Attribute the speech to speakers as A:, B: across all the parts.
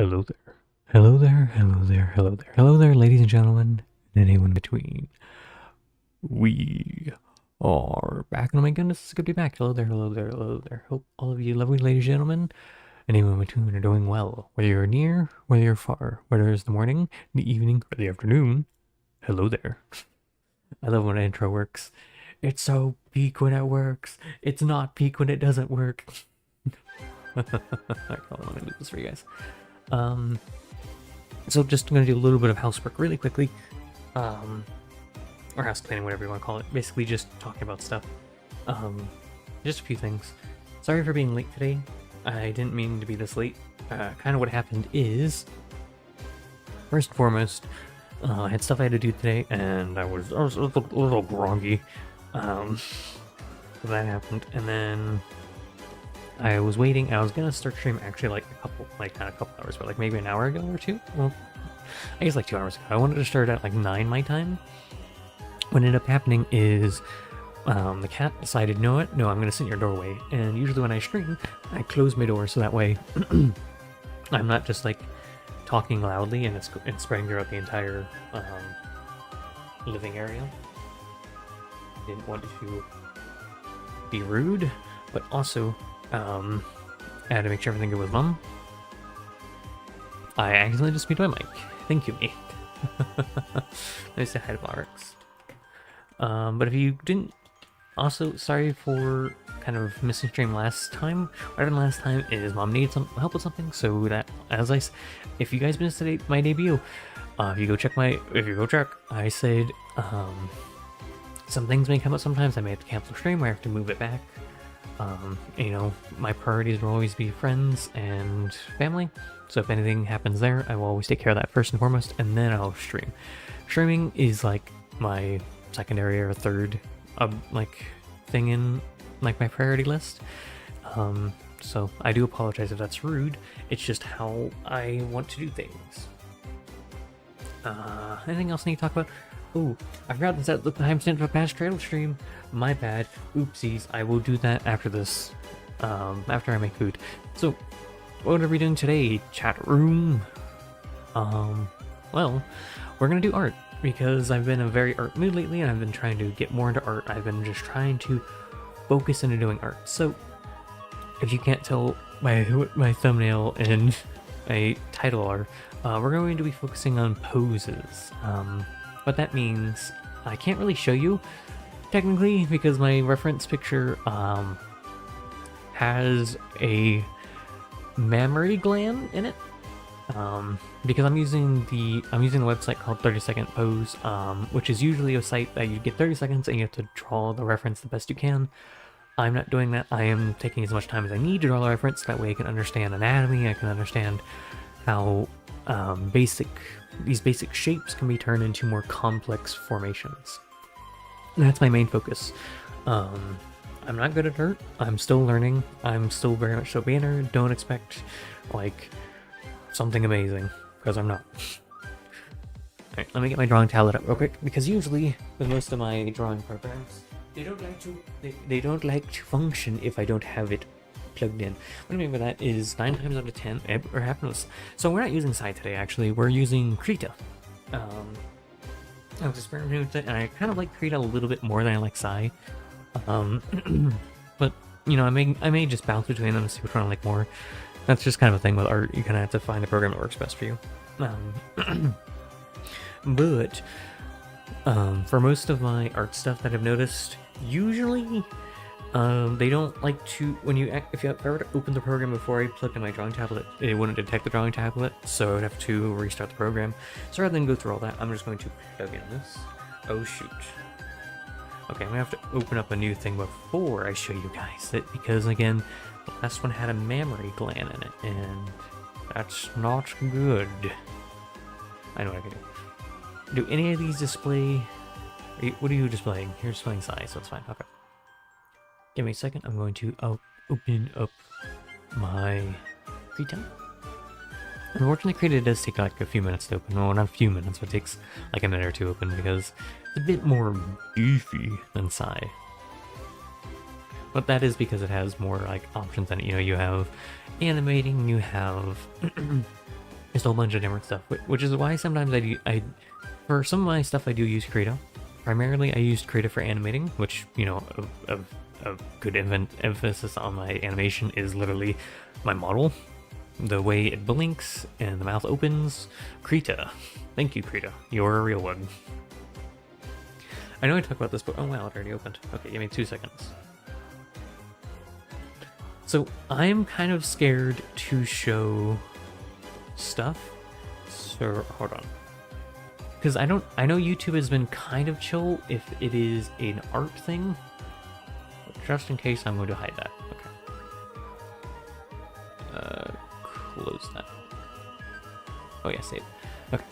A: Hello there. Hello there, hello there, hello there. Hello there, ladies and gentlemen, and anyone in between. We are back, and oh my goodness, it's good to be back. Hello there, hello there, hello there. Hope all of you lovely ladies and gentlemen, and anyone in between are doing well. Whether you're near, whether you're far, whether it's the morning, the evening, or the afternoon, hello there. I love when an intro works. It's so peak when it works. It's not peak when it doesn't work. Alright, hold on, let me do this for you guys. So just gonna do a little bit of housework really quickly, or house cleaning, whatever you want to call it. Basically, just talking about stuff. Just a few things. Sorry for being late today. I didn't mean to be this late. Kind of what happened is, first and foremost, I had stuff I had to do today, and I was a little groggy. So that happened, and then I was waiting. I was gonna start stream actually not a couple hours, but like maybe an hour ago or two. Well, I guess like 2 hours ago. I wanted to start at like 9 my time. What ended up happening is the cat decided, no, I'm gonna sit in your doorway. And usually when I stream, I close my door so that way I'm not just like talking loudly and it's spreading throughout the entire living area. Didn't want to be rude, but also I had to make sure everything good with Mom. I accidentally just muted my mic. Thank you, mate. Nice to hide Larks. But if you didn't, also sorry for kind of missing stream last time. What happened last time is Mom needed some help with something, so that if you guys missed my debut, if you go check, I said some things may come up sometimes. I may have to cancel stream, or I have to move it back. You know, my priorities will always be friends and family, so if anything happens there, I will always take care of that first and foremost, and then I'll stream. Streaming is like my secondary or third like thing in like my priority list. So I do apologize if that's rude. It's just how I want to do things. Anything else I need to talk about? Oh, I forgot to set the timestamp for past Cradle stream. My bad. Oopsies. I will do that after this. After I make food. So, what are we doing today, chat room? Well, we're gonna do art because I've been in a very art mood lately, and I've been trying to get more into art. I've been just trying to focus into doing art. So, if you can't tell by what my thumbnail and my title are, we're going to be focusing on poses. What that means, I can't really show you, technically, because my reference picture has a mammary gland in it. Because I'm using the website called 30-Second Pose, which is usually a site that you get 30 seconds and you have to draw the reference the best you can. I'm not doing that. I am taking as much time as I need to draw the reference. That way I can understand anatomy. I can understand how these basic shapes can be turned into more complex formations. And that's my main focus. I'm not good at art. I'm still learning. I'm still very much so beginner. Don't expect like something amazing, because I'm not. Alright, let me get my drawing tablet up real quick, because usually with most of my drawing programs, they don't like to function if I don't have it plugged in. What I mean by that is 9 times out of 10 or happens. So we're not using Psy today, actually. We're using Krita. I was experimenting with it, and I kind of like Krita a little bit more than I like Psy. But you know, I may just bounce between them and see which one I like more. That's just kind of a thing with art. You kind of have to find the program that works best for you. But for most of my art stuff that I've noticed, usually they don't like to, if I were to open the program before I plugged in my drawing tablet, it wouldn't detect the drawing tablet, so I would have to restart the program. So rather than go through all that, I'm just going to plug in this. Oh shoot. Okay, I'm gonna have to open up a new thing before I show you guys it, because again, the last one had a mammary gland in it, and that's not good. I know what I can do. Do any of these display? What are you displaying? You're displaying size, so it's fine. Okay. Give me a second. I'm going to open up my Krita. Unfortunately, Krita does take like a few minutes to open. Well, not a few minutes, but it takes like a minute or two to open because it's a bit more beefy than Psy. But that is because it has more like options in it. You know, you have animating, you have Just a whole bunch of different stuff, which is why sometimes for some of my stuff I do use Krita. Primarily, I used Krita for animating, which, you know, a good emphasis on my animation is literally my model. The way it blinks and the mouth opens. Krita. Thank you, Krita. You're a real one. I know I talked about this, but oh wow, it already opened. Okay, give me 2 seconds. So, I'm kind of scared to show stuff. So, hold on. Because I know YouTube has been kind of chill if it is an art thing. But just in case, I'm going to hide that. Okay. Close that. Oh yeah, save. Okay.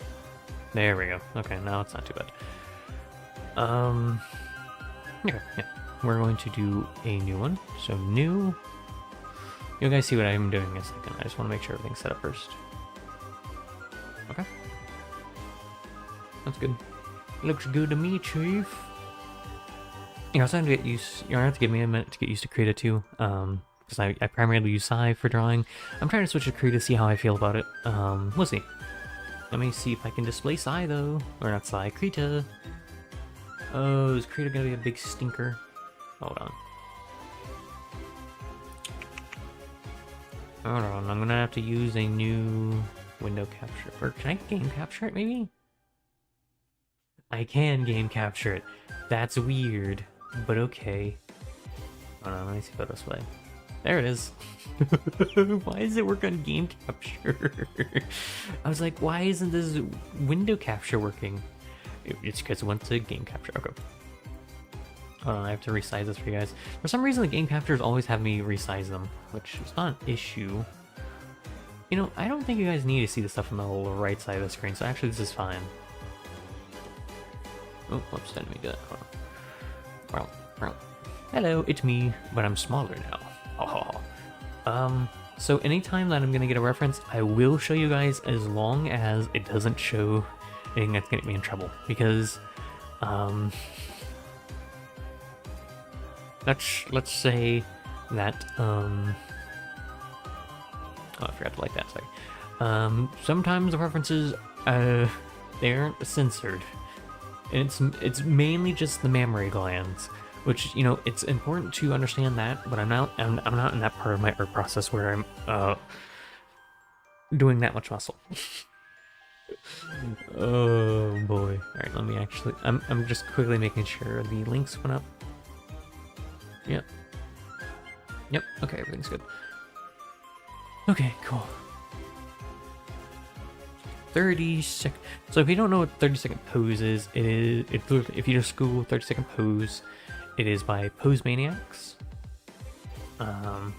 A: There we go. Okay, now it's not too bad. Okay, yeah. We're going to do a new one. So new. You guys see what I'm doing in a second. I just want to make sure everything's set up first. Okay. That's good. Looks good to me, Chief. You also have to get used. You're gonna have to give me a minute to get used to Krita too. Because I primarily use Psy for drawing. I'm trying to switch to Krita, see how I feel about it. We'll see. Let me see if I can display Psy though, or not Psy, Krita. Oh, is Krita gonna be a big stinker? Hold on. Hold on, I'm gonna have to use a new window capture. Or can I game capture it maybe? I can game capture it. That's weird, but okay. Hold on, let me see if I display. There it is. Why does it work on game capture? I was like, why isn't this window capture working? It's because it went to game capture. Okay. Hold on, I have to resize this for you guys. For some reason, the game captures always have me resize them, which is not an issue. You know, I don't think you guys need to see the stuff on the whole right side of the screen, so actually this is fine. Oh, whoops, didn't mean to do that. Hold on. Well, hello, it's me, but I'm smaller now. Oh. So anytime that I'm gonna get a reference, I will show you guys as long as it doesn't show anything that's gonna get me in trouble. Because, let's say that, oh, I forgot to like that, sorry. Sometimes the references, they aren't censored. And it's mainly just the mammary glands, which, you know, it's important to understand that, but I'm not in that part of my art process where I'm doing that much muscle. Oh boy. Alright, let me actually I'm just quickly making sure the links went up. Yep. Okay, everything's good. Okay, cool. 30 seconds. So if you don't know what 30-second pose is, if you just Google 30-second pose, it is by Pose Maniacs. And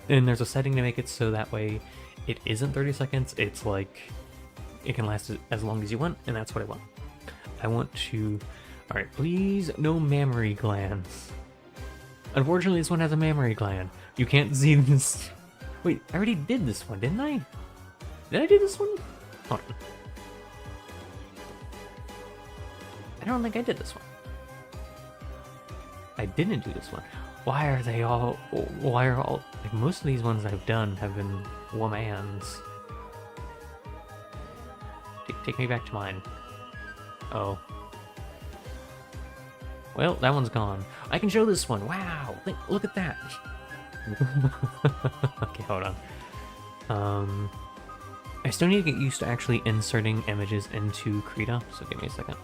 A: there's a setting to make it so that way it isn't 30 seconds. It's like it can last as long as you want, and that's what I want. I want to. All right, please, no mammary glands. Unfortunately, this one has a mammary gland. You can't see this. Wait, I already did this one, didn't I? Did I do this one? Hold on. I don't think I did this one. I didn't do this one. Why are all, like, most of these ones I've done have been womans. Take me back to mine. Oh. Well, that one's gone. I can show this one. Wow, look at that. Okay, hold on. I still need to get used to actually inserting images into Krita, so give me a second.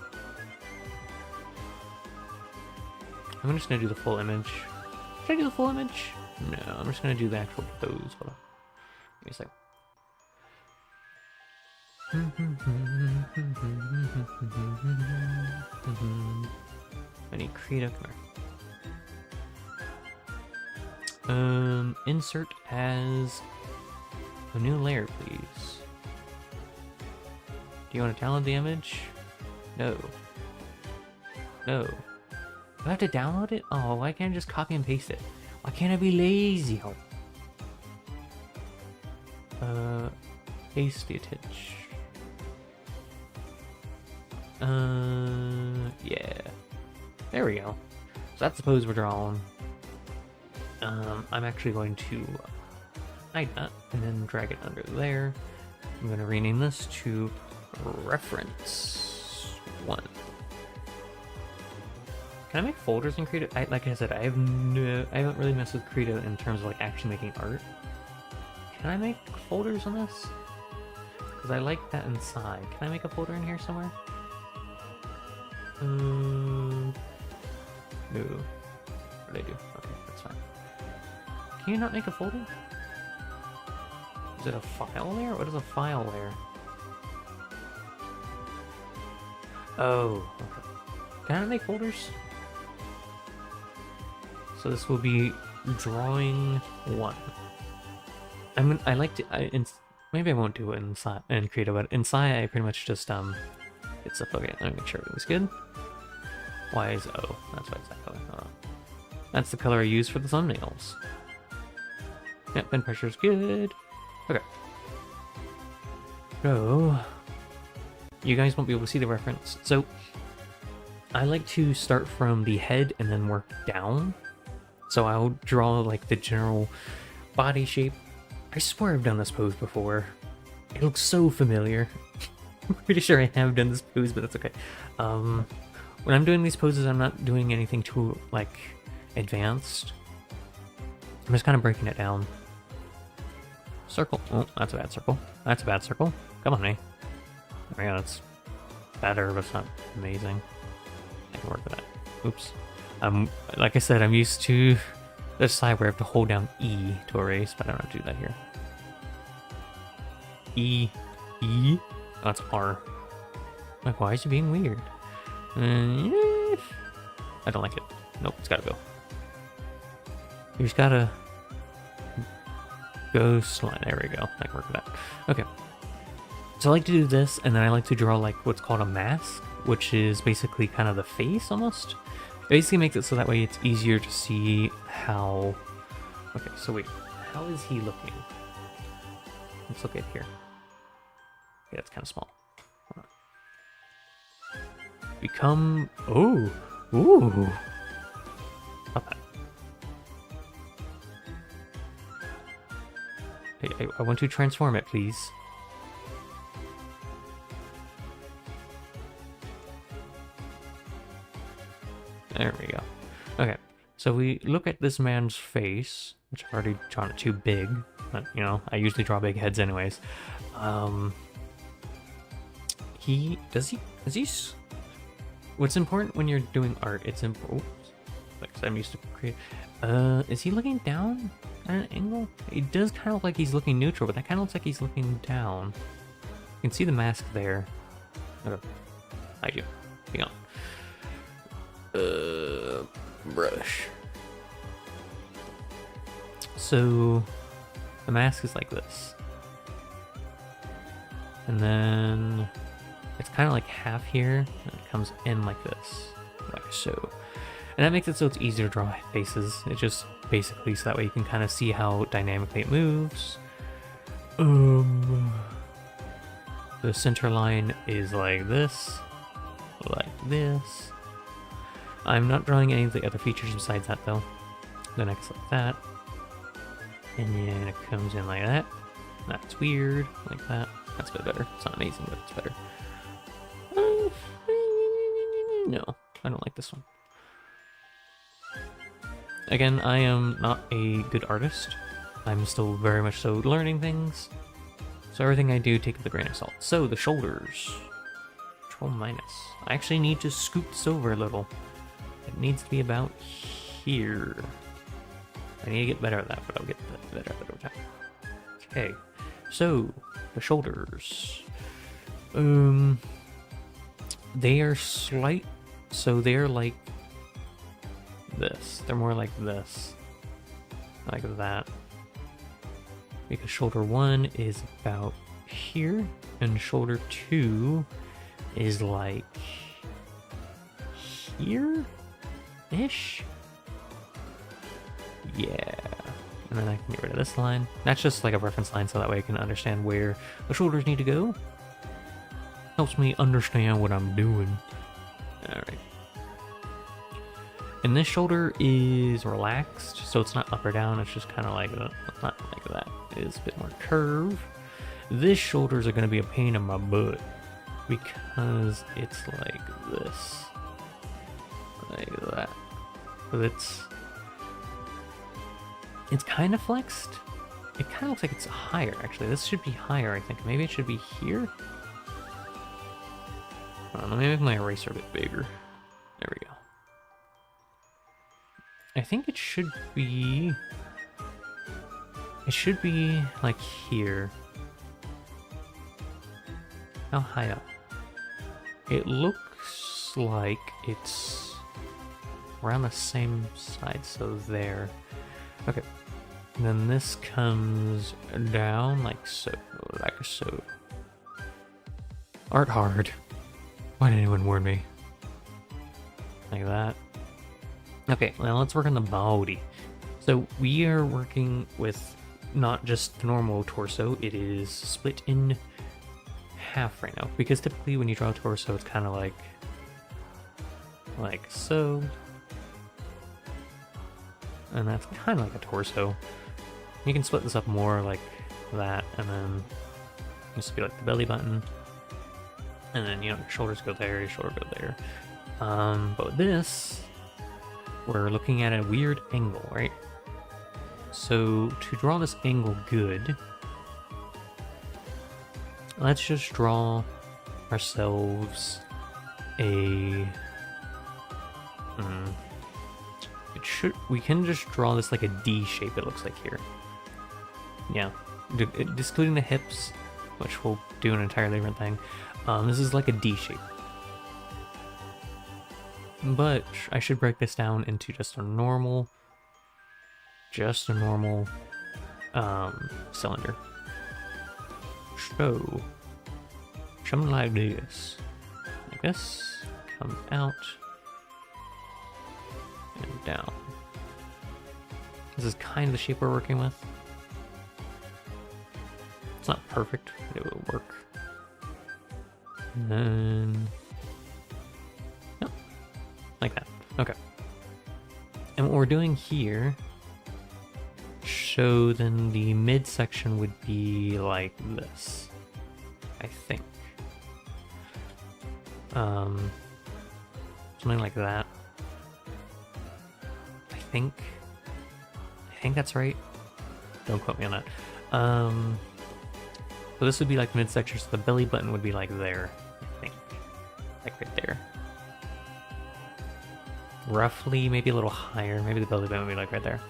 A: I'm just gonna do the full image. Should I do the full image? No, I'm just gonna do the actual pose. Hold on. Give me a second. I need Krita, come here. Insert as a new layer, please. Do you want to download the image? No. No. Do I have to download it? Oh, why can't I just copy and paste it? Why can't I be lazy? Paste the attach. Yeah. There we go. So that's the pose we're drawing. I'm actually going to hide that, and then drag it under there. I'm going to rename this to reference 1. Can I make folders in Creative? Like I said, I haven't really messed with Creative in terms of like actually making art. Can I make folders on this? Because I like that inside. Can I make a folder in here somewhere? No. What did I do? Okay, that's fine. Can you not make a folder? Is it a file layer? What is a file layer? Oh, okay. Can I make folders? So this will be drawing 1. I like to. Maybe I won't do it in Creative, but inside I pretty much just it's a okay. Let me make sure everything's good. Why is O? That's why it's that color. Hold on. That's the color I use for the thumbnails. Yeah, pen pressure is good. Okay. So you guys won't be able to see the reference. So I like to start from the head and then work down. So I'll draw like the general body shape. I swear I've done this pose before. It looks so familiar. I'm pretty sure I have done this pose, but that's okay. When I'm doing these poses, I'm not doing anything too like advanced. I'm just kind of breaking it down. Circle. Oh, that's a bad circle. That's a bad circle. Come on, me. Oh my god, it's better, but it's not amazing. I can work with that. Oops. Like I said, I'm used to this side where I have to hold down E to erase, but I don't have to do that here. E. Oh, that's R. Like, why is it being weird? I don't like it. Nope, it's gotta go. You just gotta go slide. There we go. I can work with that. Okay. So I like to do this, and then I like to draw like what's called a mask, which is basically kind of the face almost. It basically makes it so that way it's easier to see how... Okay, so wait. How is he looking? Let's look at here. Yeah, it's kind of small. Become... Oh! Ooh! Stop that. Hey, I want to transform it, please. There we go. Okay, so we look at this man's face, which I've already drawn it too big, but, you know, I usually draw big heads anyways. What's important when you're doing art, it's important. Like I'm used to create. Is he looking down at an angle? It does kind of look like he's looking neutral, but that kind of looks like he's looking down. You can see the mask there. Okay. I do. Hang on. Brush. So the mask is like this, and then it's kind of like half here, and it comes in like this, like so. And that makes it so it's easier to draw faces. It just basically so that way you can kind of see how dynamically it moves. The center line is like this, like this. I'm not drawing any of the other features besides that though. The next like that. And then it comes in like that. That's weird, like that. That's a bit better. It's not amazing, but it's better. No, I don't like this one. Again, I am not a good artist. I'm still very much so learning things. So everything I do, take with a grain of salt. So the shoulders. Control minus. I actually need to scoop this over a little. It needs to be about here. I need to get better at that, but I'll get better at that over time. Okay, so the shoulders. They are slight, so they're like this. They're more like this, like that. Because shoulder 1 is about here, and shoulder 2 is like here-ish. Yeah, and then I can get rid of this line. That's just like a reference line, so that way I can understand where the shoulders need to go. Helps me understand what I'm doing. Alright. And this shoulder is relaxed, so it's not up or down, it's just kind of like, not like that. It is a bit more curve. This shoulders are going to be a pain in my butt because it's like this. Like that. But it's kind of flexed. It kind of looks like it's higher, actually. This should be higher, I think. Maybe it should be here? Let me make my eraser a bit bigger. There we go. I think it should be... It should be, like, here. How high up? It looks like it's around the same side, so there. Okay. And then this comes down like so, like so. Art hard. Why didn't anyone warn me? Like that. Okay, now let's work on the body. So we are working with not just the normal torso, it is split in half right now. Because typically when you draw a torso, it's kind of like so. And that's kind of like a torso. You can split this up more like that, and then this would be like the belly button. And then, you know, your shoulders go there, your shoulder go there. But with this, we're looking at a weird angle, right? So to draw this angle good, let's just draw ourselves a... we can just draw this like a D shape, it looks like here. Yeah, excluding the hips, which we'll do an entirely different thing. This is like a D shape. But I should break this down into just a normal cylinder. So, something like this. Like this, come out, and down. This is kind of the shape we're working with. It's not perfect, but it will work. And then... Yep. Like that. Okay. And what we're doing here... So then the midsection would be like this. I think. Something like that. I think that's right. Don't quote me on that. So this would be like midsection, so the belly button would be like there, I think. Like right there. Roughly, maybe a little higher. Maybe the belly button would be like right there.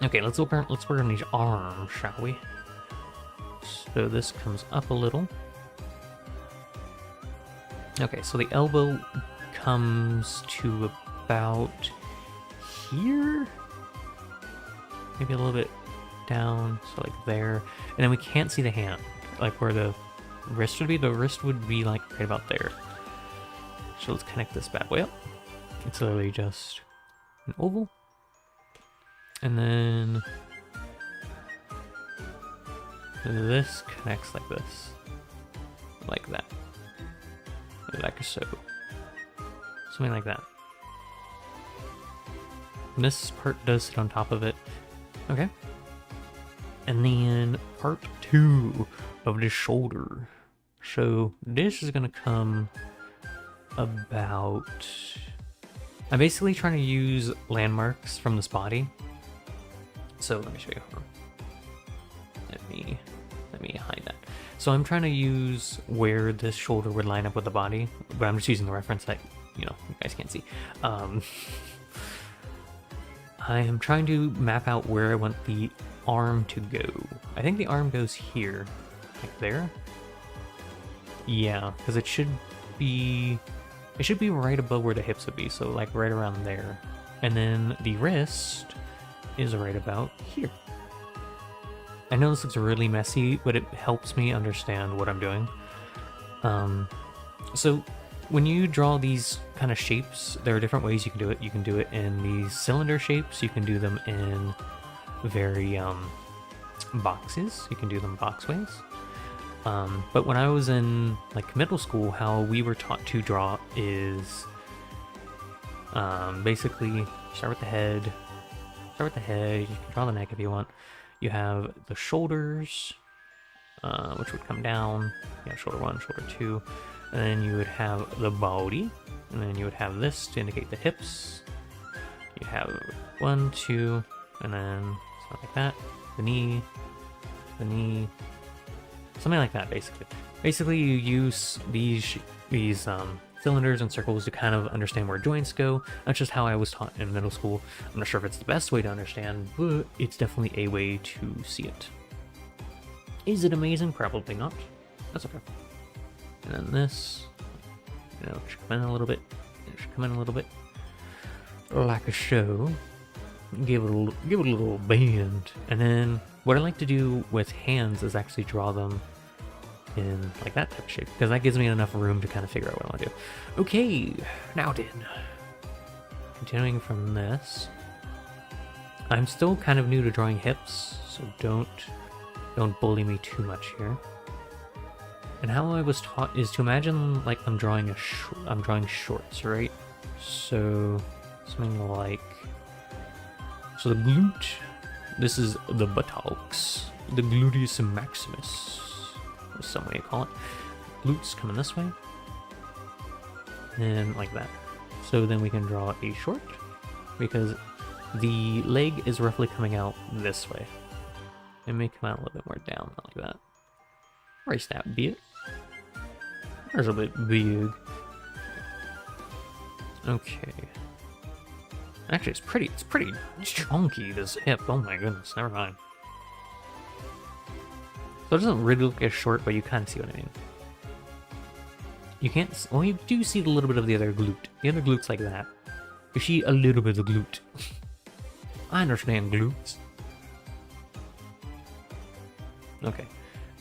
A: Okay, let's work on these arms, shall we? So this comes up a little. Okay, so the elbow comes to about here? Maybe a little bit down, so like there. And then we can't see the hand, like where the wrist would be. The wrist would be like right about there. So let's connect this bad boy up. It's literally just an oval. And then this connects like this. Like that. Like so. Something like that. And this part does sit on top of it. Okay. And then part 2 of the shoulder. So this is gonna come about... I'm basically trying to use landmarks from this body. So let me show you. Let me hide that. So I'm trying to use where this shoulder would line up with the body, but I'm just using the reference that, you know, you guys can't see. I am trying to map out where I want the arm to go. I think the arm goes here, like there. Yeah, because it should be right above where the hips would be, so like right around there. And then the wrist is right about here. I know this looks really messy, but it helps me understand what I'm doing. So when you draw these kind of shapes, there are different ways you can do it. You can do it in these cylinder shapes. You can do them in very boxes. You can do them box ways. But when I was in like middle school, how we were taught to draw is Basically, start with the head. Start with the head. You can draw the neck if you want. You have the shoulders, which would come down. You have shoulder 1, shoulder 2. And then you would have the body. And then you would have this to indicate the hips. You have 1, 2, and then something like that. The knee, something like that, basically. Basically, you use these cylinders and circles to kind of understand where joints go. That's just how I was taught in middle school. I'm not sure if it's the best way to understand, but it's definitely a way to see it. Is it amazing? Probably not. That's okay. And then this, you know, should come in a little bit. It should come in a little bit, like a show. Give it a little bend. And then what I like to do with hands is actually draw them in like that type of shape, because that gives me enough room to kind of figure out what I want to do. Okay, now then. Continuing from this. I'm still kind of new to drawing hips, so don't bully me too much here. And how I was taught is to imagine like I'm drawing shorts, right? So something like, so the glute, this is the buttocks, the gluteus maximus, is some way to call it. Glutes coming this way, and like that. So then we can draw a short, because the leg is roughly coming out this way. It may come out a little bit more down, not like that. Erase that bit. There's a bit big. Okay. Actually, it's pretty chunky, this hip. Oh my goodness, never mind. So it doesn't really look as short, but you kind of see what I mean. You can't, well, you do see a little bit of the other glute. The other glute's like that. You see a little bit of the glute. I understand glutes. Okay,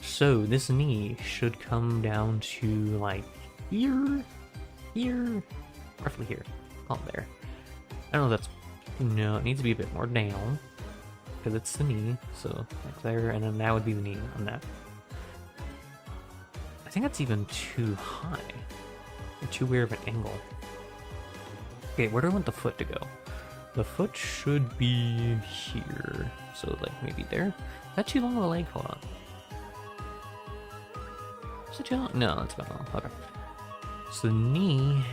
A: so this knee should come down to like here, roughly here. Oh, there. I don't know if that's, no, it needs to be a bit more down, because it's the knee, so like there, and then that would be the knee on that. I think that's even too high, or too weird of an angle. Okay, where do I want the foot to go? The foot should be here, so like maybe there. Is that too long of a leg? Hold on. Is it too long? No, that's about long. Okay. So the knee,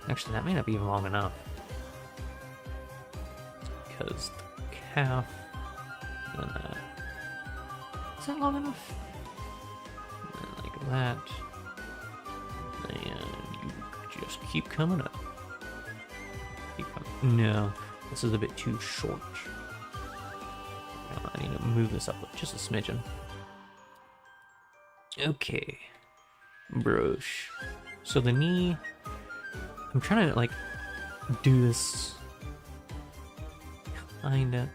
A: actually that may not be even long enough, because the calf, and that. Is that long enough? And like that. And you just keep coming up. Keep coming. No, this is a bit too short. I need to move this up just a smidgen. Okay. Brush. So the knee, I'm trying to like do this kinda.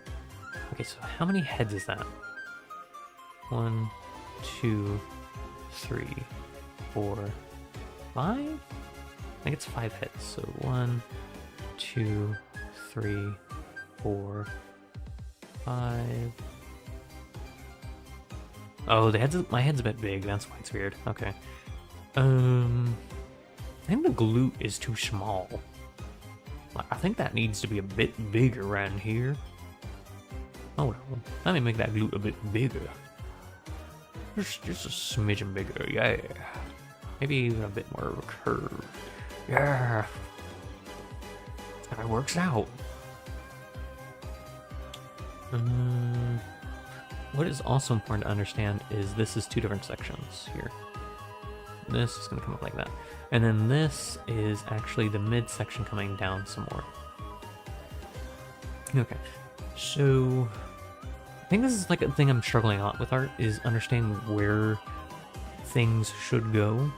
A: Okay, so how many heads is that? 1, 2, 3, 4, 5? I think it's 5 heads. So 1, 2, 3, 4, 5. Oh, my head's a bit big. That's why it's weird. Okay. I think the glute is too small. I think that needs to be a bit bigger around here. Oh well, let me make that glute a bit bigger. Just a smidgen bigger, yeah. Maybe even a bit more curved. Yeah. That works out. What is also important to understand is this is 2 different sections here. This is going to come up like that. And then this is actually the midsection coming down some more. Okay, so I think this is like a thing I'm struggling a lot with art, is understanding where things should go.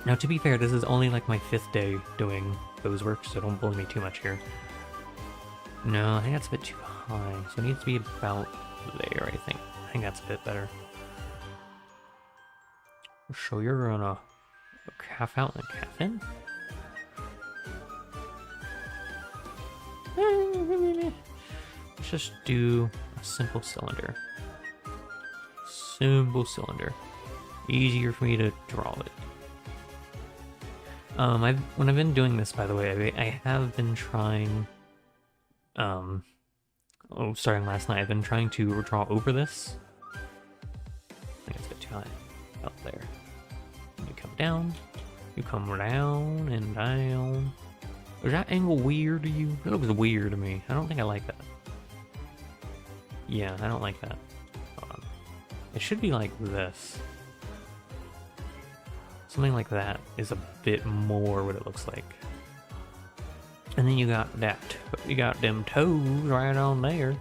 A: Now, to be fair, this is only like my 5th day doing those works, so don't bully me too much here. No, I think that's a bit too high, so it needs to be about there, I think. I think that's a bit better. So you're gonna calf out and calf in? Let's just do a simple cylinder. Simple cylinder. Easier for me to draw it. When I've been doing this, by the way, I have been trying, starting last night, I've been trying to draw over this. I think it's a bit too high. Up there. You come down. You come down and down. Is that angle weird to you? It looks weird to me. I don't think I like that. Yeah, I don't like that. Hold on. It should be like this. Something like that is a bit more what it looks like. And then you got that. You got them toes right on there.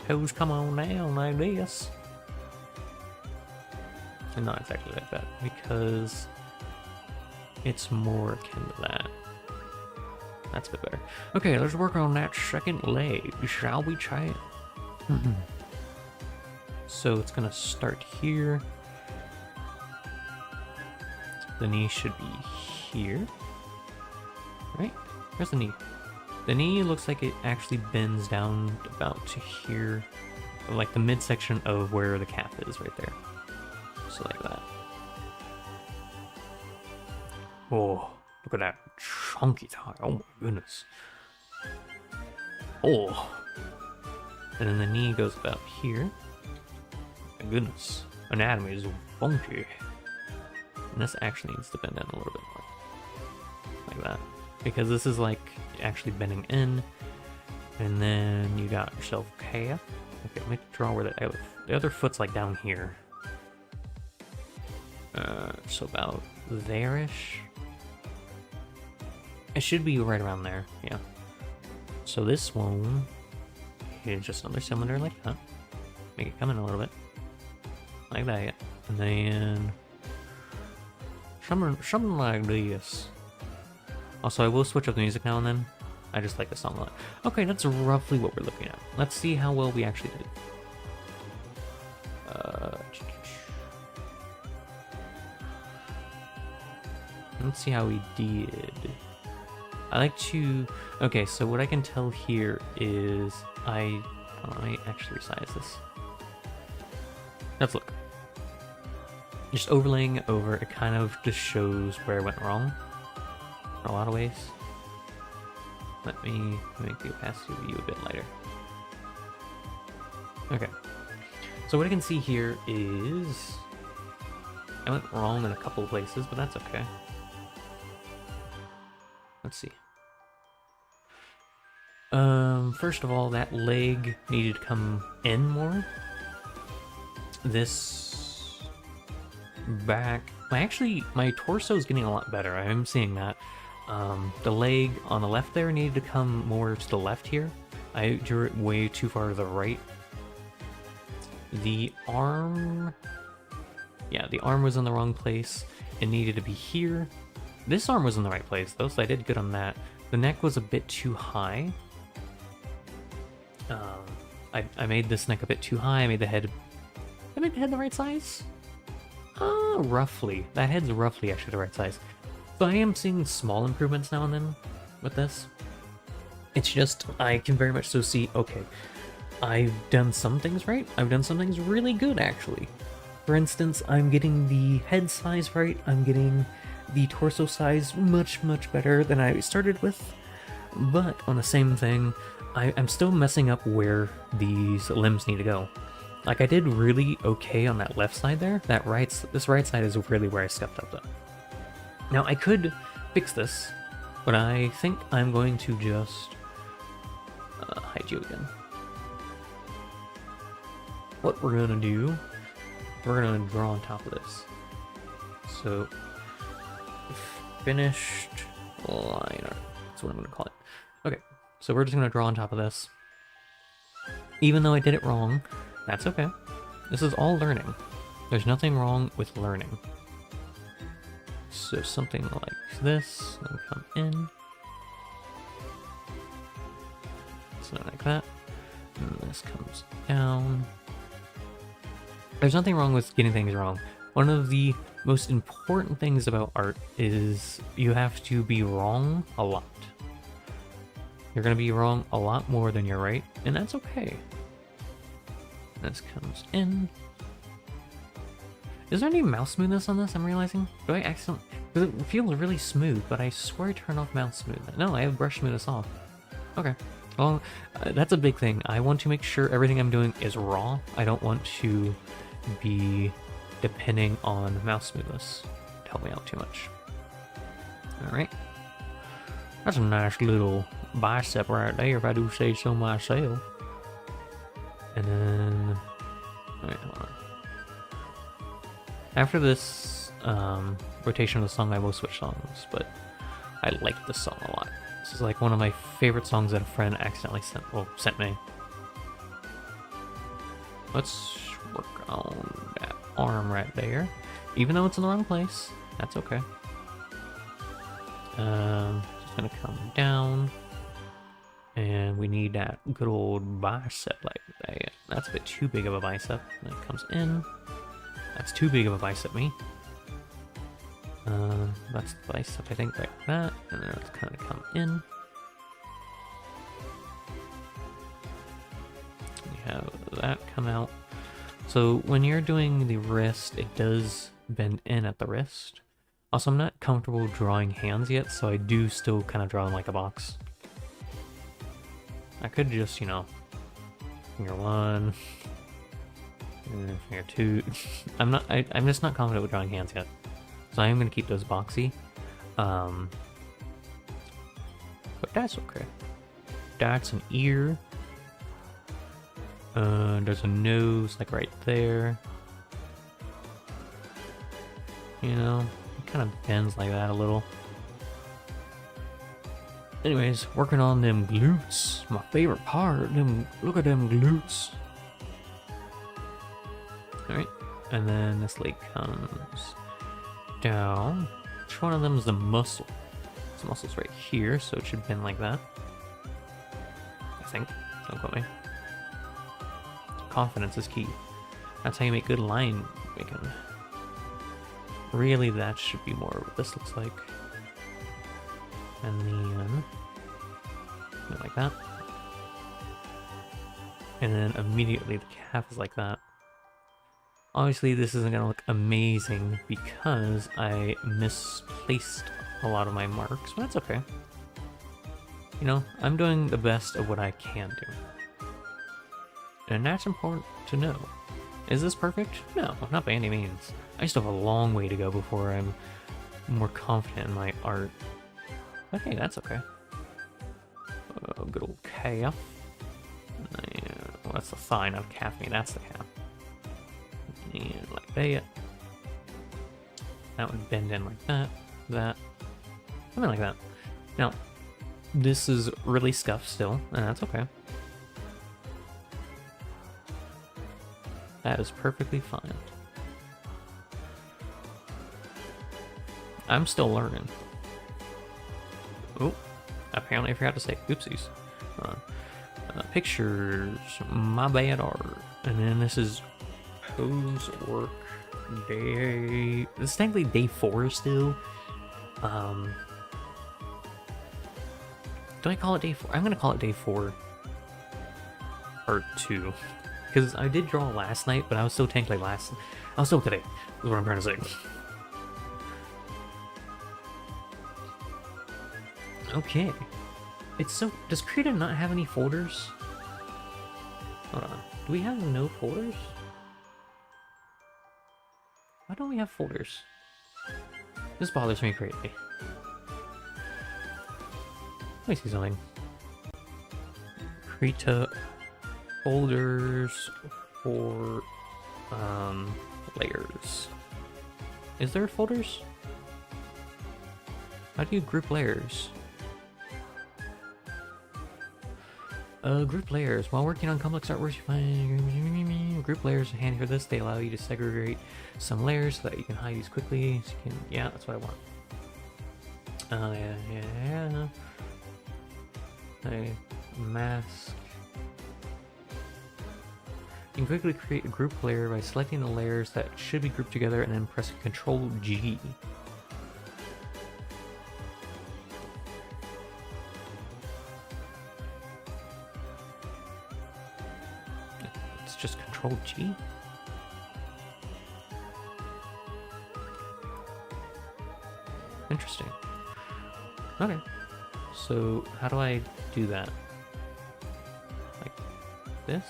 A: Toes come on down like this. And not exactly like that, because it's more akin to that. That's a bit better. Okay, let's work on that second leg, shall we, chat? So it's gonna start here. The knee should be here. Right? Where's the knee? The knee looks like it actually bends down about to here. Like the midsection of where the calf is right there. So like that. Oh, look at that chunky thigh. Oh my goodness. Oh. And then the knee goes about here. My goodness. Anatomy is wonky. And this actually needs to bend in a little bit more. Like that. Because this is like actually bending in. And then you got yourself calf. Okay, let me draw where the other foot's like down here. So about there-ish. It should be right around there, yeah. So this one is just another cylinder like that. Make it come in a little bit. Like that. And then something like this. Also, I will switch up the music now and then. I just like the song a lot. Okay, that's roughly what we're looking at. Let's see how well we actually did. Let's see how we did. I like to... Okay, so what I can tell here is let me actually resize this. Let's look. Just overlaying over, it kind of just shows where I went wrong in a lot of ways. Let me make the opacity of you a bit lighter. Okay. So what I can see here is I went wrong in a couple of places, but that's okay. Let's see. First of all, that leg needed to come in more. This back, my torso is getting a lot better. I am seeing that. The leg on the left there needed to come more to the left here. I drew it way too far to the right. The arm, yeah, the arm was in the wrong place. It needed to be here. This arm was in the right place though, so I did good on that. The neck was a bit too high. I made this neck a bit too high. I made the head the right size? Roughly. That head's roughly actually the right size. So I am seeing small improvements now and then with this. It's just, I can very much so see, okay, I've done some things right. I've done some things really good, actually. For instance, I'm getting the head size right. I'm getting the torso size much, much better than I started with. But on the same thing, I'm still messing up where these limbs need to go. Like, I did really okay on that left side there. This right side is really where I stepped up though. Now, I could fix this, but I think I'm going to just hide you again. What we're gonna do, we're gonna draw on top of this. So, finished liner. That's what I'm gonna call it. Okay, so we're just gonna draw on top of this. Even though I did it wrong, that's okay. This is all learning. There's nothing wrong with learning. So something like this, then come in. Something like that. And this comes down. There's nothing wrong with getting things wrong. One of the most important things about art is you have to be wrong a lot. You're going to be wrong a lot more than you're right, and that's okay. This comes in. Is there any mouse smoothness on this? I'm realizing. Do I accidentally... Because it feels really smooth, but I swear I turned off mouse smoothness. No, I have brush smoothness off. Okay. Well, that's a big thing. I want to make sure everything I'm doing is raw. I don't want to be depending on mouse smoothness to help me out too much. Alright. That's a nice little bicep right there, if I do say so myself. And then... Alright, hold on. After this rotation of the song, I will switch songs, but I like this song a lot. This is like one of my favorite songs that a friend accidentally sent me. Let's work on that arm right there. Even though it's in the wrong place, that's okay. Just gonna come down. And we need that good old bicep like that. That's a bit too big of a bicep. Then it comes in. That's too big of a bicep, me. That's the bicep, I think, like that. And then it's kind of come in. We have that come out. So when you're doing the wrist, it does bend in at the wrist. Also, I'm not comfortable drawing hands yet, so I do still kind of draw them like a box. I could just, you know, finger one, and finger two. I'm just not confident with drawing hands yet. So I am going to keep those boxy. But that's okay. That's an ear. There's a nose, like right there. You know, it kind of bends like that a little. Anyways, working on them glutes. My favorite part. Look at them glutes. Alright, and then this leg comes down. Which one of them is the muscle? This muscle's right here, so it should bend like that. I think. Don't quote me. Confidence is key. That's how you make good line making. Really, that should be more what this looks like. And then like that. And then immediately the calf is like that. Obviously this isn't gonna look amazing because I misplaced a lot of my marks, but that's okay. You know, I'm doing the best of what I can do. And that's important to know. Is this perfect? No, not by any means. I still have a long way to go before I'm more confident in my art. But hey, that's okay. Good old calf. Well, that's the thigh, not calf. I mean, that's the calf. And like that. That would bend in like that. Something like that. Now, this is really scuffed still, and that's okay. That is perfectly fine. I'm still learning. Oh, apparently I forgot to say oopsies. Pictures, my bad art. And then this is pose work day. This is technically day 4 still. Do I call it day 4? I'm gonna call it day 4. Part 2. Because I did draw last night, but I was so technically I was still today, is what I'm trying to say. Okay. It's so... Does Krita not have any folders? Hold on. Do we have no folders? Why don't we have folders? This bothers me greatly. Let me see something. Krita folders for layers. Is there folders? How do you group layers? Group layers. While working on complex artworks, you find group layers are handy for this. They allow you to segregate some layers so that you can hide these quickly. So you can, yeah, that's what I want. Yeah. A mask. You can quickly create a group layer by selecting the layers that should be grouped together and then pressing Ctrl G. Just Control G. Interesting. Okay. So how do I do that? Like this?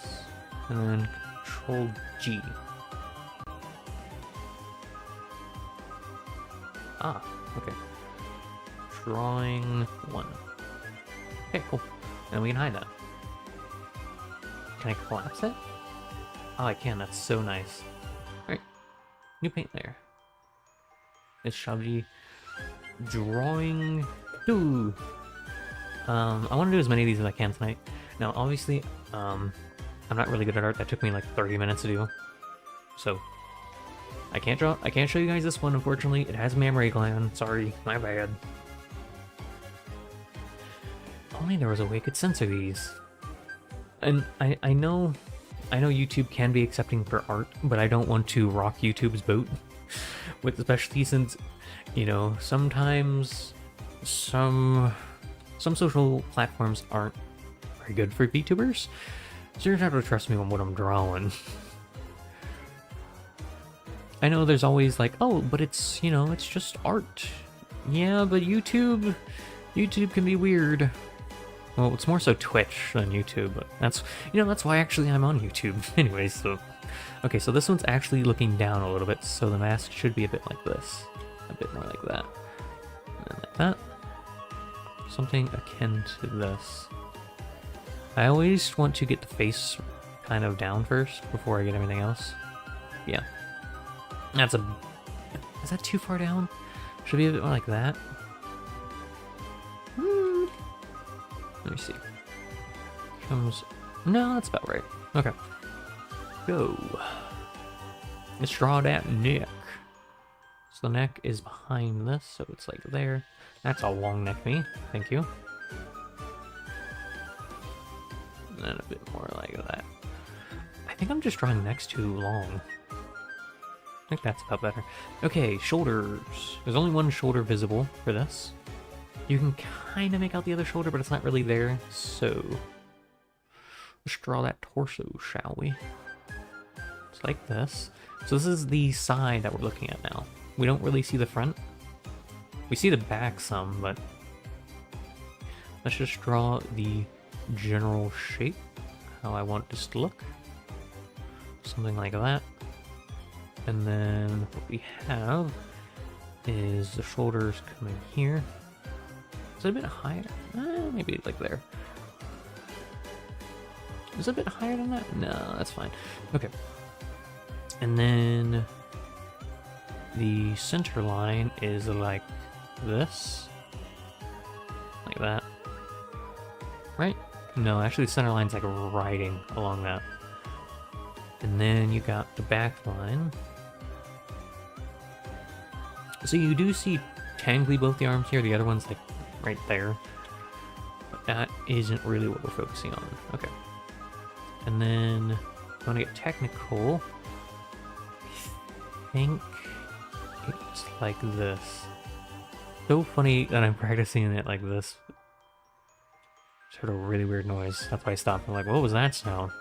A: And then Control G. Ah, okay. Drawing 1. Okay, cool. And we can hide that. Can I collapse it? Oh, I can. That's so nice. Alright. New paint layer. It shall be drawing 2. I want to do as many of these as I can tonight. Now, obviously, I'm not really good at art. That took me like 30 minutes to do. So, I can't show you guys this one, unfortunately. It has mammary gland. Sorry, my bad. If only there was a way I could censor these. And I know YouTube can be accepting for art, but I don't want to rock YouTube's boat. With especially since, you know, sometimes some social platforms aren't very good for VTubers. So you're gonna have to trust me on what I'm drawing. I know there's always like, oh, but it's, you know, it's just art. Yeah, but YouTube can be weird. Well, it's more so Twitch than YouTube, but that's, you know, that's why actually I'm on YouTube. Anyways, so, okay, so this one's actually looking down a little bit, so the mask should be a bit like this. A bit more like that. And then like that. Something akin to this. I always want to get the face kind of down first before I get everything else. Yeah. That's a... Is that too far down? Should be a bit more like that. Let me see. Comes... No, that's about right. Okay. Go. Let's draw that neck. So the neck is behind this, so it's like there. That's a long neck me. Thank you. And then a bit more like that. I think I'm just drawing necks too long. I think that's about better. Okay, shoulders. There's only one shoulder visible for this. You can kind of make out the other shoulder, but it's not really there. So let's draw that torso, shall we? It's like this. So this is the side that we're looking at now. We don't really see the front. We see the back some, but let's just draw the general shape, how I want this to look. Something like that. And then what we have is the shoulders coming here. Is it a bit higher? Maybe like there. Is it a bit higher than that? No, that's fine. Okay. And then the center line is like this. Like that. Right? No, actually the center line's like riding along that. And then you got the back line. So you do see tangly both the arms here, the other one's like right there. But that isn't really what we're focusing on. Okay. And then I want to get technical. I think it's like this. So funny that I'm practicing it like this. Just heard a really weird noise. That's why I stopped. I'm like, what was that sound?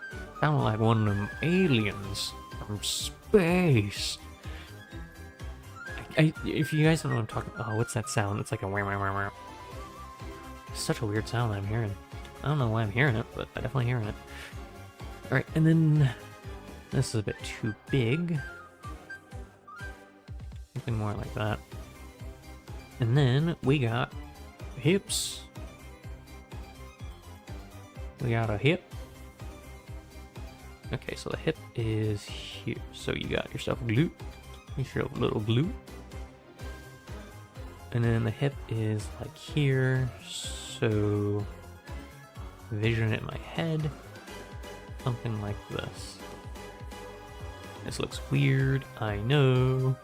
A: Sounded like one of them aliens from space. If you guys don't know what I'm talking about, oh, what's that sound? It's like a wah wah wah wah. It's such a weird sound that I'm hearing. I don't know why I'm hearing it, but I'm definitely hearing it. Alright, and then this is a bit too big. Something more like that. And then we got hips. We got a hip. Okay, so the hip is here. So you got yourself a glute. Yourself a little glute. And then the hip is like here, so vision it in my head, something like this. This looks weird, I know,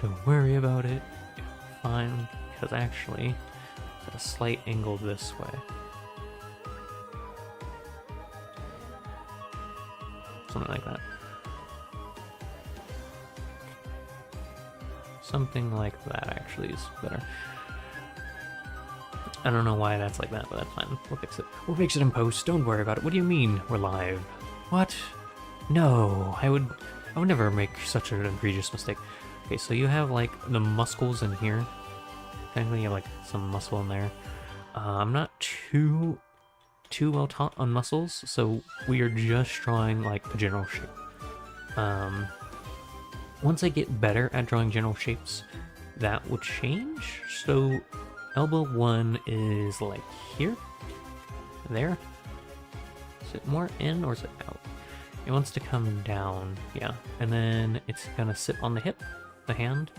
A: don't worry about it, it's fine, because actually it's at a slight angle this way. Something like that. Something like that actually is better. I don't know why that's like that, but that's fine. We'll fix it. We'll fix it in post. Don't worry about it. What do you mean we're live? What? No, I would never make such an egregious mistake. Okay, so you have like the muscles in here, Technically, you have like some muscle in there. I'm not too well taught on muscles, so we are just drawing like the general shape. Once I get better at drawing general shapes, that will change. So elbow 1 is like here, there. Is it more in or is it out? It wants to come down, yeah. And then it's gonna sit on the hip, the hand.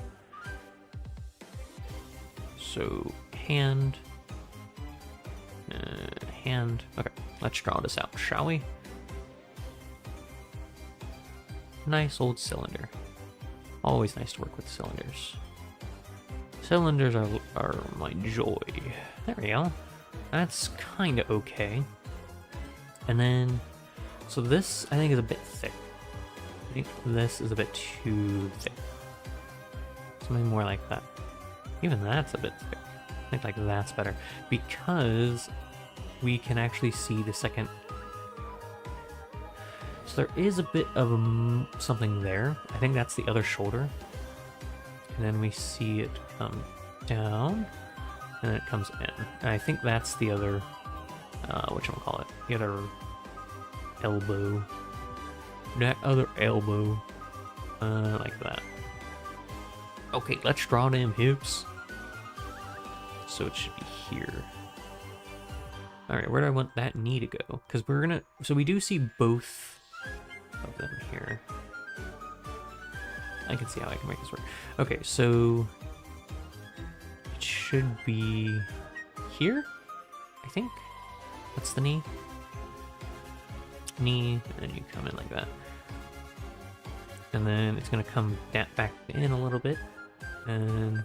A: So hand, hand. Okay, let's draw this out, shall we? Nice old cylinder. Always nice to work with cylinders. Cylinders are my joy. There we go. That's kind of okay. And then, so this I think is a bit thick. I think this is a bit too thick. Something more like that. Even that's a bit thick. I think like that's better because we can actually see the second. So there is a bit of something there. I think that's the other shoulder. And then we see it come down, and then it comes in. And I think that's the other, whatchamacallit, the other elbow. That other elbow. Like that. Okay, let's draw them hips. So it should be here. Alright, where do I want that knee to go? Because we're gonna, so we do see both of them here. I can see how I can make this work. Okay, so it should be here, I think. That's the knee. Knee, and then you come in like that. And then it's gonna come back in a little bit, and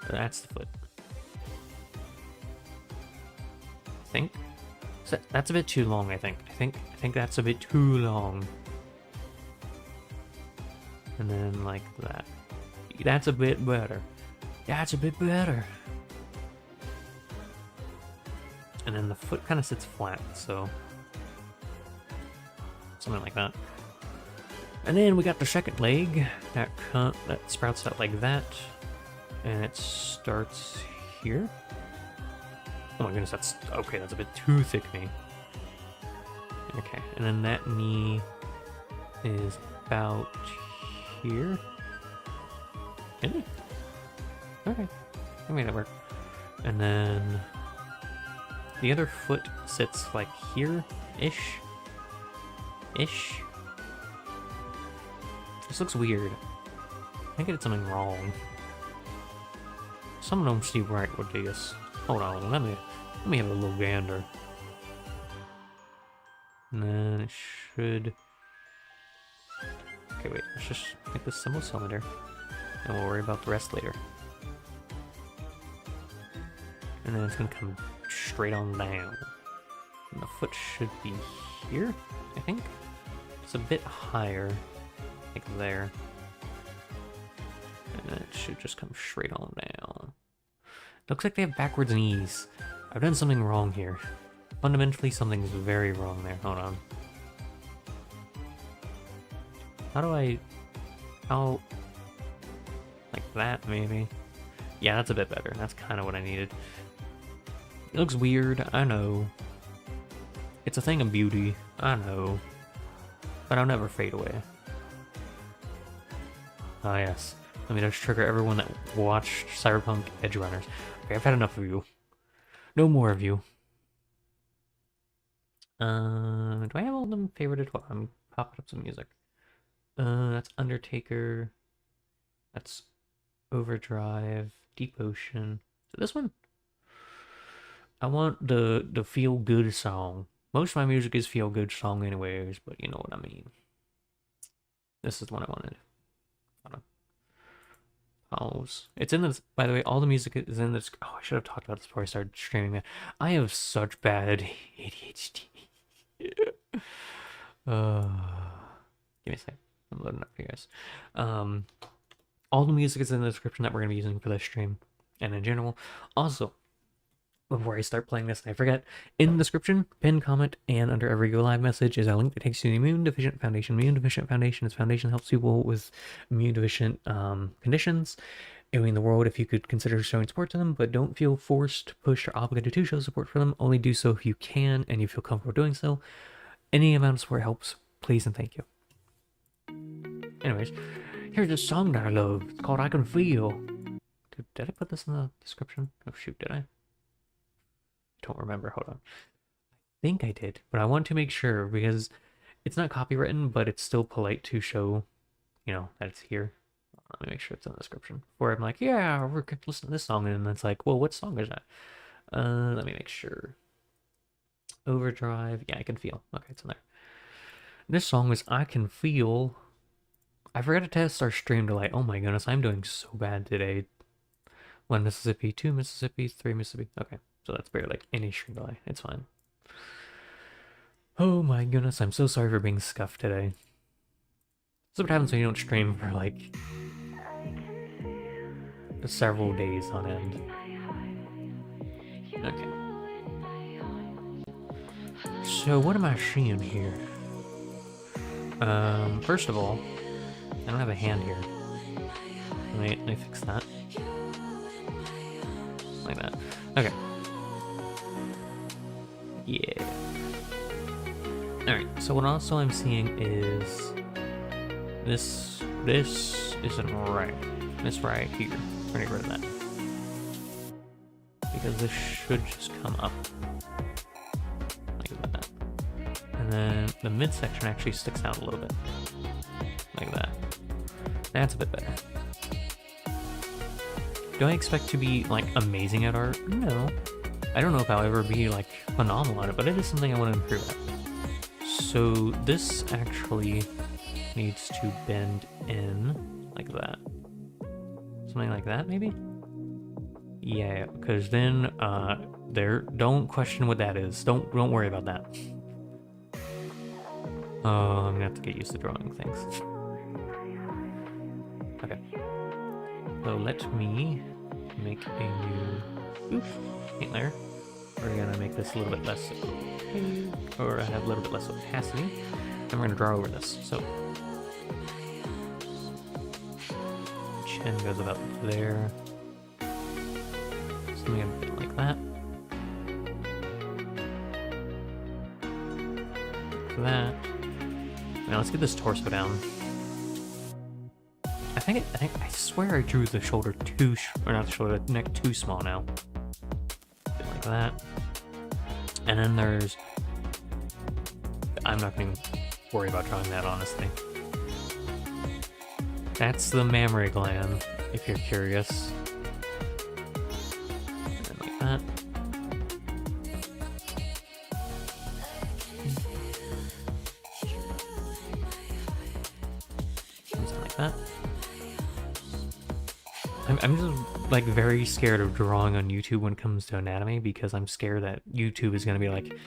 A: that's the foot. I think. So that's a bit too long, I think. I think that's a bit too long. And then like that. That's a bit better. That's a bit better. And then the foot kind of sits flat, so something like that. And then we got the second leg that sprouts out like that, and it starts here. Oh my goodness, that's okay. That's a bit too thick, me. Okay, and then that knee is about here. Maybe. Okay, I made that work. And then the other foot sits like here-ish. This looks weird. I think I did something wrong. Someone don't see right with this. Hold on, let me have a little gander. And then it should. Okay, wait. Let's just make this simple cylinder, and we'll worry about the rest later. And then it's gonna come straight on down. And the foot should be here, I think. It's a bit higher, like there. And then it should just come straight on down. Looks like they have backwards knees. I've done something wrong here. Fundamentally, something's very wrong there. Hold on. How, like that, maybe? Yeah, that's a bit better. That's kind of what I needed. It looks weird, I know. It's a thing of beauty, I know. But I'll never fade away. Ah, yes. Let me just trigger everyone that watched Cyberpunk Edge Runners. Okay, I've had enough of you. No more of you. Do I have all of them favorited? Well, I'm popping up some music. That's Undertaker. That's Overdrive. Deep Ocean. So this one? I want the feel-good song. Most of my music is feel-good song anyways, but you know what I mean. This is the one I wanted. Hold on. Pause. It's in this, by the way, all the music is in this. Oh, I should have talked about this before I started streaming that. I have such bad ADHD. Give me a sec. I'm loading up for you guys. All the music is in the description that we're going to be using for this stream and in general. Also, before I start playing this and I forget, in the description, pinned comment, and under every go live message is a link that takes you to the Immune Deficient Foundation. Immune Deficient Foundation is a foundation that helps people with immune deficient conditions. it would mean the world if you could consider showing support to them, but don't feel forced, pushed, or obligated to show support for them. Only do so if you can and you feel comfortable doing so. Any amount of support helps. Please and thank you. Anyways, here's a song that I love. It's called I Can Feel. Dude, did I put this in the description? Oh shoot, did I? Don't remember. Hold on. I think I did, but I want to make sure because it's not copywritten, but it's still polite to show, you know, that it's here. Let me make sure it's in the description. Or I'm like, yeah, we're going to listen to this song, and it's like, well, what song is that? Let me make sure. Overdrive. Yeah, I Can Feel. Okay, it's in there. This song is I Can Feel. I forgot to test our stream delay. Oh my goodness, I'm doing so bad today. 1 Mississippi, 2 Mississippi, 3 Mississippi. Okay, so that's barely like any stream delay. It's fine. Oh my goodness, I'm so sorry for being scuffed today. This is what happens when you don't stream for like several days on end. Okay. So what am I seeing here? First of all, I don't have a hand here. Let me fix that. Like that. Okay. Yeah. Alright, so what also I'm seeing is this isn't right. This right here. We're gonna get rid of that. Because this should just come up. Like that. And then the midsection actually sticks out a little bit. Like that. That's a bit better. Do I expect to be like amazing at art? No. I don't know if I'll ever be like phenomenal at it, but it is something I want to improve at. So this actually needs to bend in like that. Something like that, maybe? Yeah, because then don't question what that is. Don't worry about that. Oh, I'm gonna have to get used to drawing things. Okay. So let me make a new paint layer. We're gonna make this a little bit less opaque, or have a little bit less opacity. And we're gonna draw over this. So chin goes about there. Something a bit like that. Like that. Now let's get this torso down. I swear I drew the shoulder too, or not the shoulder, the neck too small now. Like that. And then there's, I'm not going to worry about drawing that, honestly. That's the mammary gland, if you're curious. And then like that. Something like that. I'm just like very scared of drawing on YouTube when it comes to anatomy because I'm scared that YouTube is gonna be like,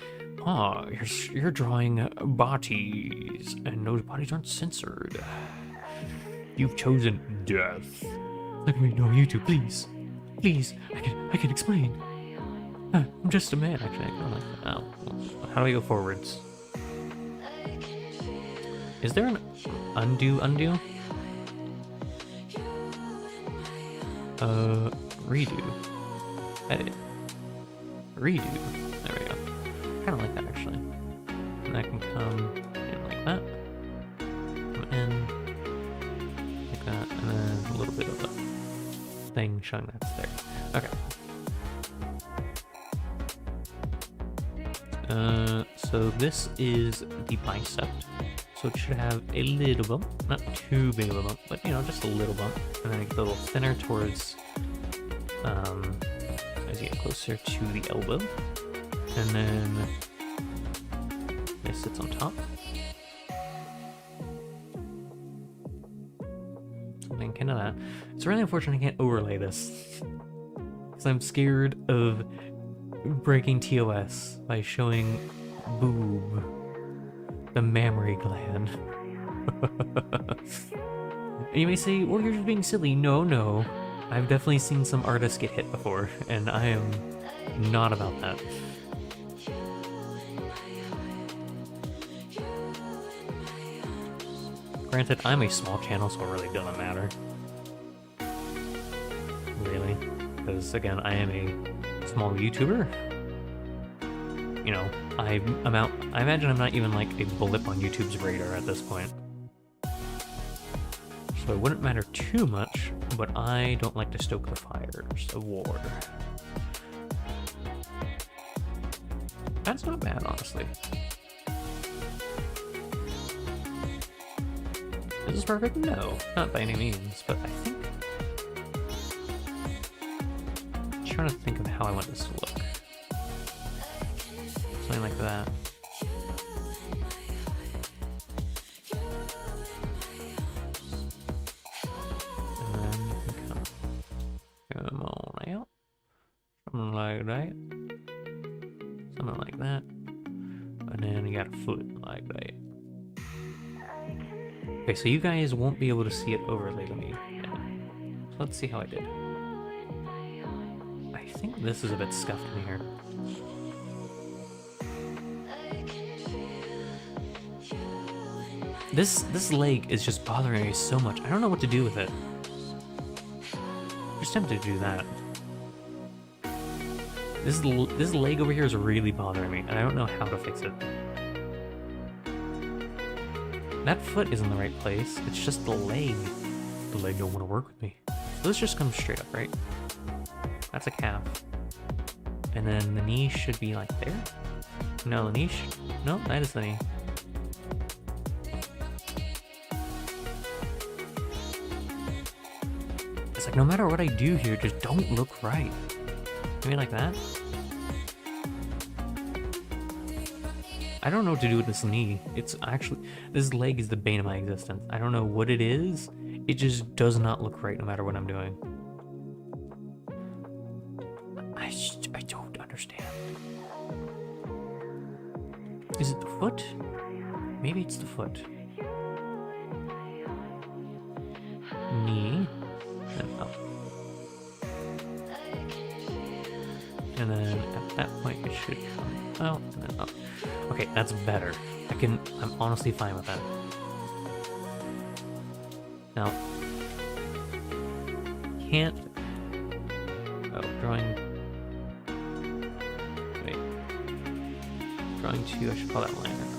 A: oh, you're drawing bodies and those bodies aren't censored. You've chosen death. Let me know, YouTube, please, please. I can explain. I'm just a man. Actually, I don't like that. Oh, how do I go forwards? Is there an undo? Redo. Edit. Redo. There we go. Kind of like that, actually. And I can come in like that. Come in. Like that. And then a little bit of a thing showing that's there. Okay. So this is the bicep. So it should have a little bump, not too big of a bump, but you know, just a little bump. And then it gets a little thinner towards, as you get closer to the elbow. And then it sits on top. Something kind of that. It's really unfortunate I can't overlay this. Because I'm scared of breaking TOS by showing boob. The mammary gland. And you may say, well, you're just being silly. No. I've definitely seen some artists get hit before, and I am not about that. Granted, I'm a small channel, so it really doesn't matter. because again, I am a small YouTuber. You know, I imagine I'm not even like a blip on YouTube's radar at this point. So it wouldn't matter too much, but I don't like to stoke the fires of war. That's not bad, honestly. Is this perfect? No, not by any means, but I think... I'm trying to think of how I want this to look. Something like that. And then you can come on out. Something like that. Something like that. And then you got a foot like that. Okay, so you guys won't be able to see it overlaid on me. So let's see how I did. I think this is a bit scuffed in here. This leg is just bothering me so much. I don't know what to do with it. I'm just tempted to do that. This leg over here is really bothering me, and I don't know how to fix it. That foot is in the right place. It's just the leg. The leg don't want to work with me. So this just comes straight up, right? That's a calf. And then the knee should be like there. No, the knee no, that is the knee. It's like no matter what I do here, just don't look right. Maybe like that? I don't know what to do with this knee. It's actually... This leg is the bane of my existence. I don't know what it is. It just does not look right no matter what I'm doing. I don't understand. Is it the foot? Maybe it's the foot. Knee. And up. And then at that point it should come out and then up. Okay, that's better. I'm honestly fine with that. Now, can't... Oh, drawing... Wait. Drawing 2, I should call that line art.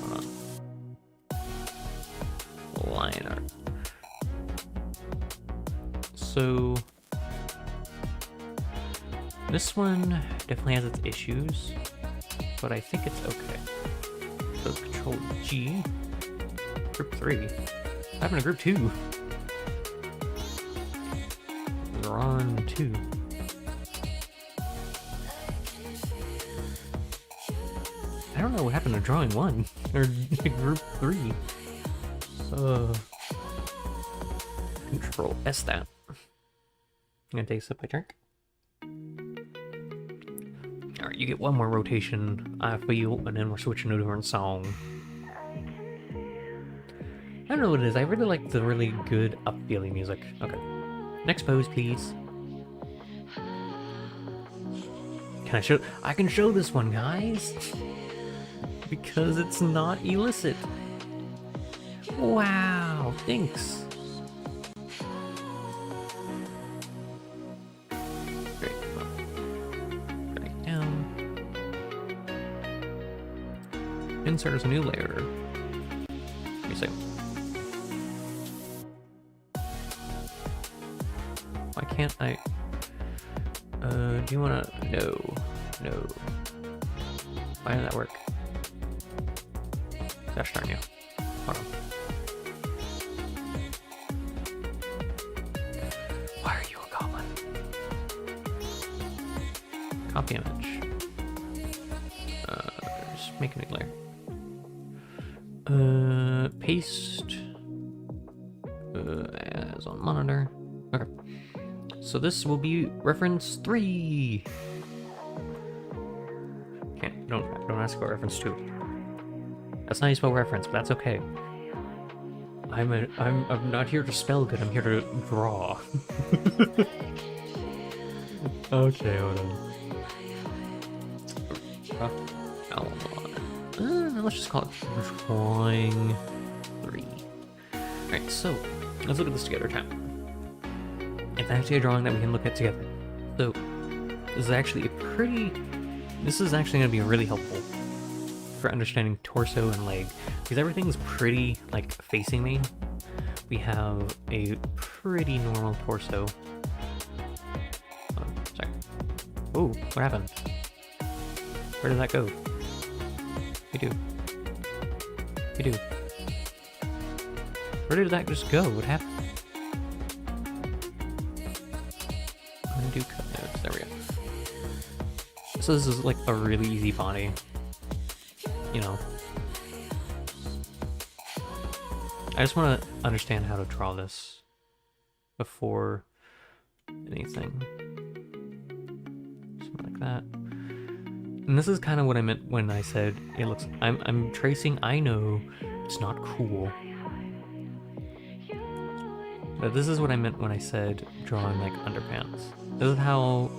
A: Hold on. Line art. So... This one definitely has its issues, but I think it's okay. So Control G, Group 3. I have a Group 2. We're on 2. I don't know what happened to Drawing 1 or Group 3. Control S that. I'm gonna take a sip of drink. Alright, you get one more rotation, I feel, and then we're switching to a different song. I don't know what it is, I really like the really good up-feeling music. Okay. Next pose, please. I can show this one, guys! Because it's not illicit. Wow, thanks. Insert as a new layer. Let me see. Why can't I? Do you wanna? No. No. Why did that work? Gosh darn you. Hold on. Why are you a goblin? Copy image. Just make a new layer. Paste as on monitor. Okay. So this will be reference 3. Don't ask about reference 2. That's not how you spell reference, but that's okay. I'm not here to spell good, I'm here to draw. Okay, hold on. Let's just call it drawing 3. Alright, so let's look at this together, chat. It's actually a drawing that we can look at together. So this is actually this is actually going to be really helpful for understanding torso and leg, because everything's pretty, like, facing me. We have a pretty normal torso. Oh, sorry. Oh, what happened? Where did that go? We do. Where did that just go? What happened? Undo cut nodes. There we go. So this is like a really easy body. You know. I just want to understand how to draw this before anything. Something like that. And this is kind of what I meant when I said it looks... I'm tracing, I know it's not cool. But this is what I meant when I said drawing like underpants. This is how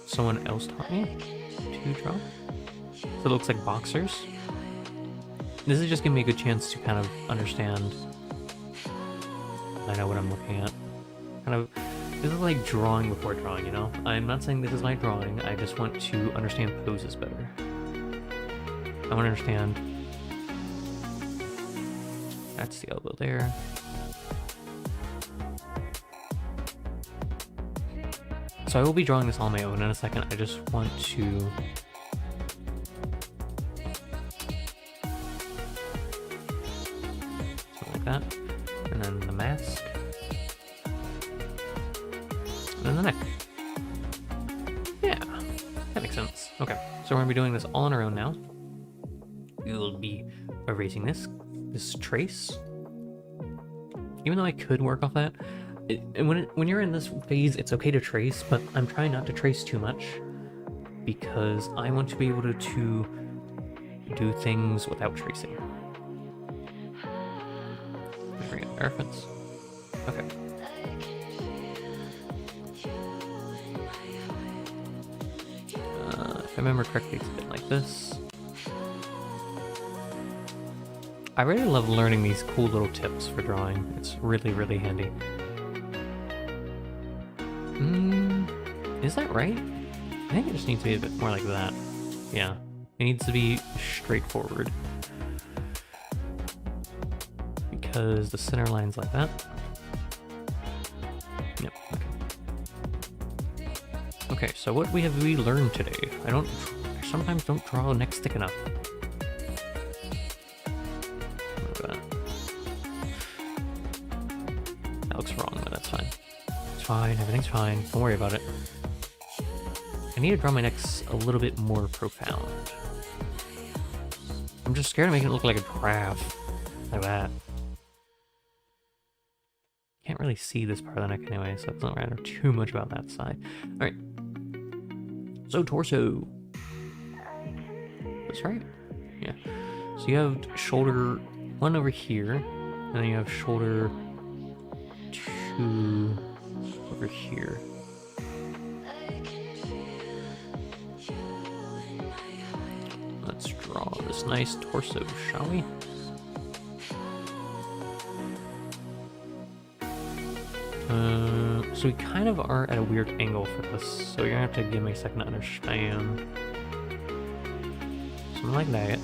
A: someone else taught me to draw. So it looks like boxers. This is just giving me a good chance to kind of understand. I know what I'm looking at. Kind of, this is like drawing before drawing, you know? I'm not saying this is my drawing, I just want to understand poses better. I want to understand. That's the elbow there. So I will be drawing this on my own in a second. I just want to... something like that. And then the mask. And then the neck. Yeah, that makes sense. Okay, so we're gonna be doing this all on our own now. We will be erasing this trace. Even though I could work off that, when you're in this phase, it's okay to trace, but I'm trying not to trace too much because I want to be able to do things without tracing. Bring in reference. Okay. If I remember correctly, it's a bit like this. I really love learning these cool little tips for drawing. It's really, really handy. Is that right? I think it just needs to be a bit more like that. Yeah, it needs to be straightforward. Because the center line's like that. Yep, okay. Okay, so what have we learned today? I sometimes don't draw next thick enough. That looks wrong, but that's fine. It's fine, everything's fine. Don't worry about it. I need to draw my necks a little bit more profound. I'm just scared of making it look like a giraffe. Like that. Can't really see this part of the neck anyway, so it doesn't matter too much about that side. Alright. So, torso. That's right? Yeah. So you have shoulder 1 over here, and then you have shoulder 2 over here. Let's draw this nice torso, shall we? So we kind of are at a weird angle for this, so you're gonna have to give me a second to understand. Something like that.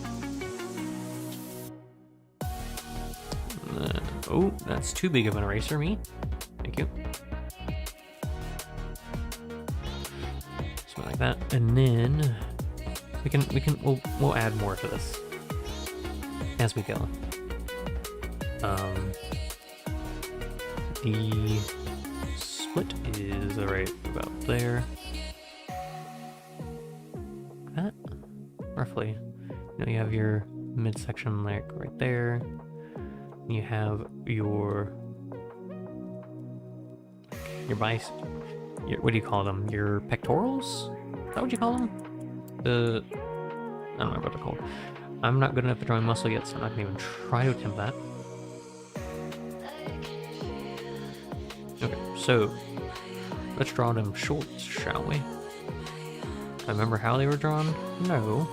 A: Oh, that's too big of an eraser, me. Thank you. Something like that, and then we'll add more to this as we go. The split is right about there. That roughly. You know, you have your midsection like right there. You have your bicep. What do you call them? Your pectorals? Is that what you call them? I don't know what they're called. I'm not good enough at drawing muscle yet, so I'm not gonna even try to attempt that. Okay, so let's draw them shorts, shall we? I remember how they were drawn? No.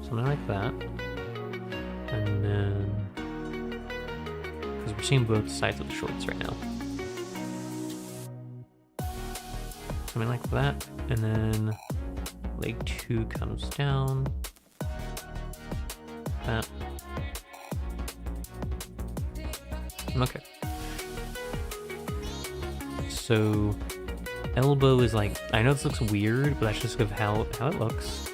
A: Something like that. And then, because we're seeing both sides of the shorts right now. something like that, and then leg 2 comes down. That. Okay. So elbow is like, I know this looks weird, but that's just of how it looks.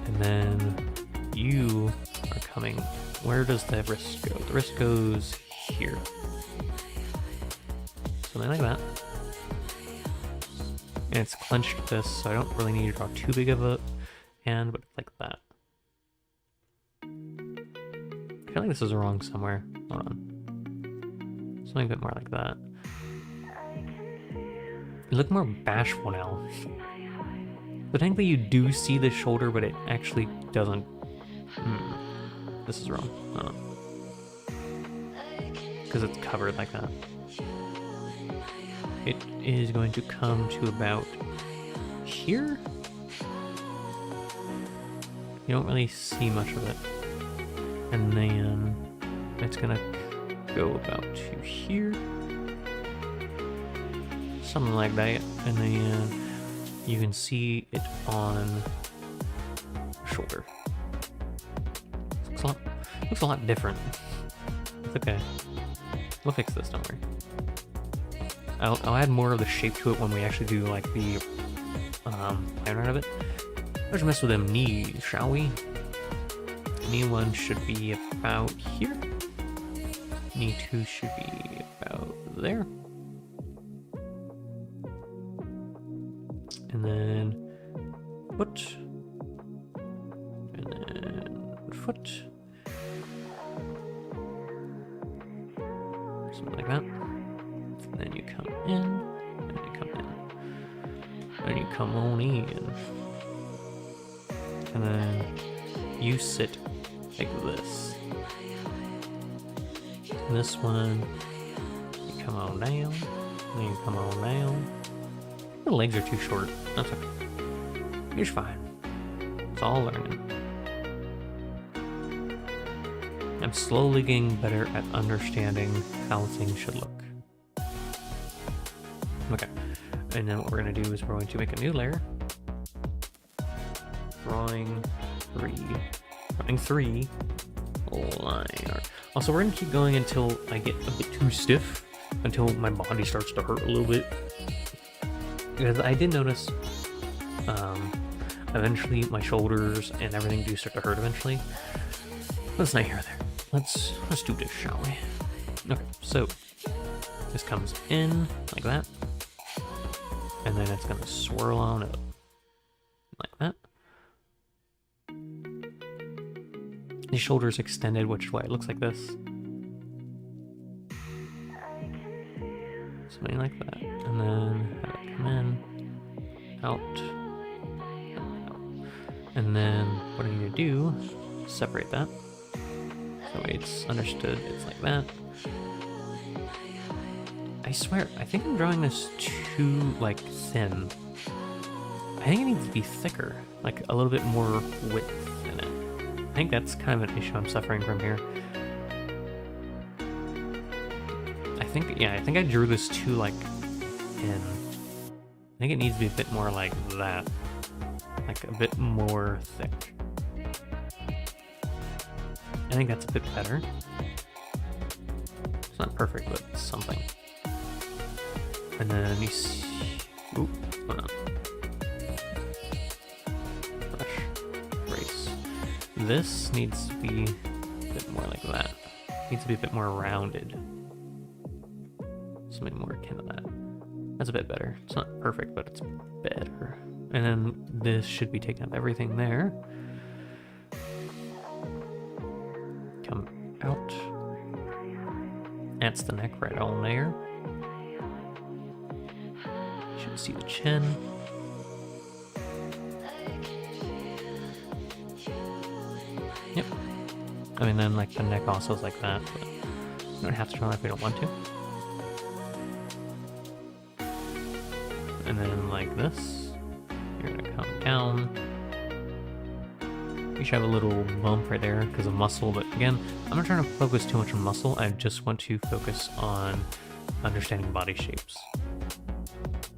A: And then you are coming. Where does the wrist go? The wrist goes here. Something like that. And it's clenched this, so I don't really need to draw too big of a hand, but like that. I feel like this is wrong somewhere. Hold on. Something a bit more like that. You look more bashful now. But technically you do see the shoulder, but it actually doesn't. This is wrong. Because it's covered like that. It is going to come to about here. You don't really see much of it. And then it's gonna go about to here. Something like that. And then you can see it on the shoulder. Looks a lot different. It's okay. We'll fix this, don't worry. I'll add more of the shape to it when we actually do like the plan out of it. Let's mess with them knees, shall we? Knee 1 should be about here. Knee 2 should be about there. And then foot. And then foot. Something like that. And then you come in, and you come in, and you come on in. And then you sit like this. And this one, you come on down, and then you come on down. The legs are too short. That's okay. You're fine. It's all learning. I'm slowly getting better at understanding how things should look. Okay, and then what we're going to do is we're going to make a new layer. Drawing 3 line art. Also, we're going to keep going until I get a bit too stiff, until my body starts to hurt a little bit. Because I did notice, eventually my shoulders and everything do start to hurt eventually. That's not here or there. Let's do this, shall we? Okay, so this comes in like that. And then it's gonna swirl on up like that. The shoulder's extended, which is why it looks like this. Something like that. And then have it come in, out, out. And then what I need to do, separate that. So it's understood, it's like that. I swear, I think I'm drawing this too, like, thin. I think it needs to be thicker, like a little bit more width in it. I think that's kind of an issue I'm suffering from here. I think I drew this too, like, thin. I think it needs to be a bit more like that. Like, a bit more thick. I think that's a bit better. It's not perfect, but it's something. And then you see... Oop, hold on. Brush. Erase. This needs to be a bit more like that. Needs to be a bit more rounded. Something more akin to that. That's a bit better. It's not perfect, but it's better. And then this should be taking up everything there. Come out. That's the neck right on there. Should see the chin. Yep. I mean, then like the neck also is like that, but you don't have to draw it if you don't want to. And then like this, you're gonna come down. You should have a little bump right there because of muscle, but again, I'm not trying to focus too much on muscle. I just want to focus on understanding body shapes.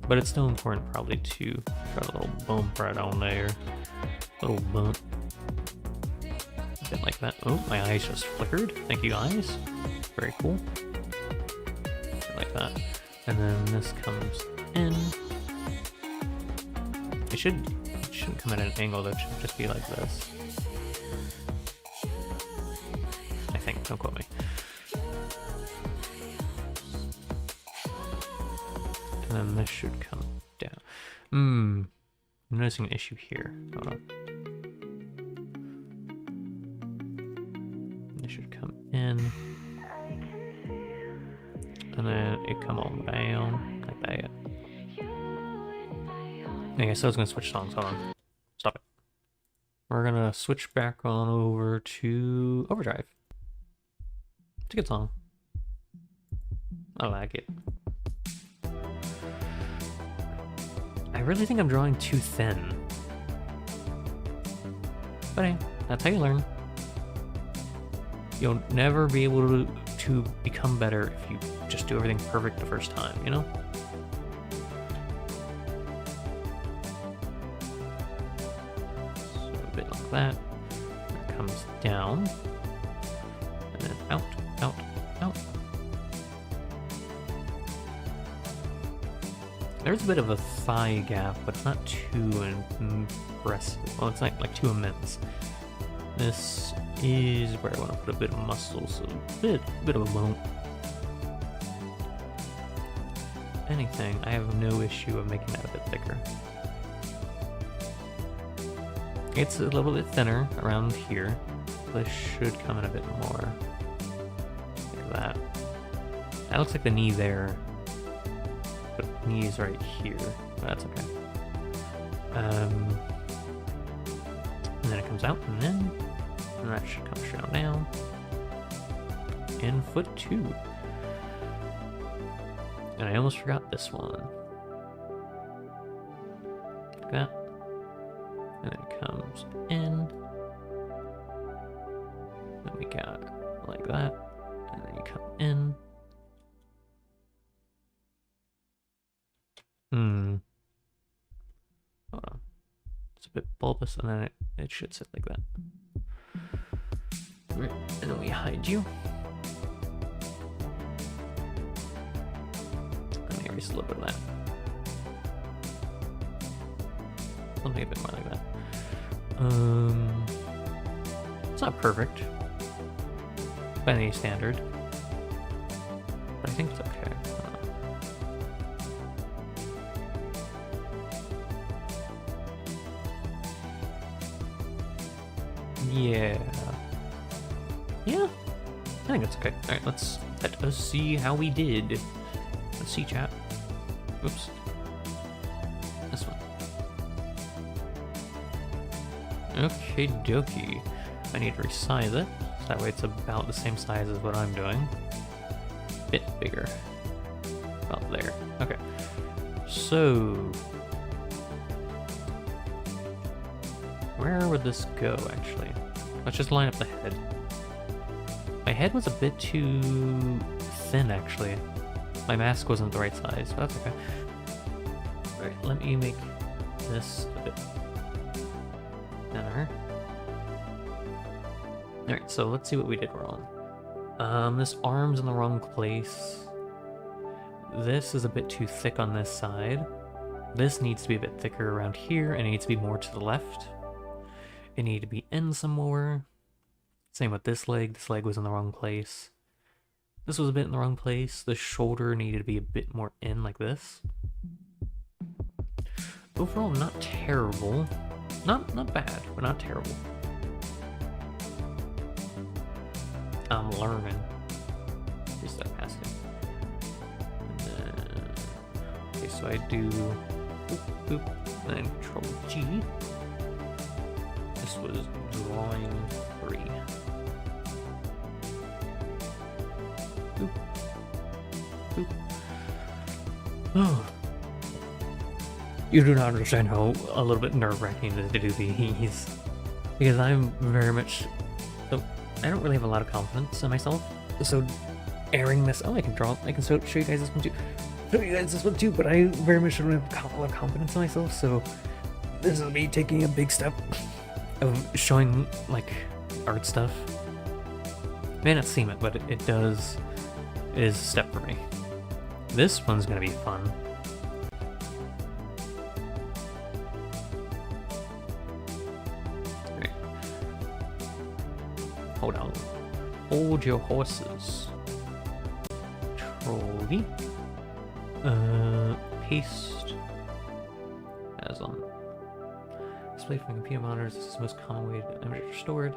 A: but it's still important probably to got a little bump right on there. Little bump. A bit like that. Oh, my eyes just flickered. Thank you guys. Very cool. Like that. And then this comes in. It shouldn't come at an angle though, it should just be like this. I think, don't quote me. And then this should come down. I'm noticing an issue here. Hold on. This should come in. And then it come on down like that. Okay, so I was gonna switch songs. Hold on. Stop it. We're gonna switch back on over to Overdrive. It's a good song. I like it. I really think I'm drawing too thin. But hey, that's how you learn. You'll never be able to become better if you just do everything perfect the first time, you know? That comes down and then out, out, out. There's a bit of a thigh gap, but it's not too impressive. Well, it's not like too immense. This is where I want to put a bit of muscle, so a bit of a bump. Anything, I have no issue of making that a bit thicker. It's a little bit thinner around here. This should come in a bit more. Like that. That looks like the knee there. But the knee is right here. But that's okay. And then it comes out and then. And that should come straight down. And foot 2. And I almost forgot this one. Like that. And then it comes in. Then we got like that. And then you come in. Hold on. It's a bit bulbous, and then it should sit like that. Right. And then we hide you. Let me erase a little bit of that. Something a bit more like that. It's not perfect by any standard, but I think it's okay. Yeah, I think it's okay. All right, let us see how we did. Let's see, chat. Oops, this one. Okay, dokie. I need to resize it, so that way it's about the same size as what I'm doing. Bit bigger. About there. Okay. So, where would this go, actually? Let's just line up the head. My head was a bit too thin, actually. My mask wasn't the right size, but that's okay. Alright, let me make this a bit thinner. Alright, so let's see what we did wrong. This arm's in the wrong place. This is a bit too thick on this side. This needs to be a bit thicker around here, and it needs to be more to the left. It needed to be in some more. Same with this leg. This leg was in the wrong place. This was a bit in the wrong place. The shoulder needed to be a bit more in, like this. Overall, not terrible. Not bad, but not terrible. I'm learning. Just start passing. And then, okay, so I do boop, boop, and then Control G. This was drawing 3. Boop. Boop. Oh. You do not understand how a little bit nerve-wracking it is to do these. Because I'm very much... So, I don't really have a lot of confidence in myself. So, airing this... Oh, I can show you guys this one too. show you guys this one too, but I very much don't have a lot of confidence in myself, so this is me taking a big step of showing, like, art stuff. May not seem it, but it does. It is a step for me. This one's gonna be fun. Right. Hold on. Hold your horses. Trolley. Paste. As on. Display from computer monitors. This is the most common way that images are stored.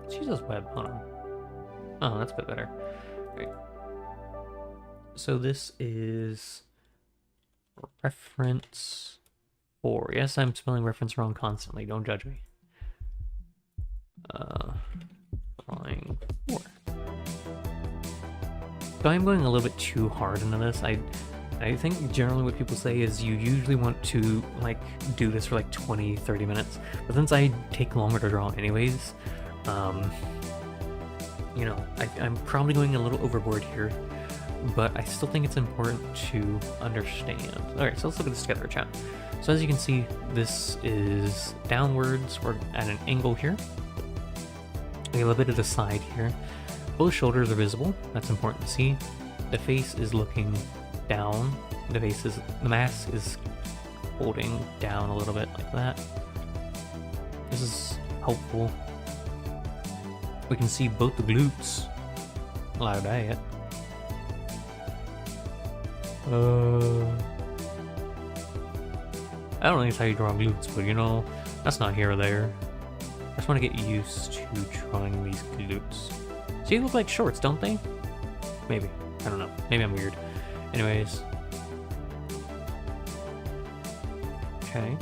A: Let's use this web. Hold on. Oh, that's a bit better. Great. So this is reference 4. Yes, I'm spelling reference wrong constantly. Don't judge me. Drawing 4. So I'm going a little bit too hard into this. I think generally what people say is you usually want to, like, do this for like 20-30 minutes. But since I take longer to draw anyways, you know, I'm probably going a little overboard here, but I still think it's important to understand. Alright, so let's look at this together, chat. So as you can see, this is downwards. We're at an angle here. We have a bit of the side here. Both shoulders are visible. That's important to see. The face is looking down. The mask is holding down a little bit like that. This is helpful. We can see both the glutes. Loud diet. I don't think it's how you draw glutes, but you know, that's not here or there. I just want to get used to drawing these glutes. See, they look like shorts, don't they? Maybe. I don't know. Maybe I'm weird. Anyways. Okay.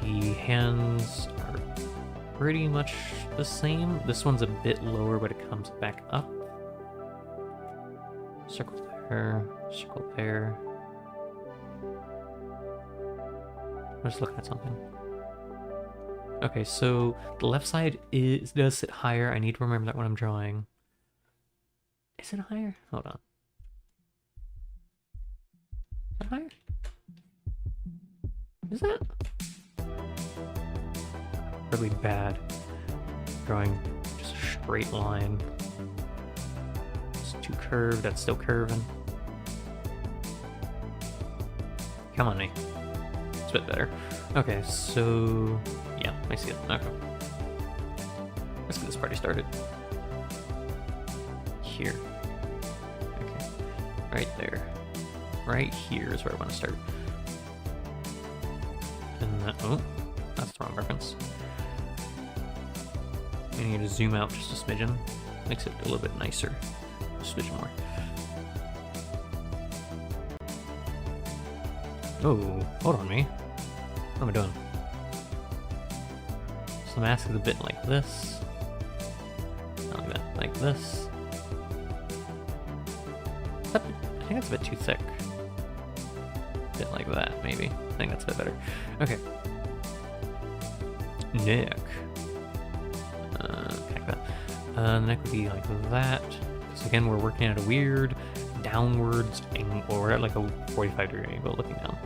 A: The hands are pretty much the same. This one's a bit lower, but it comes back up. Circle there. Circle there. I'm just looking at something. Okay, so the left side does sit higher. I need to remember that when I'm drawing. Is it higher? Hold on. Is that higher? Is that? Really bad. Drawing just a straight line. It's too curved. That's still curving. Come on, me. It's a bit better. Okay, so yeah, I see it. Okay. Let's get this party started. Here. Okay. Right there. Right here is where I want to start. And that, oh, that's the wrong reference. I need to zoom out just a smidgen. Makes it a little bit nicer. A smidgen more. Oh, hold on, me. What am I doing? So the mask is a bit like this. Not like that, like this. I think that's a bit too thick. A bit like that, maybe. I think that's a bit better. Okay. Neck. Like that. The neck would be like that. So again, we're working at a weird downwards angle, or we're at like a 45-degree angle looking down.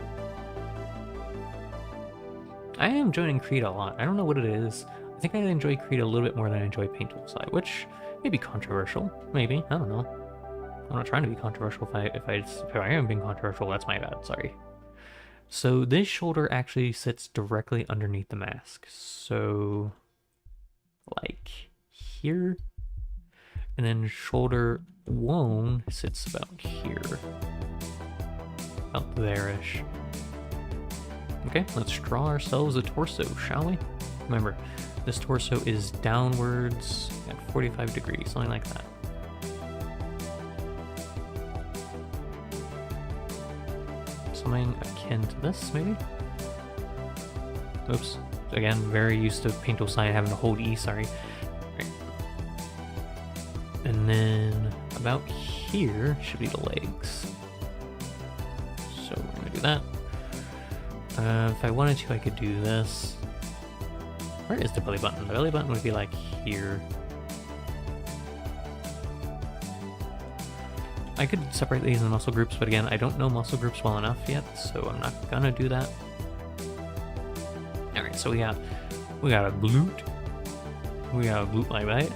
A: I am enjoying Creed a lot. I don't know what it is. I think I enjoy Creed a little bit more than I enjoy Paint Tool Side, which may be controversial. Maybe. I don't know. I'm not trying to be controversial. If I am being controversial, that's my bad. Sorry. So this shoulder actually sits directly underneath the mask. So like here. And then shoulder one sits about here. About there-ish. Okay, let's draw ourselves a torso, shall we? Remember, this torso is downwards at 45 degrees, something like that. Something akin to this, maybe? Oops. Again, very used to Paint Tool Side having to hold E, sorry. Right. And then about here should be the legs. So we're gonna do that. If I wanted to, I could do this. Where is the belly button? The belly button would be like here. I could separate these in muscle groups, but again, I don't know muscle groups well enough yet, so I'm not gonna do that. Alright, so we got a glute. We got a glute like that.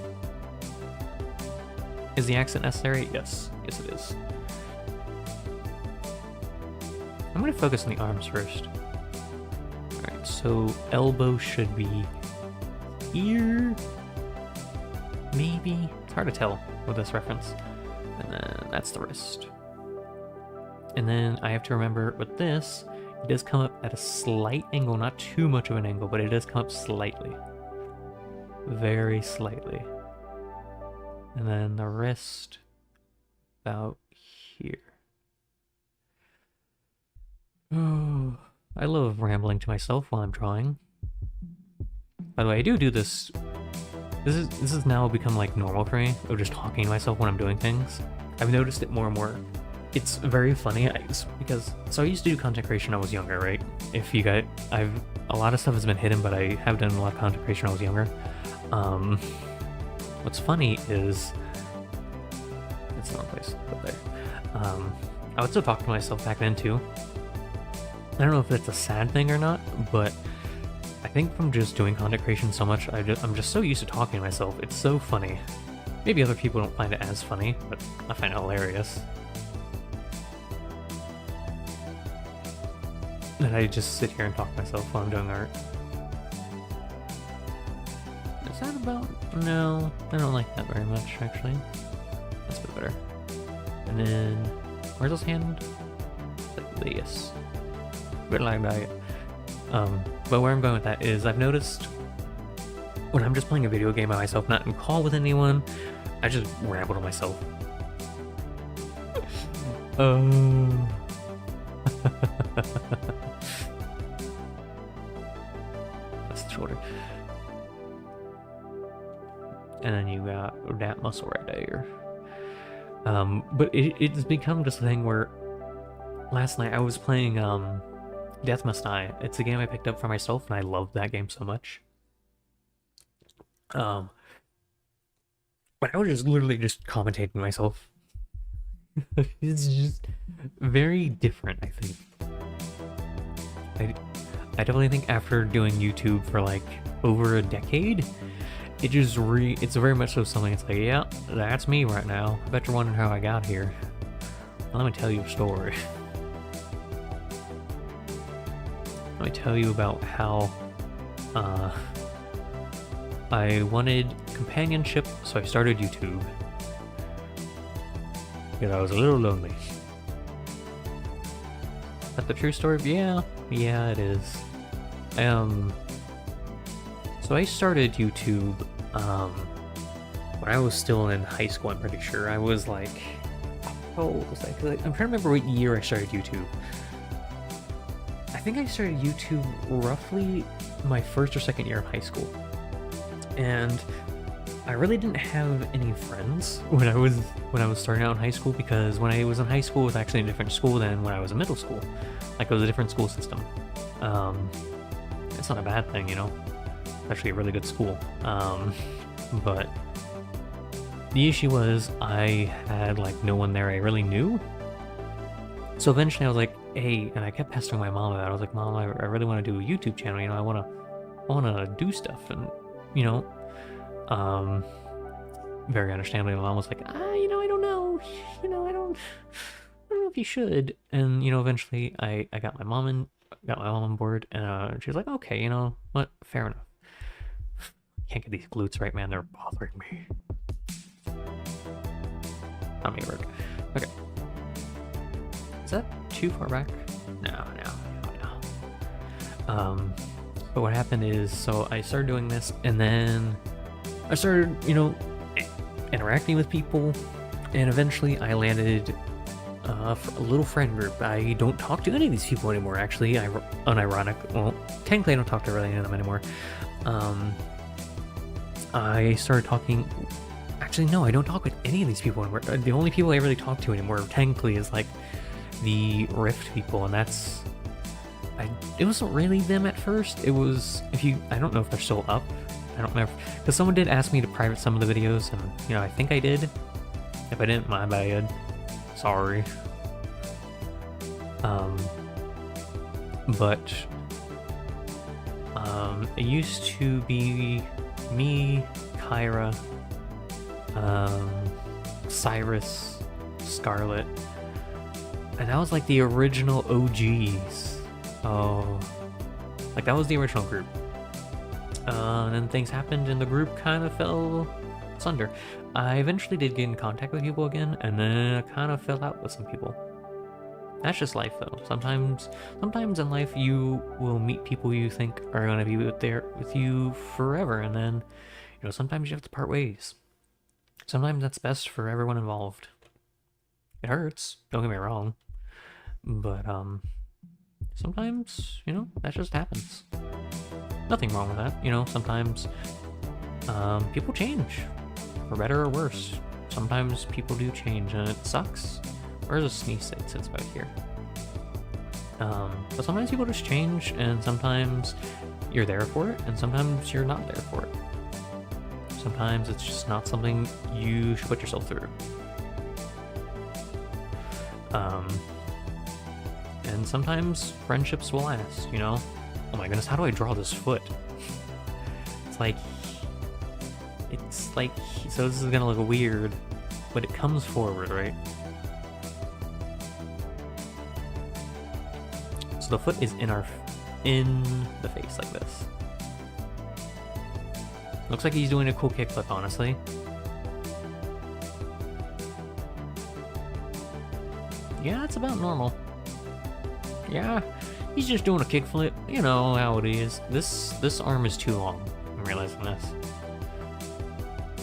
A: Is the accent necessary? Yes. Yes, it is. I'm gonna focus on the arms first. Alright, so elbow should be here. Maybe? It's hard to tell with this reference. And then that's the wrist. And then I have to remember with this, it does come up at a slight angle, not too much of an angle, but it does come up slightly. Very slightly. And then the wrist about here. Oh, I love rambling to myself while I'm drawing. By the way, I do this. This has now become like normal for me, of just talking to myself when I'm doing things. I've noticed it more and more. It's very funny because I used to do content creation when I was younger, right? If you got, a lot of stuff has been hidden, but I have done a lot of content creation when I was younger. What's funny is it's the wrong place up there. I would still talk to myself back then too. I don't know if that's a sad thing or not, but I think from just doing content creation so much, I'm just so used to talking to myself. It's so funny. Maybe other people don't find it as funny, but I find it hilarious. That I just sit here and talk to myself while I'm doing art. Is that about? No, I don't like that very much, actually. That's a bit better. And then, where's this hand? This. Bit like that. But where I'm going with that is I've noticed when I'm just playing a video game by myself, not in call with anyone, I just ramble to myself. Oh. That's the shoulder. And then you got that muscle right there. But it's become just a thing where last night I was playing Death Must Die. It's a game I picked up for myself, and I love that game so much. But I was just literally just commentating to myself. It's just very different, I think. I definitely think after doing YouTube for like over a decade, it's very much so something. It's like, yeah, that's me right now. I bet you're wondering how I got here. Well, let me tell you a story. Let me tell you about how I wanted companionship, so I started YouTube. Because I was a little lonely. Is that the true story? Yeah, it is. So I started YouTube when I was still in high school, I'm pretty sure. I was like, how old was I? 'Cause I'm trying to remember what year I started YouTube. I think I started YouTube roughly my first or second year of high school. And I really didn't have any friends when I was starting out in high school, because when I was in high school it was actually a different school than when I was in middle school. Like, it was a different school system. It's not a bad thing, you know. It's actually a really good school. But the issue was I had like no one there I really knew. So eventually I was like, hey, and I kept pestering my mom about it. I was like, Mom, I really want to do a YouTube channel, you know, I want to do stuff. And, you know, very understandably, my mom was like, you know, I don't know, you know, I don't know if you should. And, you know, eventually I got my mom on board, and she was like, okay, you know what, fair enough. Can't get these glutes right, man, they're bothering me. Not me work. Okay. Is that too far back? No. But what happened is, so I started doing this, and then I started, you know, interacting with people, and eventually I landed a little friend group. I don't talk to any of these people anymore, actually. Unironic. Well, technically I don't talk to really any of them anymore. I started talking... Actually, no, I don't talk with any of these people anymore. The only people I really talk to anymore, technically, is like the Rift people, and that's... it wasn't really them at first. It was... I don't know if they're still up. I don't know. Because someone did ask me to private some of the videos, and, you know, I think I did. If I didn't, my bad. Sorry. But it used to be me, Kyra, Cyrus, Scarlet, and that was like the original OGs. Oh, like that was the original group. And then things happened and the group kind of fell asunder. I eventually did get in contact with people again, and then I kind of fell out with some people. That's just life, though. Sometimes in life you will meet people you think are gonna be with you forever, and then, you know, sometimes you have to part ways. Sometimes that's best for everyone involved. It hurts, don't get me wrong, but sometimes, you know, that just happens. Nothing wrong with that, you know. Sometimes people change, for better or worse. Sometimes people do change, and it sucks. Where's a sneeze? It sits back here. But sometimes people just change, and sometimes you're there for it, and sometimes you're not there for it. Sometimes it's just not something you should put yourself through. And sometimes friendships will last, you know? Oh my goodness, how do I draw this foot? It's like, so this is gonna look weird, but it comes forward, right? So the foot is in the face like this. Looks like he's doing a cool kickflip, honestly. Yeah, it's about normal. Yeah, he's just doing a kickflip. You know how it is. This arm is too long. I'm realizing this.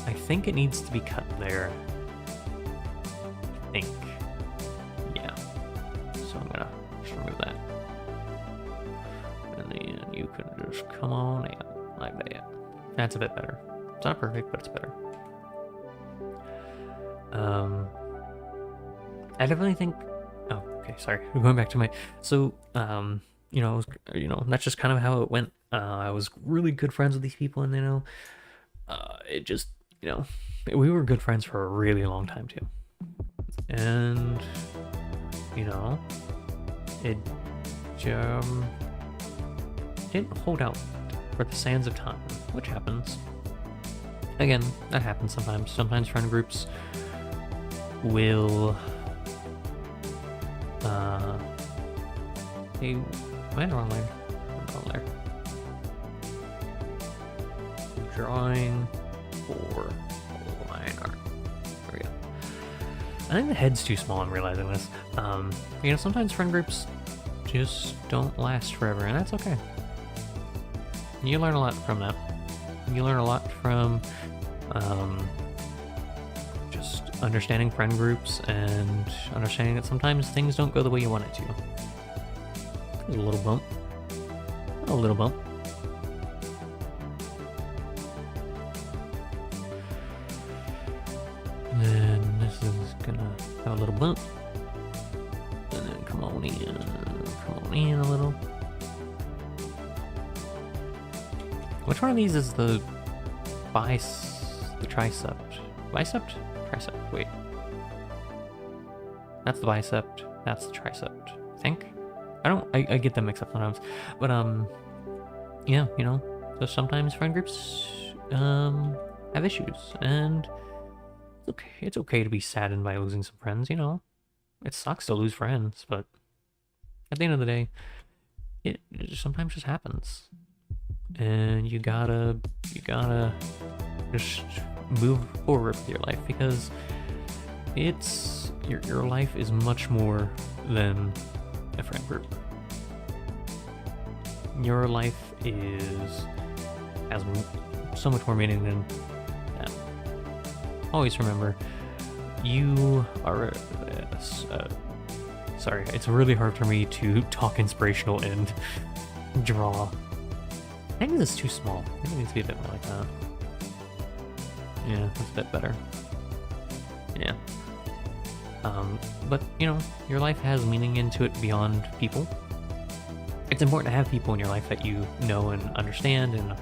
A: I think it needs to be cut there. I think. Yeah. So I'm gonna just remove that. And then you can just come on in like that. That's a bit better. It's not perfect, but it's better. I definitely think. Oh, okay. Sorry. We're going back to my. So, that's just kind of how it went. I was really good friends with these people, and it just, we were good friends for a really long time too. And, it didn't hold out for the sands of time, which happens. Again, that happens sometimes. Sometimes friend groups will hey, am I in the wrong layer? I'm in the wrong layer. Drawing for line art. There we go. I think the head's too small. I'm realizing this. Sometimes friend groups just don't last forever, and that's okay. You learn a lot from that. You learn a lot from just understanding friend groups and understanding that sometimes things don't go the way you want it to. There's a little bump. A little bump. And then this is gonna have a little bump. And then come on in a little. Which one of these is the tricep? Bicep? Tricep, wait. That's the bicep, that's the tricep, I think? I get them mixed up sometimes. But, so sometimes friend groups, have issues, and it's okay to be saddened by losing some friends, It sucks to lose friends, but at the end of the day, it sometimes just happens. And you gotta just move forward with your life, because your life is much more than a friend group. Your life has so much more meaning than that. Always remember, you are sorry, it's really hard for me to talk inspirational and draw. I think this is too small. I think it needs to be a bit more like that. Yeah, that's a bit better. Yeah. But, your life has meaning into it beyond people. It's important to have people in your life that you know and understand and are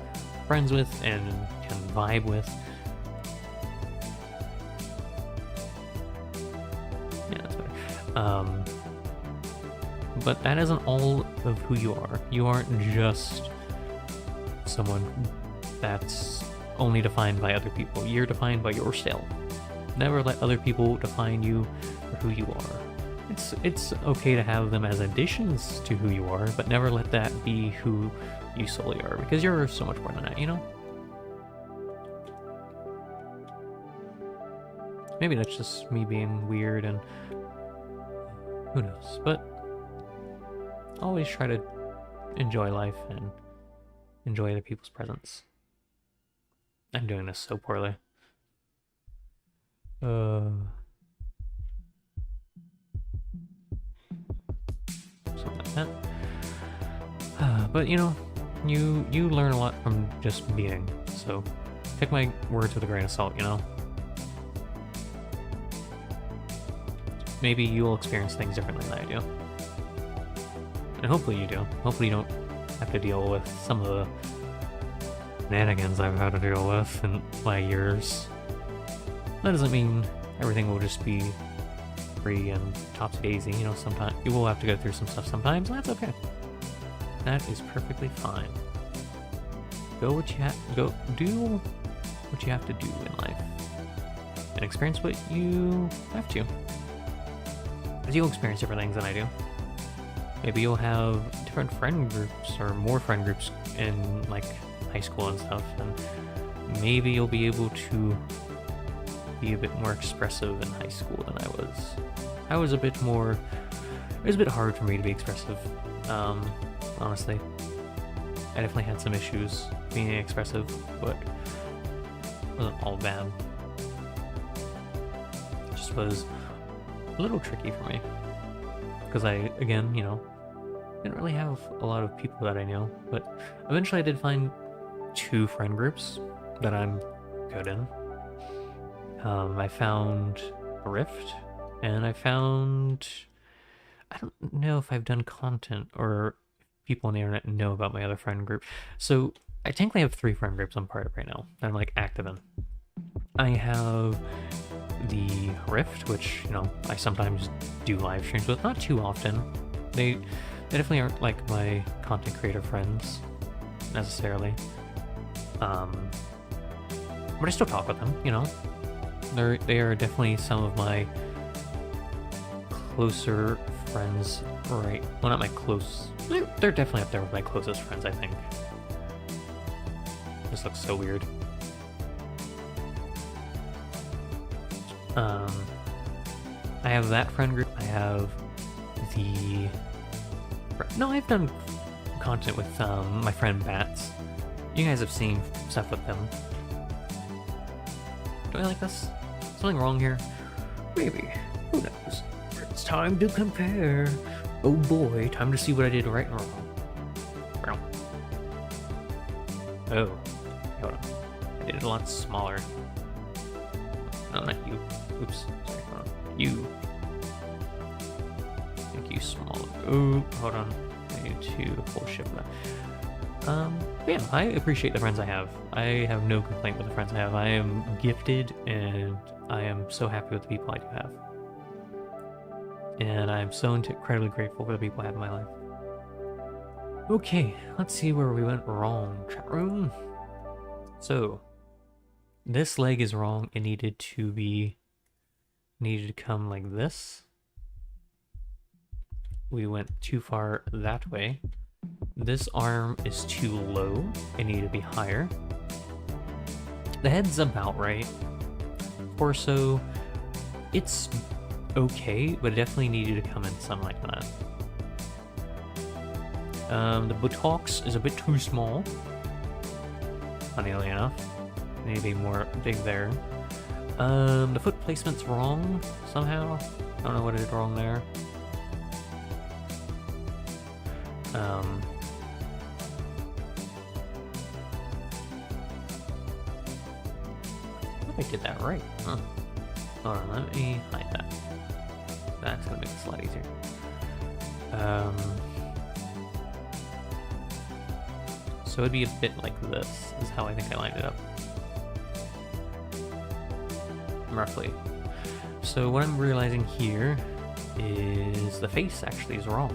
A: friends with and can vibe with. Yeah, that's better. But that isn't all of who you are. You aren't just someone that's only defined by other people. You're defined by yourself. Never let other people define you or who you are. It's okay to have them as additions to who you are, but never let that be who you solely are, because you're so much more than that, you know? Maybe that's just me being weird and who knows, but always try to enjoy life and enjoy other people's presence. I'm doing this so poorly. Something like that. But you know, you learn a lot from just being, so take my words with a grain of salt, you know? Maybe you'll experience things differently than I do. And hopefully you do. Hopefully you don't have to deal with some of the shenanigans I've had to deal with in my years. That doesn't mean everything will just be free and topsy-daisy, you know, sometimes you will have to go through some stuff sometimes, and that's okay. That is perfectly fine. Do what you have to do in life. And experience what you have to. Because you'll experience different things than I do. Maybe you'll have different friend groups or more friend groups in like high school and stuff, and maybe you'll be able to be a bit more expressive in high school than I was. I was a bit more, it was a bit hard for me to be expressive, honestly. I definitely had some issues being expressive, but it wasn't all bad. It just was a little tricky for me. Because I, again, you know, didn't really have a lot of people that I knew, but eventually I did find 2 friend groups that I'm good in. I found Rift, and I found, I don't know if I've done content or people on the internet know about my other friend group. So I technically have 3 friend groups I'm part of right now that I'm like active in. I have the Rift, which, you know, I sometimes do live streams with, not too often. They definitely aren't like my content creator friends necessarily. But I still talk with them, you know. They are definitely some of my closer friends, right? Well, not my close. They're definitely up there with my closest friends, I think. This looks so weird. I have that friend group. I have the... No, I've done content with my friend Bats. You guys have seen stuff with them. Do I like this? Something wrong here? Maybe. Who knows? It's time to compare. Oh boy, time to see what I did right and wrong. Oh, hold on. I did it a lot smaller. No, not you. Oops. Sorry, hold on. You. Make you smaller. Oh, hold on. I need to full shift that. Yeah, I appreciate the friends I have. I have no complaint with the friends I have. I am gifted, and I am so happy with the people I do have. And I'm so incredibly grateful for the people I have in my life. Okay, let's see where we went wrong. Chat room. So, this leg is wrong. It needed to come like this. We went too far that way. This arm is too low. It needed to be higher. The head's about right. Torso, it's okay, but it definitely needed to come in something like that. The buttocks is a bit too small. Funnily enough. Maybe more big there. The foot placement's wrong somehow. I don't know what I did wrong there. I did that right, huh? Hold on, let me hide that. That's gonna make this a lot easier. So it'd be a bit like this, is how I think I lined it up. Roughly. So what I'm realizing here is the face actually is wrong.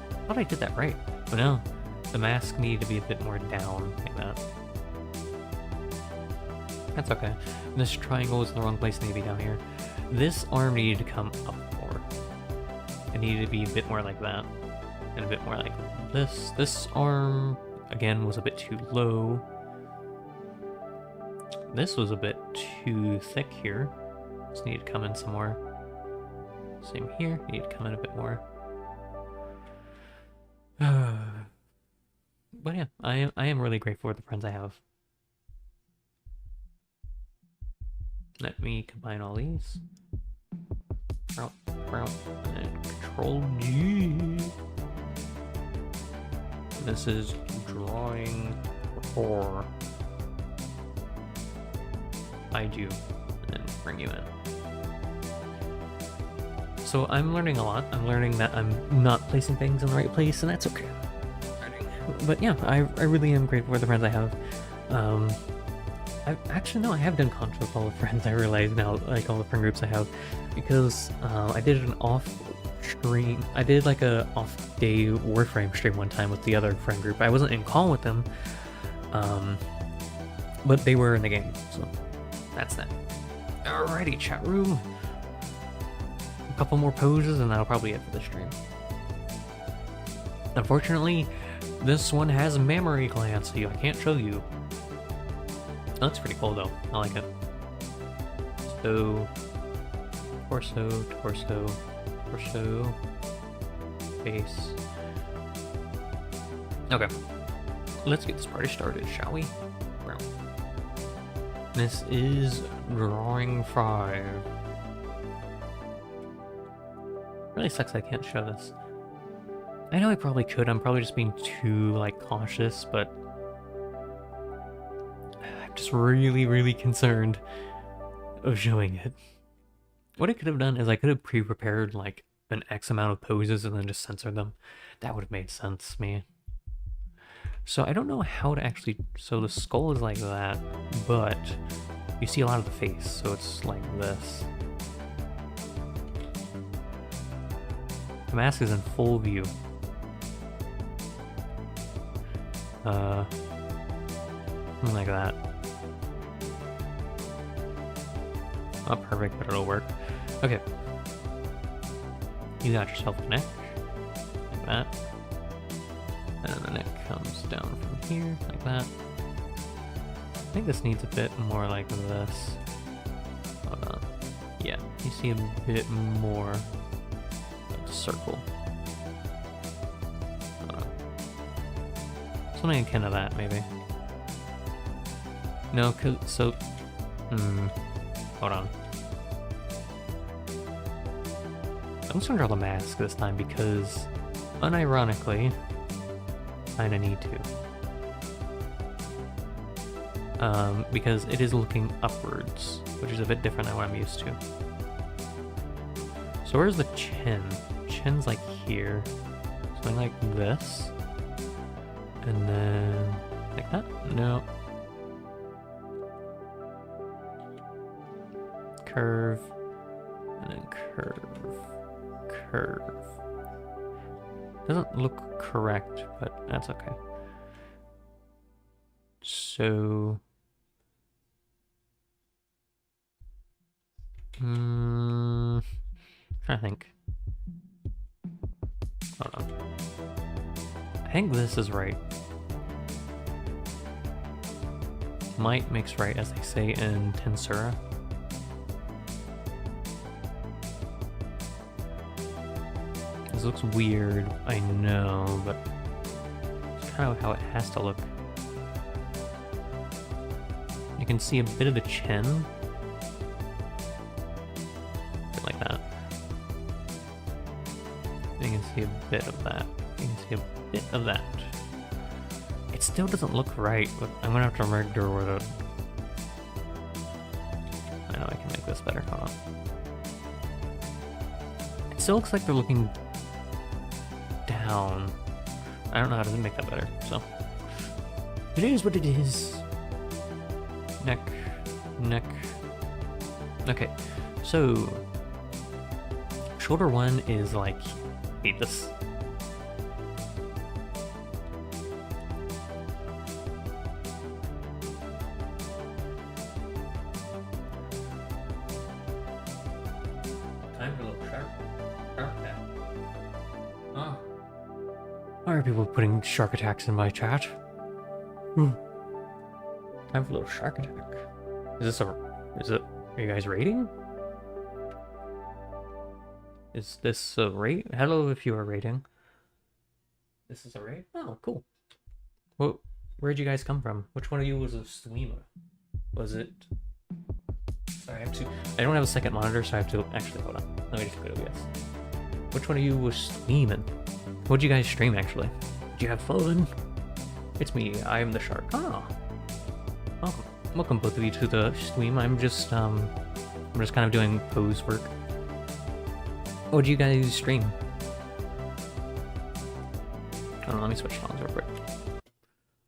A: I thought I did that right, but no. The mask needed to be a bit more down, like that. That's okay. This triangle is in the wrong place, it needed to be down here. This arm needed to come up more. It needed to be a bit more like that. And a bit more like this. This arm, again, was a bit too low. This was a bit too thick here. This needed to come in some more. Same here, needed to come in a bit more. But yeah, I am really grateful for the friends I have. Let me combine all these. And Control G. This is drawing 4. Hide you, and then bring you in. So I'm learning a lot. I'm learning that I'm not placing things in the right place, and that's okay. But yeah, I really am grateful for the friends I have. I have done content with all the friends. I realize now, like all the friend groups I have, because I did an off stream. I did like a off day Warframe stream one time with the other friend group. I wasn't in call with them, but they were in the game, so that's that. Alrighty, chat room. A couple more poses, and that'll probably be it for the stream. Unfortunately, this one has mammary glands, so I can't show you. That's pretty cool though. I like it. So, torso, face. Okay, let's get this party started, shall we? This is drawing 5. Really sucks I can't show this. I know I probably could. I'm probably just being too like cautious, but I'm just really concerned of showing it. What I could have done is I could have pre-prepared like an X amount of poses and then just censored them. That would have made sense to me. So I don't know how to actually, so the skull is like that, but you see a lot of the face, so it's like this. The mask is in full view. Something like that. Not perfect, but it'll work. Okay. You got yourself a neck, like that. And then the neck comes down from here, like that. I think this needs a bit more like this. Hold on. Yeah, you see a bit more of the circle. Something akin to that, maybe. No, cause so. Hold on. I'm just gonna draw the mask this time because, unironically, kinda need to. Because it is looking upwards, which is a bit different than what I'm used to. So where's the chin? Chin's like here. Something like this. And then, like that? No. Curve, and then curve. Doesn't look correct, but that's okay. So, trying to think. Hold on. I think this is right. Might makes right, as they say in Tensura. This looks weird, I know, but it's kind of how it has to look. You can see a bit of the chin. Like that. You can see a bit of that. You can see a bit of that. It still doesn't look right, but I'm gonna have to remember where the... I know I can make this better, hold on. It still looks like they're looking down. I don't know how to make that better, so. It is what it is. Neck. Okay, so shoulder one is like, hate this. Time for a little shark attack. Oh. Why are people putting shark attacks in my chat? Time for a little shark attack. Are you guys rating? Is this a rate? Hello if you are rating. This is a rate? Oh, cool. Well, where'd you guys come from? Which one of you was a streamer? Was it... Sorry, I don't have a second monitor, so I have to... Actually, hold on. Let me just go to OBS. Which one of you was streaming? What'd you guys stream, actually? Did you have fun? It's me, I am the shark. Oh. Welcome. Welcome both of you to the stream. I'm just kind of doing pose work. What'd you guys stream? Hold on, let me switch songs real quick.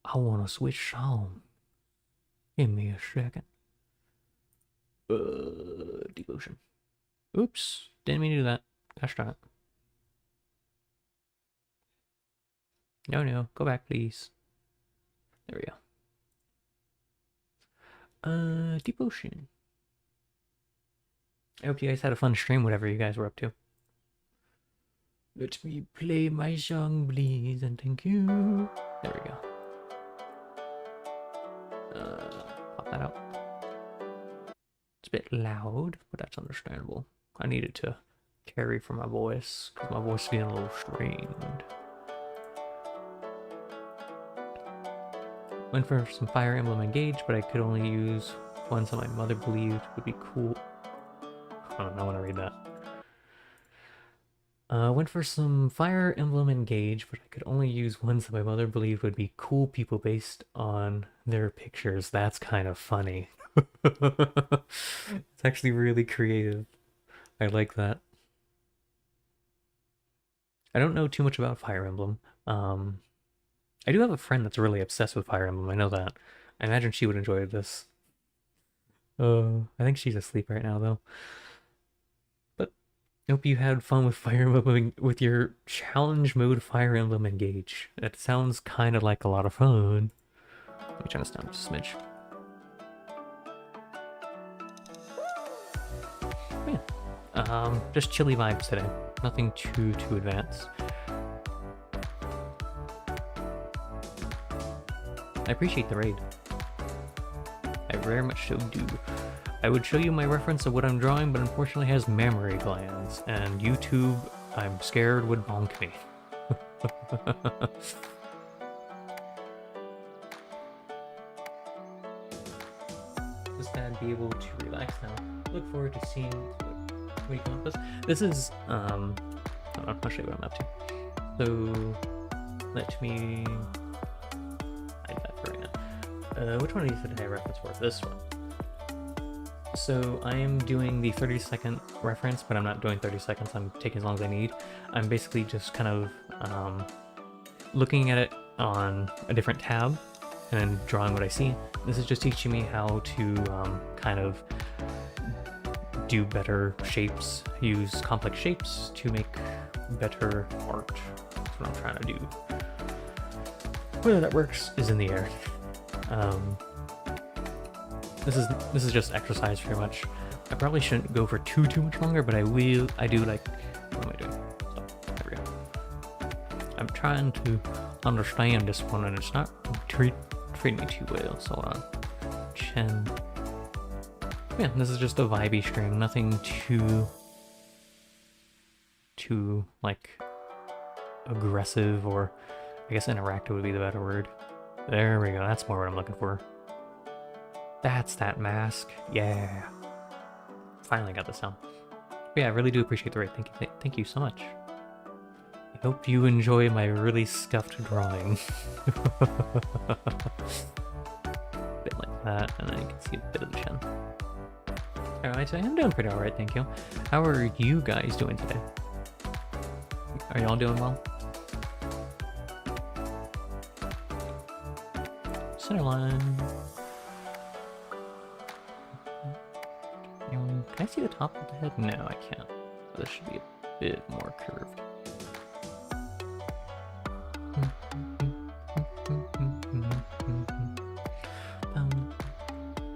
A: I wanna switch song. Give me a second. Devotion. Oops, didn't mean to do that. Gosh darn it. No, go back please. There we go. Devotion. I hope you guys had a fun stream, whatever you guys were up to. Let me play my song, please, and thank you. There we go. Pop that out. It's a bit loud, but that's understandable. I needed to carry for my voice, because my voice is getting a little strained. Went for some Fire Emblem Engage, but I could only use ones that my mother believed would be cool. I don't know when I read that. Went for some Fire Emblem Engage, but I could only use ones that my mother believed would be cool people based on their pictures. That's kind of funny. It's actually really creative. I like that. I don't know too much about Fire Emblem. I do have a friend that's really obsessed with Fire Emblem, I know that. I imagine she would enjoy this. I think she's asleep right now, though. But I hope you had fun with Fire Emblem, with your challenge mode Fire Emblem Engage. That sounds kind of like a lot of fun. Let me turn this down just a smidge. Yeah. Just chilly vibes today. Nothing too advanced. I appreciate the raid. I very much so do. I would show you my reference of what I'm drawing, but unfortunately has mammary glands, and YouTube, I'm scared, would bonk me. Just glad to be able to relax now. Look forward to seeing what you come up with. This is, I'll show you what I'm up to. So, let me... which one of these did I have reference for? This one. So I am doing the 30-second reference, but I'm not doing 30 seconds. I'm taking as long as I need. I'm basically just kind of looking at it on a different tab and then drawing what I see. This is just teaching me how to kind of do better shapes, use complex shapes to make better art. That's what I'm trying to do. Whether that works is in the air. This is just exercise pretty much. I probably shouldn't go for too much longer, but I will. I do like. What am I doing? Stop. There we go. I'm trying to understand this one, and it's not treating me too well. So hold on. Chin. Yeah, this is just a vibey stream. Nothing too like aggressive, or I guess interactive would be the better word. There we go, that's more what I'm looking for. That's that mask. Yeah. Finally got this down. But yeah, I really do appreciate the raid. Thank you so much. I hope you enjoy my really scuffed drawing. A bit like that, and then you can see a bit of the chin. Alright, so I'm doing pretty alright, thank you. How are you guys doing today? Are y'all doing well? Centerline. Can I see the top of the head? No, I can't. This should be bit more curved.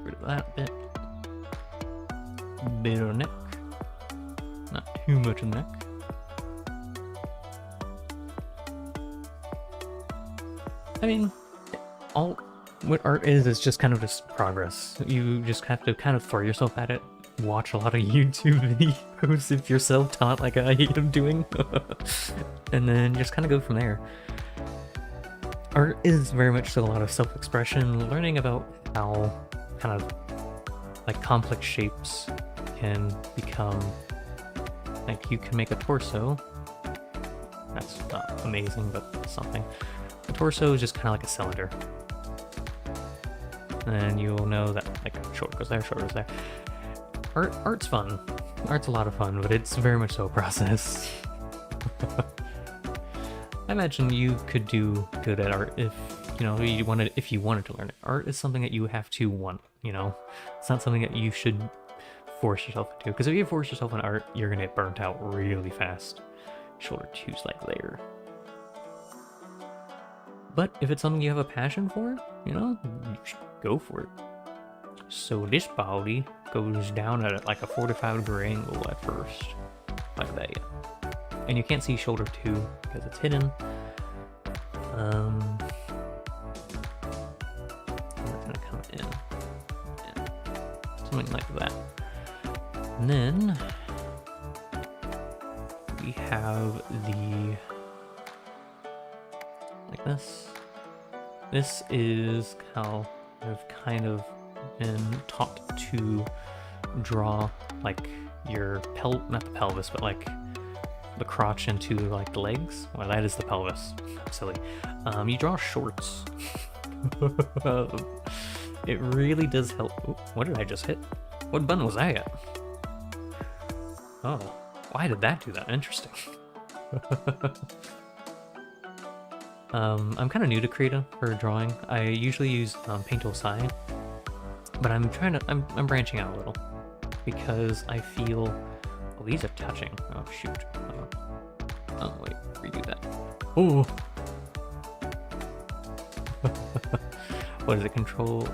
A: Rid of that bit. Bit of neck. Not too much of neck. I mean, what art is just kind of just progress. You just have to kind of throw yourself at it. Watch a lot of YouTube videos if you're self-taught like I am doing. And then just kind of go from there. Art is very much so a lot of self-expression, learning about how kind of like complex shapes can become, like you can make a torso. That's not amazing, but something. A torso is just kind of like a cylinder. And then you'll know that like shoulder goes there, shoulder goes there. Art's fun. Art's a lot of fun, but it's very much so a process. I imagine you could do good at art if you wanted to learn it. Art is something that you have to want, It's not something that you should force yourself into. Because if you force yourself in art, you're gonna get burnt out really fast. Shoulder 2's like there. But if it's something you have a passion for, you should go for it. So this body goes down at like a 45-degree angle at first, like that. And you can't see shoulder 2 because it's hidden. It's gonna come in. Yeah. Something like that. And then we have the like this. This is how I've kind of been taught to draw like your not the pelvis, but like the crotch into like the legs. Well, that is the pelvis. I'm silly. You draw shorts. It really does help. Ooh, what did I just hit? What button was I at? Oh, why did that do that? Interesting. I'm kind of new to Krita for drawing. I usually use Paint Tool Sai, but I'm branching out a little because I feel, oh, these are touching. Oh shoot. Oh wait, redo that. Oh. What is it? Control.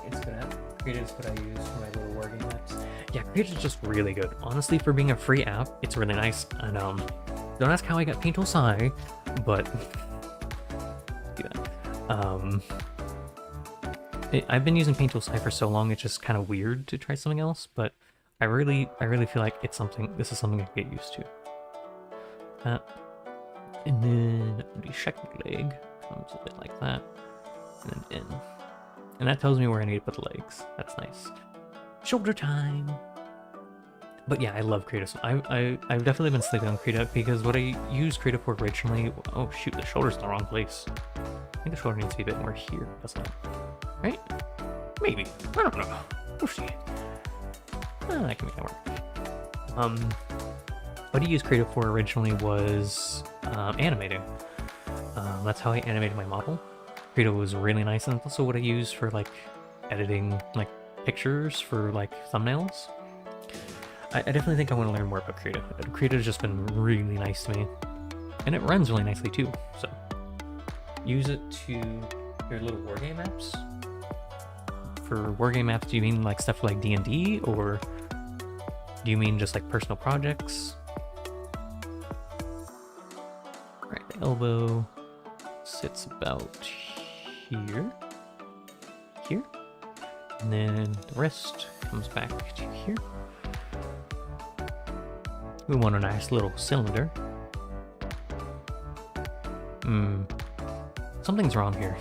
A: It's gonna. Krita is what I use for my little wargame maps. Yeah, Krita is just really good. Honestly, for being a free app, it's really nice. And don't ask how I got Paint Tool Sai, but I've been using Paint Tool Sai for so long, it's just kind of weird to try something else, but I really feel like this is something I can get used to. And then the second leg comes a bit like that, and then in. And that tells me where I need to put the legs. That's nice. Shoulder time! But yeah, I love Krita. So I've definitely been sleeping on Krita because what I used Krita for originally... Oh shoot, the shoulder's in the wrong place. I think the shoulder needs to be a bit more here, doesn't it? Right? Maybe. I don't know. We'll see. I can make that work. What I used Krita for originally was animating. That's how I animated my model. Krita was really nice, and also what I use for like editing like pictures for like thumbnails. I definitely think I want to learn more about Krita. Krita's just been really nice to me, and it runs really nicely too. So use it to your little wargame maps. For wargame maps, do you mean like stuff like D&D, or do you mean just like personal projects? Right, the elbow sits about here, and then the wrist comes back to here. We want a nice little cylinder. Something's wrong here.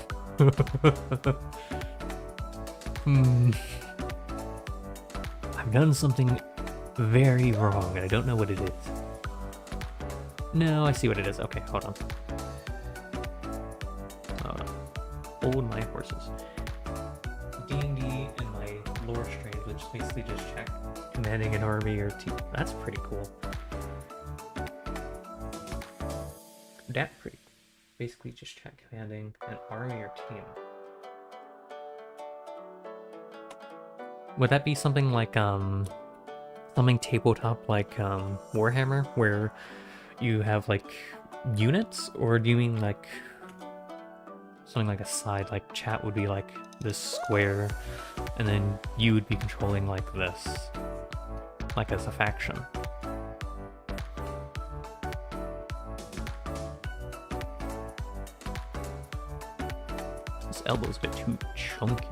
A: I've done something very wrong, and I don't know what it is. No, I see what it is. Okay, hold on. Hold my horses. D&D and my lore strain, which basically just check commanding an army or team. That's pretty cool. That's pretty. Basically just check commanding an army or team. would that be something like something tabletop like Warhammer, where you have like units, or do you mean like something like a side, like chat would be like this square, and then you would be controlling like this, like as a faction? This elbow's a bit too chunky.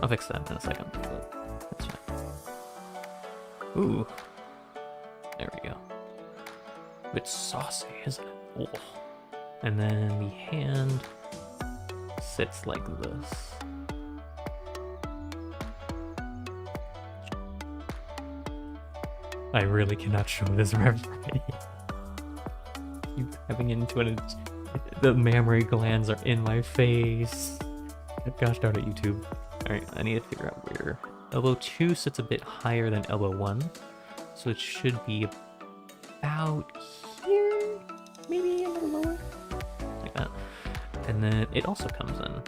A: I'll fix that in a second, but that's fine. Ooh. There we go. A bit saucy, isn't it? Oh. And then the hand sits like this. I really cannot show this reference. You tapping into it, the mammary glands are in my face. Gosh darn it, YouTube. Alright, I need to figure out where elbow 2 sits a bit higher than elbow 1. So it should be about here, maybe a little lower, like that. And then it also comes in.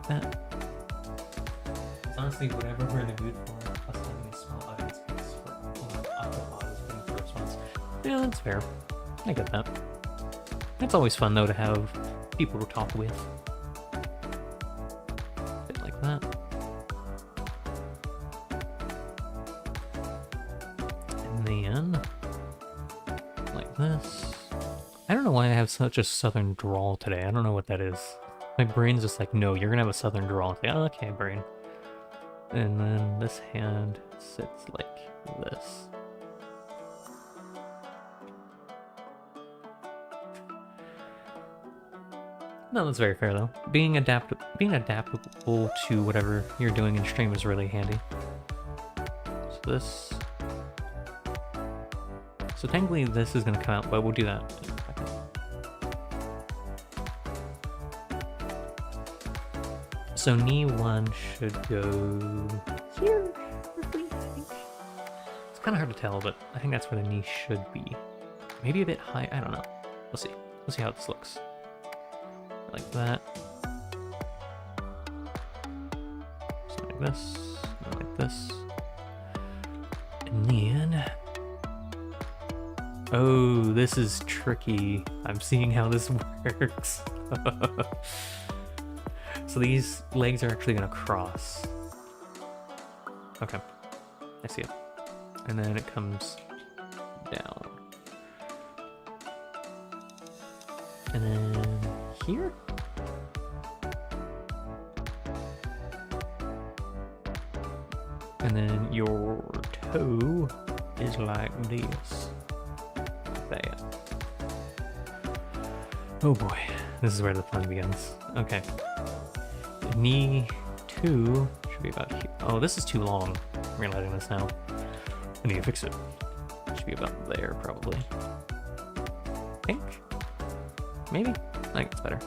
A: That. It's honestly whatever we're in the mood for, plus having a small audience space for octopods being the first ones. Yeah, that's fair. I get that. It's always fun though to have people to talk with. Bit like that. And then like this. I don't know why I have such a southern drawl today. I don't know what that is. My brain's just like, no, you're gonna have a southern drawl today. Oh, okay, brain. And then this hand sits like this. No, that's very fair though. Being adaptable to whatever you're doing in stream is really handy. So this. So technically this is gonna come out, but we'll do that in a second. So knee 1 should go here, roughly, I think. It's kind of hard to tell, but I think that's where the knee should be. Maybe a bit high, I don't know. We'll see. We'll see how this looks. Like that. Something like this, and like this. And then... Oh, this is tricky. I'm seeing how this works. So these legs are actually gonna cross. Okay, I see it. And then it comes down. And then here? And then your toe is like this. Bad. Oh boy, this is where the fun begins. Okay. Knee 2 should be about here. Oh, this is too long. I'm realizing this now. I need to fix it. It should be about there, probably. I think? Maybe? I think it's better.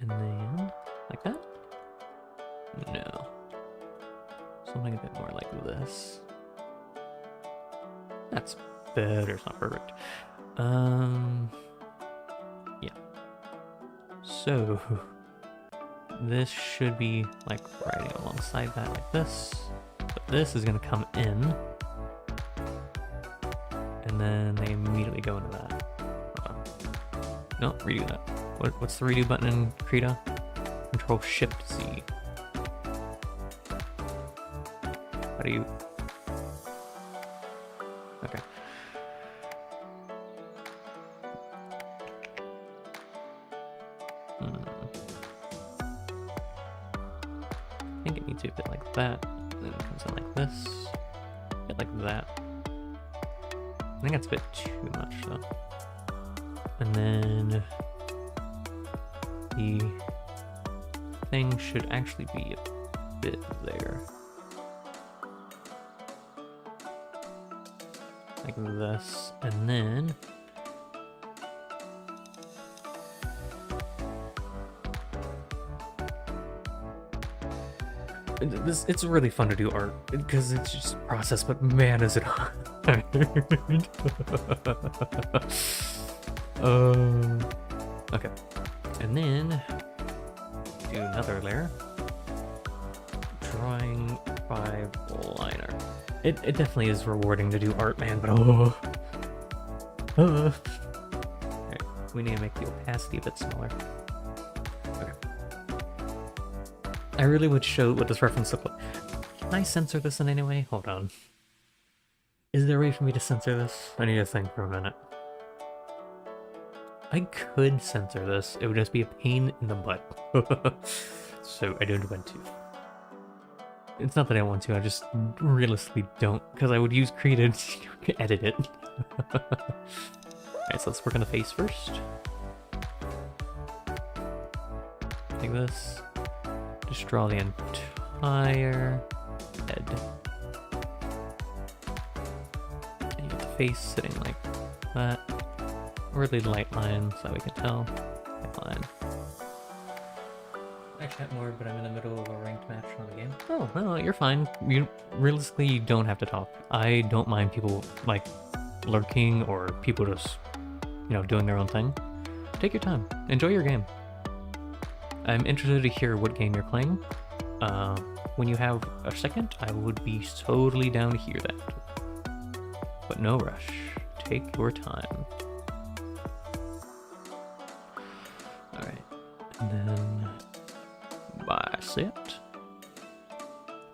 A: And then, like that? No. Something a bit more like this. That's better, it's not perfect. Yeah. So, this should be like riding alongside that like this. But this is gonna come in. And then they immediately go into that. No, redo that. What's the redo button in Krita? Control Shift Z. How do you... Okay. I think it needs to be a bit like that. And then it comes in like this. A bit like that. I think that's a bit too much though. And then the thing should actually be a bit there. Like this, and then It's really fun to do art because it's just a process, but man, is it hard. Okay, and then do another layer. Drawing 5-liner. It definitely is rewarding to do art, man, but Alright, we need to make the opacity a bit smaller. Okay. I really would show what this reference looked like. Can I censor this in any way? Hold on. Is there a way for me to censor this? I need to think for a minute. I could censor this. It would just be a pain in the butt. So I don't want to. It's not that I want to, I just realistically don't, because I would use Creative to edit it. Alright, so let's work on the face first. Like this. Just draw the entire head. And you get the face sitting like that. Really light line, so we can tell. Light line. I chat more, but I'm in the middle of a ranked match on the game. Oh, no, you're fine. Realistically, you don't have to talk. I don't mind people, like, lurking or people just, you know, doing their own thing. Take your time. Enjoy your game. I'm interested to hear what game you're playing. When you have a second, I would be totally down to hear that. But no rush. Take your time. Alright. And then... bicep.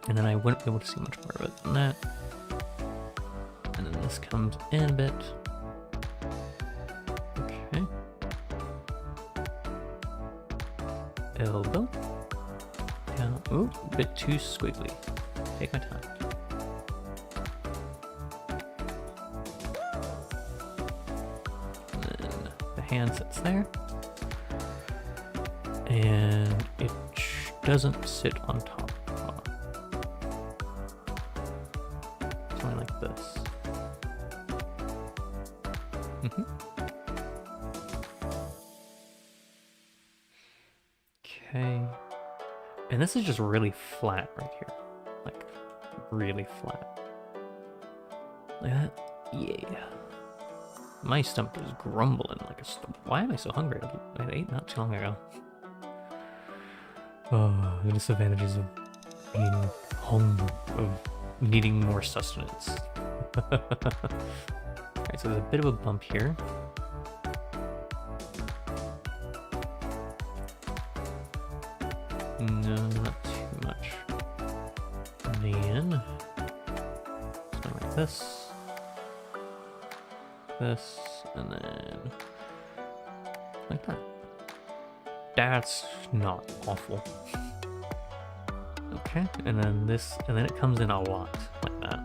A: And then I wouldn't be able to see much more of it than that. And then this comes in a bit. Okay. Elbow. Down. Ooh, a bit too squiggly. Take my time. And then the hand sits there. And it doesn't sit on top. Something like this. Okay. And this is just really flat right here. Like, really flat. Like that? Yeah. My stomach is grumbling like a why am I so hungry? I ate not too long ago. Oh, the disadvantages of being home, of needing more sustenance. Alright, so there's a bit of a bump here. No, not too much. And then, something like this. This, and then, like that. That's not awful. Okay, and then this, and then it comes in a lot, like that.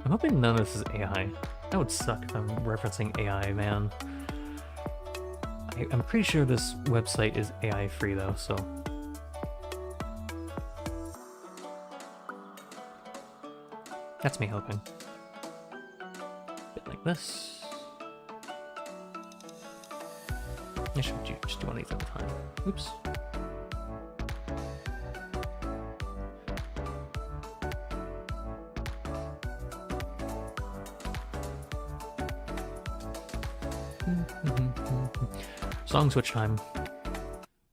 A: I'm hoping none of this is AI. That would suck if I'm referencing AI, man. I'm pretty sure this website is AI free though, so. That's me hoping. Bit like this. I should just do one of these at a time. Oops. Song switch time.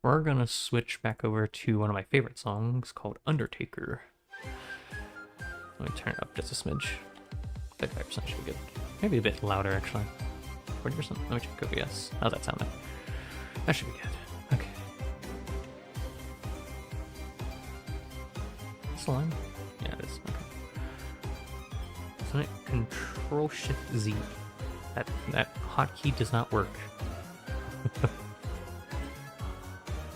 A: We're gonna switch back over to one of my favorite songs called Undertaker. Let me turn it up just a smidge. 35% should be good. Maybe a bit louder actually. 40%? Let me check OBS. How's that sounding? That should be good. Okay. This line? Yeah, it is. Okay. So Control-Shift-Z. That hotkey does not work.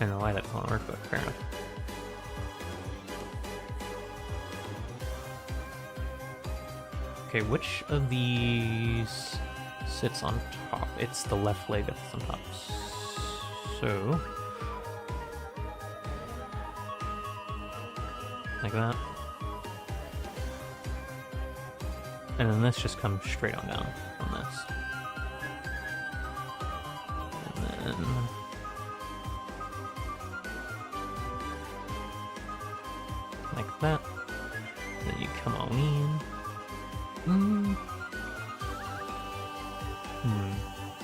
A: I don't know why that won't work, but fair enough. Okay, which of these sits on top? It's the left leg that's on top. So, like that. And then this just comes straight on down from this. And then like that. And then you come on in.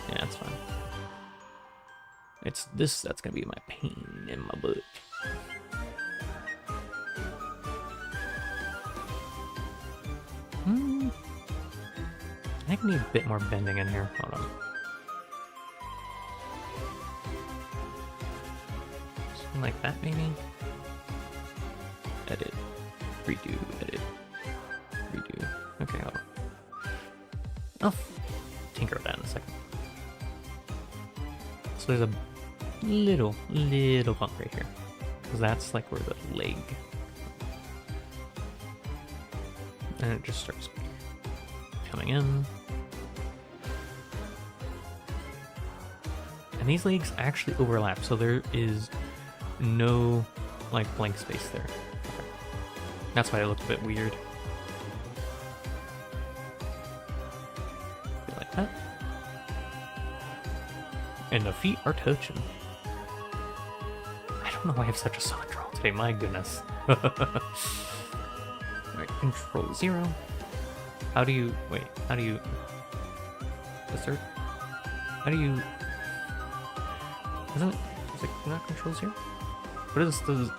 A: Yeah, that's fine. It's this that's gonna be my pain in my butt. I think I need a bit more bending in here. Hold on. Something like that, maybe? Edit. Redo. Edit. Redo. Okay, hold on. I'll tinker with that in a second. So there's a little bump right here. Because that's like where the leg. And it just starts coming in. And these legs actually overlap, so there is no like blank space there. Okay. That's why it looked a bit weird. Like that. And the feet are touching. I don't know why I have such a solid draw today, my goodness. Alright, control 0. How do you... wait, how do you... assert? How do you... isn't it... is it not control 0? What is the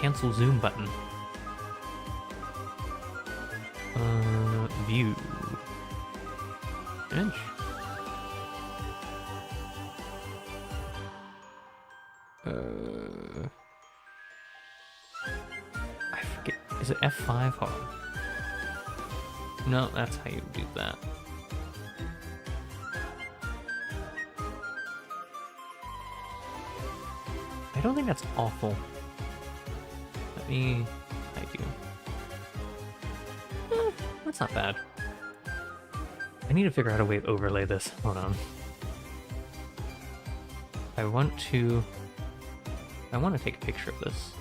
A: cancel zoom button? View. Image. I forget. Is it F5? Hold on. No, that's how you do that. I don't think that's awful. Let me hide you. That's not bad. I need to figure out a way to overlay this. Hold on. I want to take a picture of this.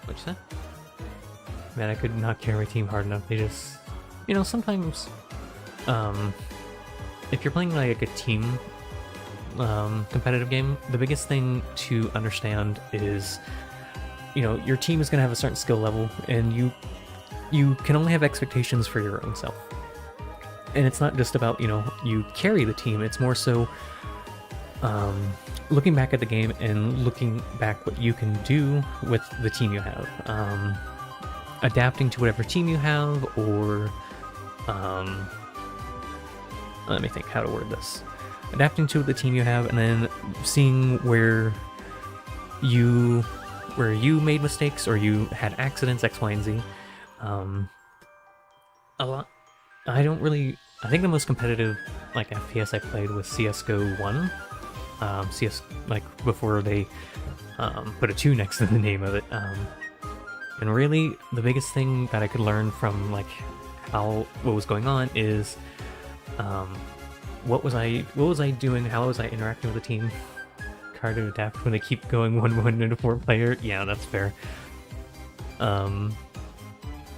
A: What's that? Man, I could not carry my team hard enough. They just, you know, sometimes, if you're playing like a team competitive game, the biggest thing to understand is, you know, your team is going to have a certain skill level, and you can only have expectations for your own self. And it's not just about, you know, you carry the team. It's more so looking back at the game and looking back what you can do with the team you have. Adapting to whatever team you have, or let me think how to word this. Adapting to the team you have, and then seeing where you made mistakes or you had accidents, X, Y, and Z. A lot. I think the most competitive like FPS I played was CS:GO 1. CS, like before they put a 2 next to the name of it. And really, the biggest thing that I could learn from like what was going on is what was I doing? How was I interacting with the team? Hard to adapt when they keep going 1-1 into 4-player. Yeah, that's fair. At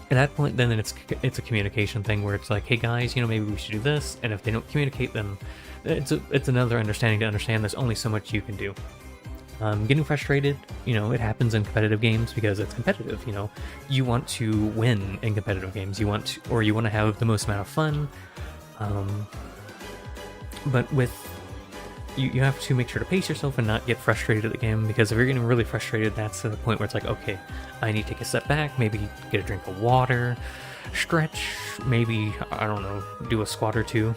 A: that point, then it's a communication thing where it's like, hey guys, you know, maybe we should do this. And if they don't communicate, then it's another understanding to understand there's only so much you can do. Getting frustrated, you know, it happens in competitive games because it's competitive. You know, you want to win in competitive games. You want to have the most amount of fun. But with you have to make sure to pace yourself and not get frustrated at the game, because if you're getting really frustrated, that's to the point where it's like, okay, I need to take a step back, maybe get a drink of water, stretch, maybe, I don't know, do a squat or two.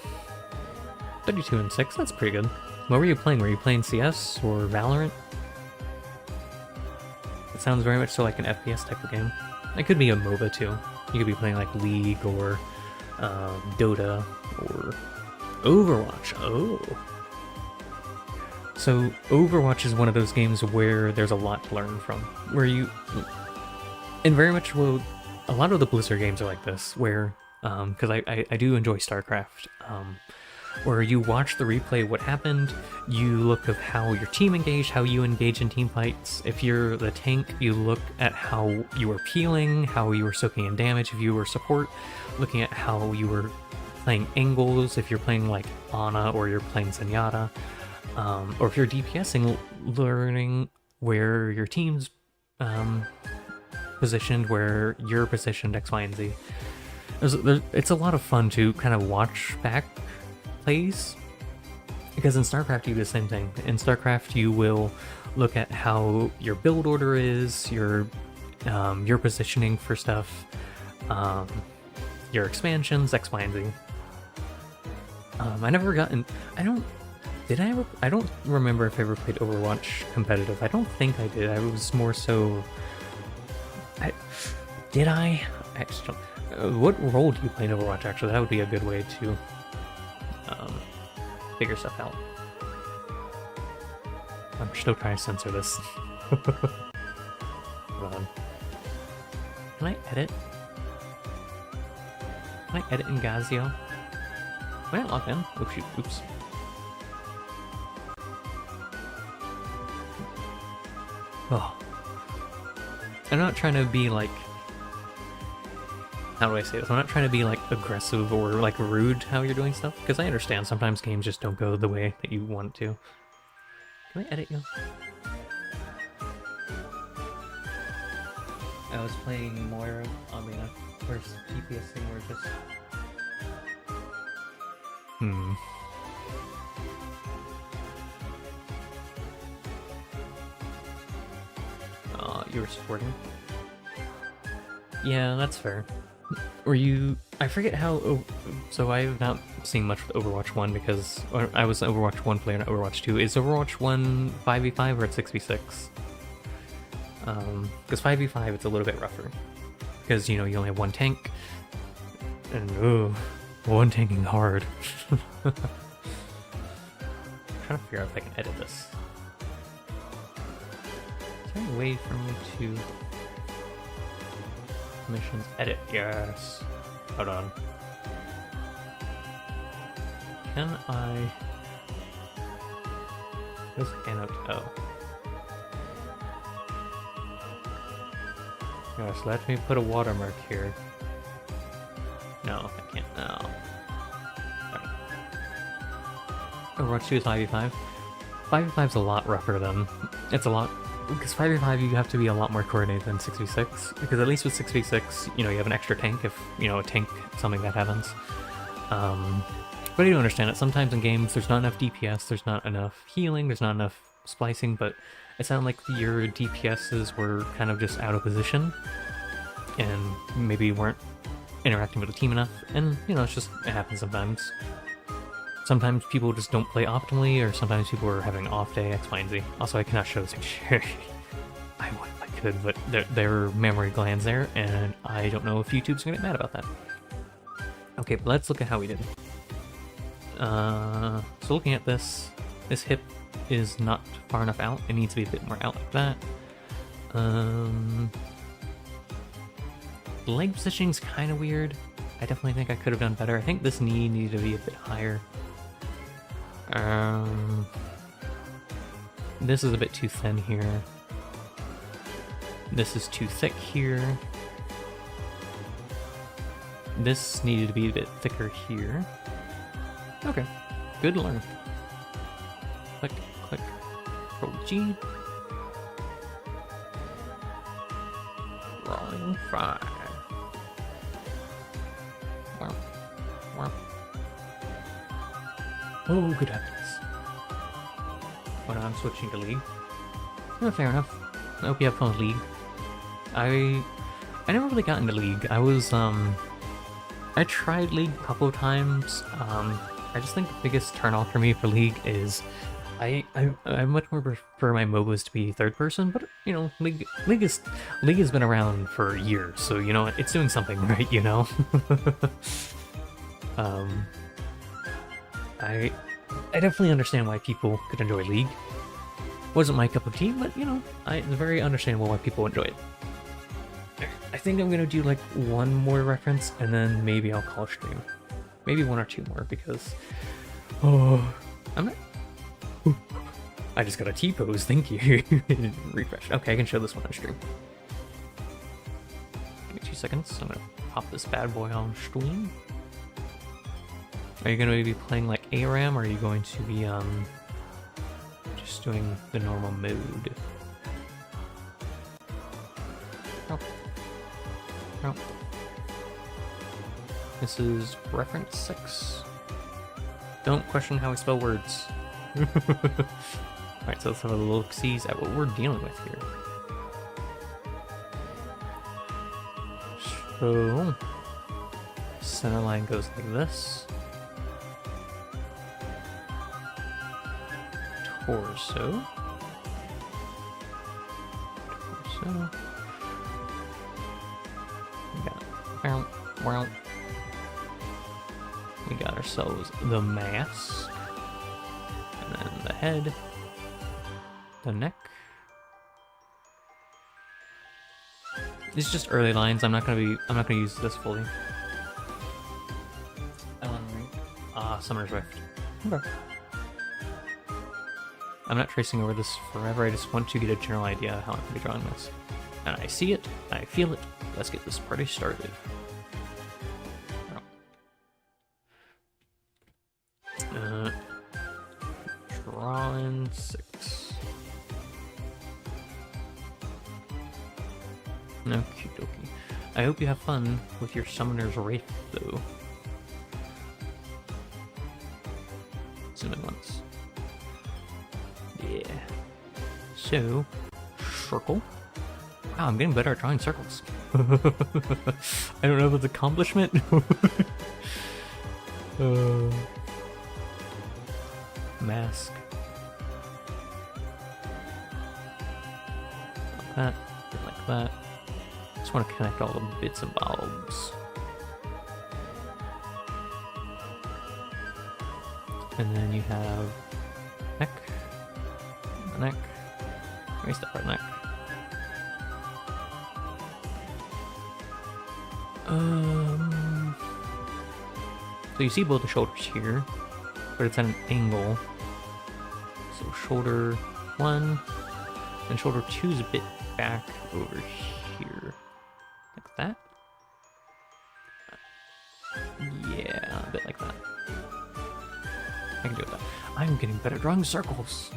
A: 32 and 6, that's pretty good. What were you playing? Were you playing CS or Valorant? It sounds very much so like an FPS type of game. It could be a MOBA too. You could be playing like League or Dota or Overwatch. Oh. So Overwatch is one of those games where there's a lot to learn from. And very much, well, a lot of the Blizzard games are like this, where, because I do enjoy StarCraft, where you watch the replay of what happened, you look at how your team engaged, how you engage in team fights. If you're the tank, you look at how you were peeling, how you were soaking in damage. If you were support, looking at how you were playing angles, if you're playing like Ana or you're playing Zenyatta, or if you're DPSing, learning where your team's positioned, where you're positioned, X, Y, and Z. It's a lot of fun to kind of watch back plays, because in StarCraft you do the same thing. In StarCraft you will look at how your build order is, your positioning for stuff, your expansions, X, Y, and Z. I never gotten. I don't remember if I ever played Overwatch competitive. I don't think I did. I was more so. Did I? I just don't. What role do you play in Overwatch? Actually, that would be a good way to figure stuff out. I'm still trying to censor this. Hold on. Can I edit? Can I edit in Gazio? Can I log in? Oh shoot, oops. Oh. I'm not trying to be like... How do I say this? I'm not trying to be like aggressive or like rude how you're doing stuff, because I understand sometimes games just don't go the way that you want to. Can I edit you? I was playing Moira Amina versus DPSing or just... You were supporting? Yeah, that's fair. Were you... I forget how... Oh, so I've not seen much with Overwatch 1 because I was an Overwatch 1 player, not Overwatch 2. Is Overwatch 1 5v5 or at 6v6? Because 5v5 it's a little bit rougher. Because, you know, you only have one tank. And, one tanking hard. I'm trying to figure out if I can edit this. Is there a way for me to... Missions edit, yes. Hold on. Can I... This annotate. Oh. Yes, let me put a watermark here. No, I can't. No. Right. Overwatch 2 is 5v5. 5v5 is a lot rougher than... It's a lot... Because 5v5 you have to be a lot more coordinated than 6v6. Because at least with 6v6, you know, you have an extra tank if, you know, a tank, something that happens. But I do understand it. Sometimes in games there's not enough DPS, there's not enough healing, there's not enough splicing, but it sounded like your DPSs were kind of just out of position. And maybe weren't interacting with the team enough. And, you know, it's just, it happens sometimes. Sometimes people just don't play optimally, or sometimes people are having an off day, X, Y, and Z. Also, I cannot show this picture. I would if I could, but there are memory glands there, and I don't know if YouTube's gonna get mad about that. Okay, but let's look at how we did. So looking at this hip is not far enough out. It needs to be a bit more out like that. Leg positioning's kind of weird. I definitely think I could have done better. I think this knee needed to be a bit higher. This is a bit too thin here. This is too thick here. This needed to be a bit thicker here. Okay, good to learn. Click, click, Control G. Rolling 5. Warp, warp. Oh, good heavens. Oh no, I'm switching to League. No, fair enough. I hope you have fun with League. I never really got into League. I tried League a couple of times. I just think the biggest turn-off for me for League is I much more prefer my MOBAs to be third person, but you know, League has been around for years, so you know it's doing something right, you know. I definitely understand why people could enjoy League. Wasn't my cup of tea, but you know, it's very understandable why people enjoy it. I think I'm gonna do like one more reference, and then maybe I'll call stream. Maybe one or two more, because I'm not. I just got a T-pose, thank you. Refresh. Okay, I can show this one on stream. Give me 2 seconds. I'm gonna pop this bad boy on stream. Are you going to be playing like ARAM, or are you going to be just doing the normal mode? Oh. Oh. This is reference 6. Don't question how I spell words. Alright, so let's have a look-sees at what we're dealing with here. So, center line goes like this. Torso. Torso. We got ourselves the mask, and then the head, the neck. These are just early lines. I'm not gonna use this fully. Summoner's Rift. Okay. I'm not tracing over this forever. I just want to get a general idea of how I'm gonna be drawing this. And I see it, I feel it. Let's get this party started. Drawing 6. Okie dokie. I hope you have fun with your Summoner's Rift, though. Zoom in once. Yeah. So, circle. Wow, I'm getting better at drawing circles. I don't know if it's an accomplishment. Mask. Like that. Like that. Just want to connect all the bits and bobs. And then you have neck. The neck. Erase that part neck. So you see both the shoulders here, but it's at an angle. So shoulder 1, and shoulder 2 is a bit back over here. Like that? Yeah, a bit like that. I can do that. I'm getting better at drawing circles.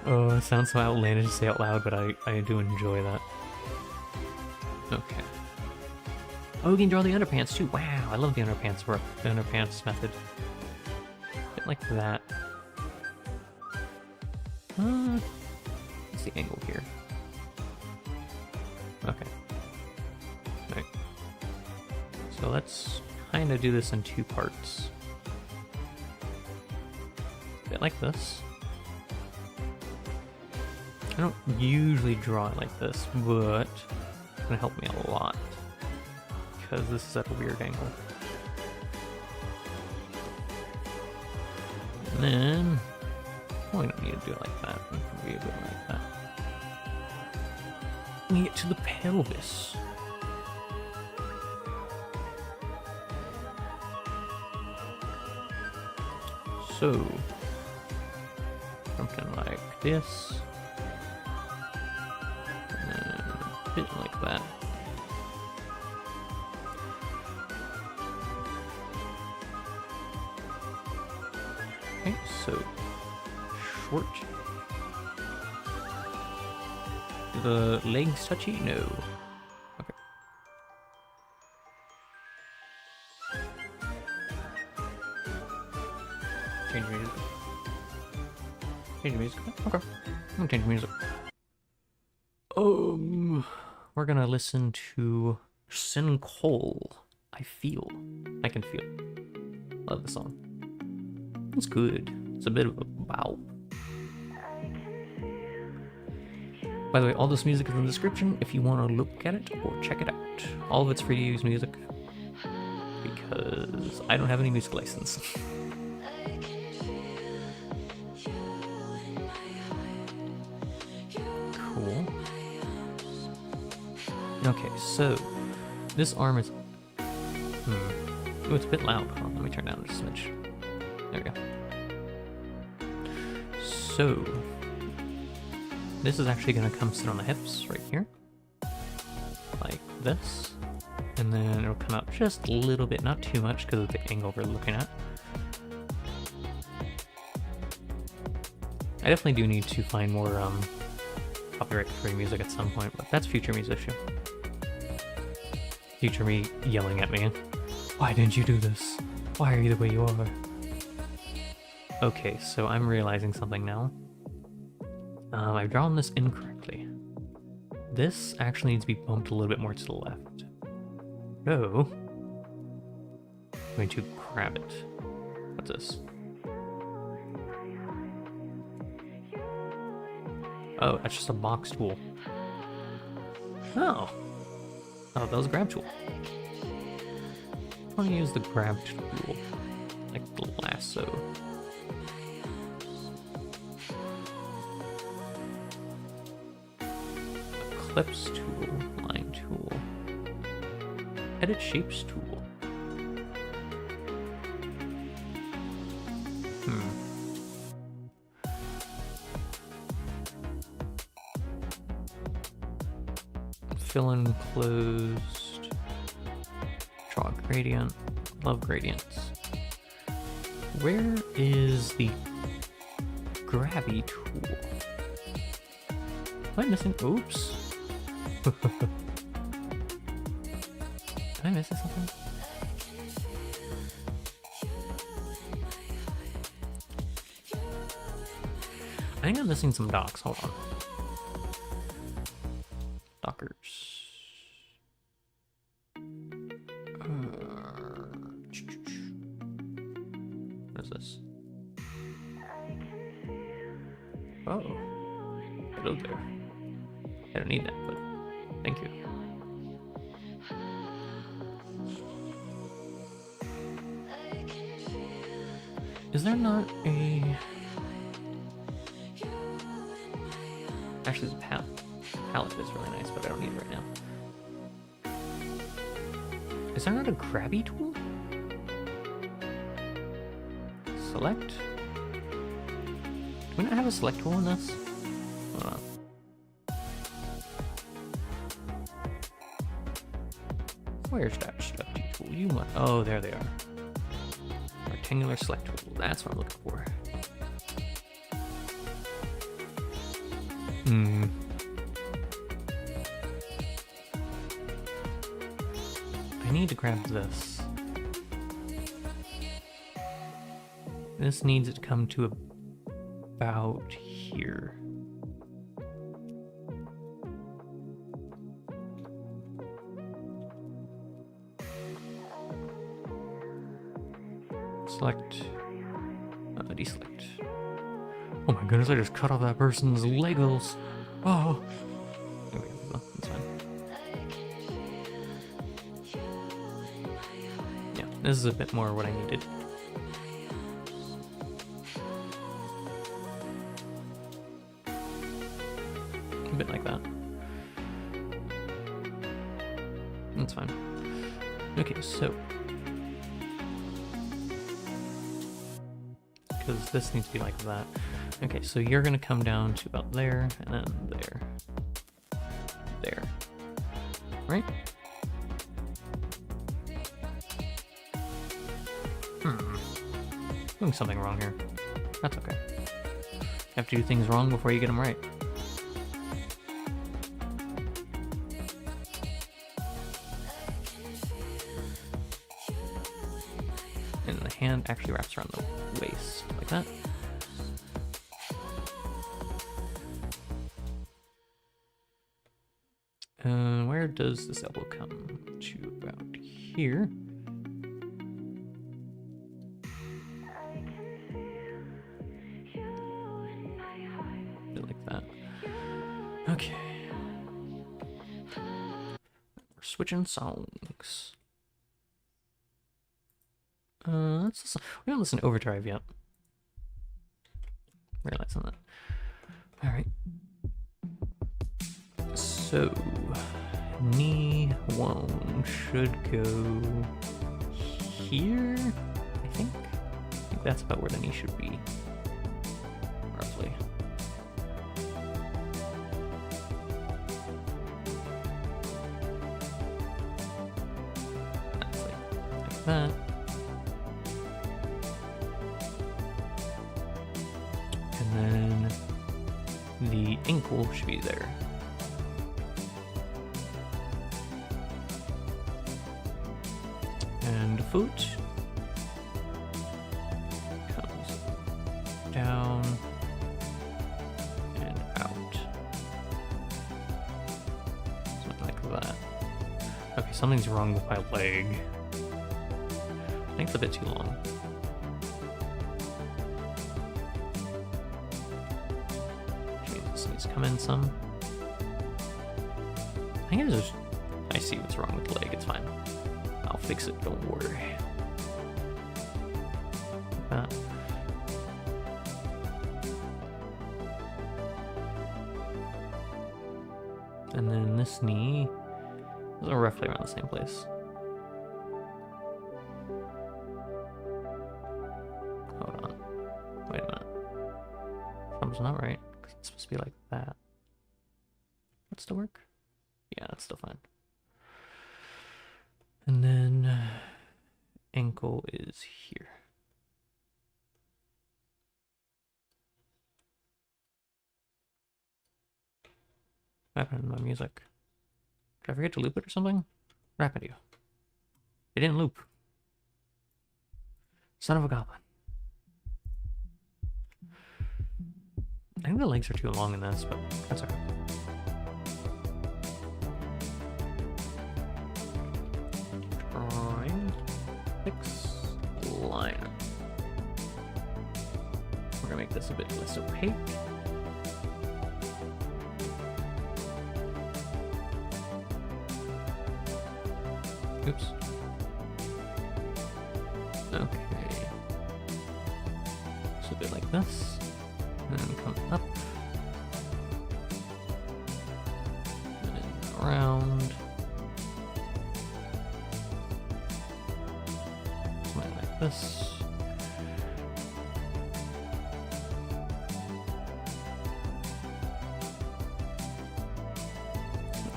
A: Oh, it sounds so outlandish to say out loud, but I do enjoy that. Okay. Oh, we can draw the underpants too. Wow, I love the underpants work. The underpants method. A bit like that. What's the angle here? Okay. Right. So let's kind of do this in 2 parts. A bit like this. I don't usually draw it like this, but it's gonna help me a lot. Because this is at a weird angle. And then, well, we don't need to do it like that. We can do it like that. We get to the pelvis. So, something like this. And then a bit like that. Okay, so short. Do the legs touchy? No. Okay. Change music. Change music. Okay. I'm gonna change music. We're gonna listen to Syn Cole. I can feel. Love the song. It's good. It's a bit of a bow. By the way, all this music is in the description if you want to look at it or check it out. All of it's free to use music because I don't have any music license. Cool. Okay, so this arm is... Oh, it's a bit loud. Hold on, let me turn down just a smidge. There we go. So, this is actually going to come sit on the hips right here. Like this. And then it'll come up just a little bit, not too much because of the angle we're looking at. I definitely do need to find more copyright-free music at some point, but that's future musician. Future me yelling at me. Why didn't you do this? Why are you the way you are? Okay, so I'm realizing something now. I've drawn this incorrectly. This actually needs to be bumped a little bit more to the left. So, I'm going to grab it. What's this? Oh, that's just a box tool. Oh. Oh, that was a grab tool. I want to use the grab tool, like the lasso. Ellipse tool, line tool, edit shapes tool. Fill in closed, draw a gradient, love gradients. Where is the grabby tool? Am I missing? Oops. Am I missing something? I think I'm missing some docs. Hold on. Dockers. What is this? Oh. Hello there. I don't need that, but thank you. Is there not a... Actually, the palette is really nice, but I don't need it right now. Is there not a grabby tool? Select? Do we not have a select tool in this? Hold on. Where's that select tool? You must... Oh, there they are. Rectangular select tool. That's what I'm looking for. I need to grab this. This needs to come to about here. Select, deselect. Oh my goodness, I just cut off that person's Legos. Oh. Okay, that's fine. Yeah, this is a bit more what I needed. A bit like that. That's fine. Okay, so. Because this needs to be like that. Okay, so you're gonna come down to about there, and then there. There. Right? Doing something wrong here. That's okay. You have to do things wrong before you get them right. And the hand actually wraps around the waist, like that. Where does this elbow come to? About here. Like that. Okay. We're switching songs. Let's listen. We haven't listened to Overdrive yet. Realizing that. All right. So, knee one should go here, I think. I think that's about where the knee should be, roughly. that. And then the ankle should be there. And the foot comes down and out. Something like that. Okay, something's wrong with my leg. I think it's a bit too long. This needs to come in some. I think it's just... I see what's wrong with the leg, it's fine. I'll fix it, don't worry. Like that. And then this knee is roughly around the same place. Hold on. Wait a minute. Something's not right, because it's supposed to be like that. That still work? Yeah, that's still fine. And then ankle is here. What happened to my music? Did I forget to loop it or something? What happened to you? It didn't loop. Son of a goblin. I think the legs are too long in this, but that's okay. Fix line. We're gonna make this a bit less opaque. Oops. Okay. So a bit like this. And then come up. And then around. Something like this.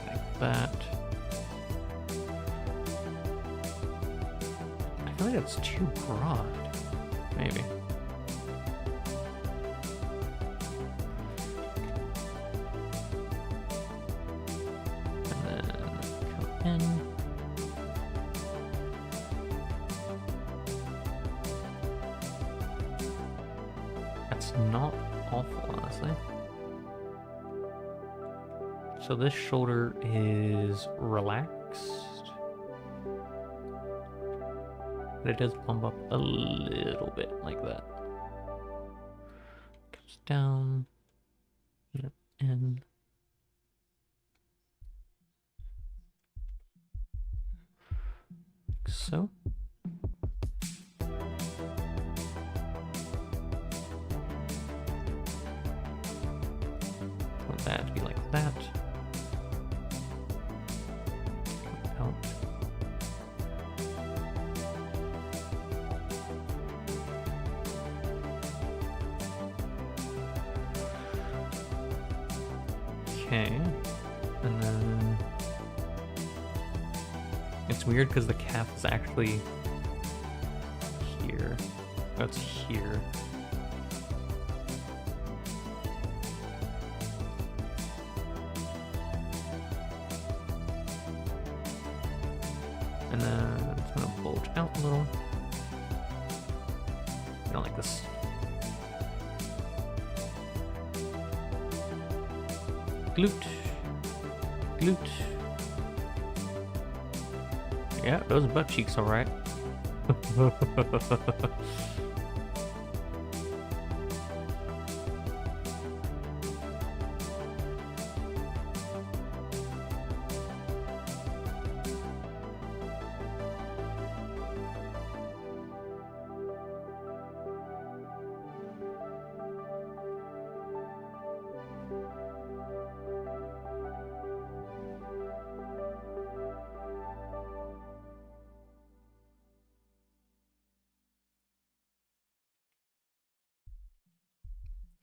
A: Like that. I feel like that's too broad. Maybe. And then come in. That's not awful, honestly. So this shoulder is relaxed. But it does bump up a little bit like that. Comes down, and in. Like so. Want that to be like that. Out. Okay, and then it's weird because the calf is actually here. Oh, it's here. And then it's gonna bulge out a little. I don't like this. Glute. Glute. Yeah, those are butt cheeks, alright.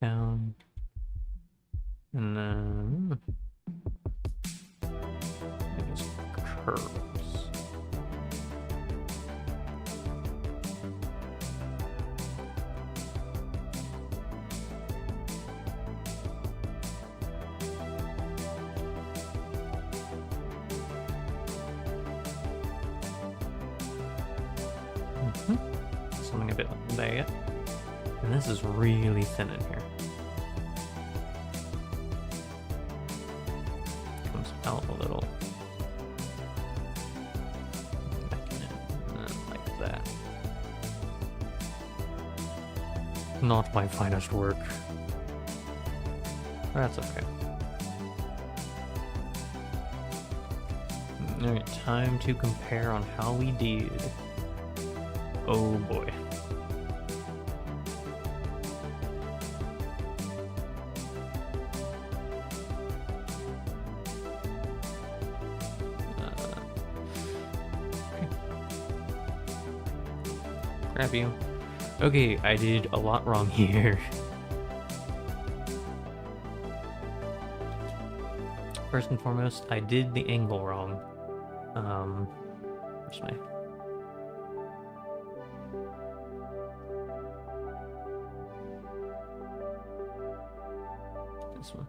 A: Down, and then it just curves. Something a bit like that. And this is really thin in here. Comes out a little. Back in, and then like that. Not my finest work. That's okay. Alright, time to compare on how we did. Oh boy. Okay. Grab you. Okay, I did a lot wrong here. First and foremost, I did the angle wrong. Where's my... This one.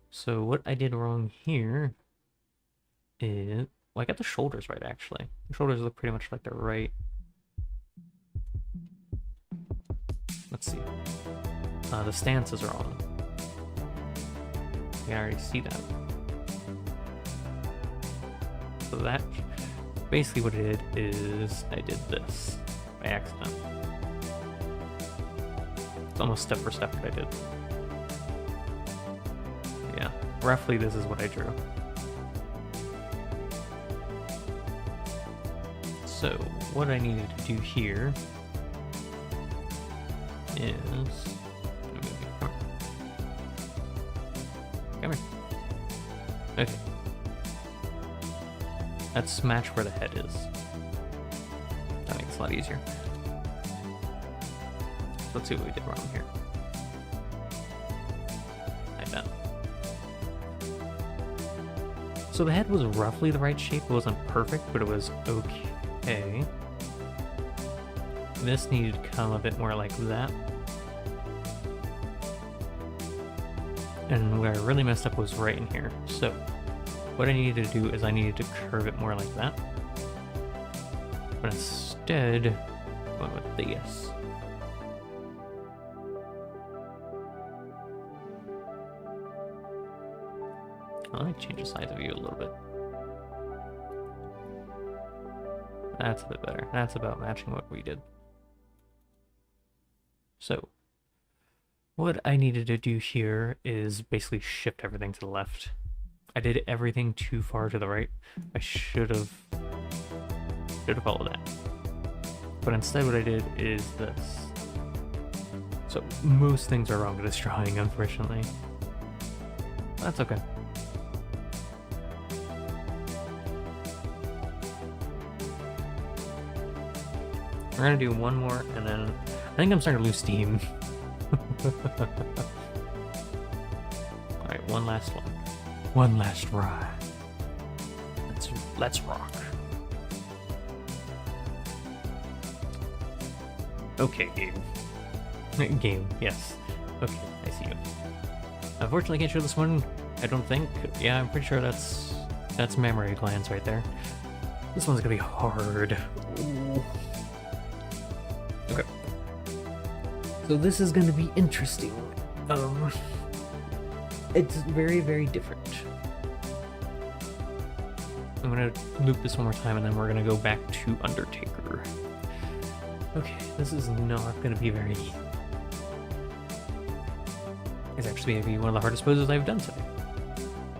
A: So what I did wrong here is... Well, I got the shoulders right, actually. The shoulders look pretty much like they're right. Let's see. The stance is wrong. You can already see that. So that, basically what I did is, I did this by accident. It's almost step for step what I did. Yeah, roughly this is what I drew. So, what I needed to do here is... Come here. Okay. Let's match where the head is. That makes it a lot easier. Let's see what we did wrong here. Like that. So the head was roughly the right shape. It wasn't perfect, but it was okay. This needed to come a bit more like that. And where I really messed up was right in here. So what I needed to do is I needed to curve it more like that. But instead, I went with this. Let me change the size of you a little bit. That's a bit better. That's about matching what we did. So, what I needed to do here is basically shift everything to the left. I did everything too far to the right. I should have followed that. But instead what I did is this. So most things are wrong with this drawing, unfortunately. That's okay. We're gonna do one more, and then I think I'm starting to lose steam. Alright, one last one. One last ride. Let's rock. Okay, game. Game, yes. Okay, I see you. Unfortunately, I can't show this one, I don't think. Yeah, I'm pretty sure that's mammary glands right there. This one's gonna be hard. Ooh. Okay. So this is gonna be interesting. It's very, very different. I'm gonna loop this one more time and then we're gonna go back to Undertaker. Okay, this is not gonna be very... It's actually gonna be one of the hardest poses I've done today.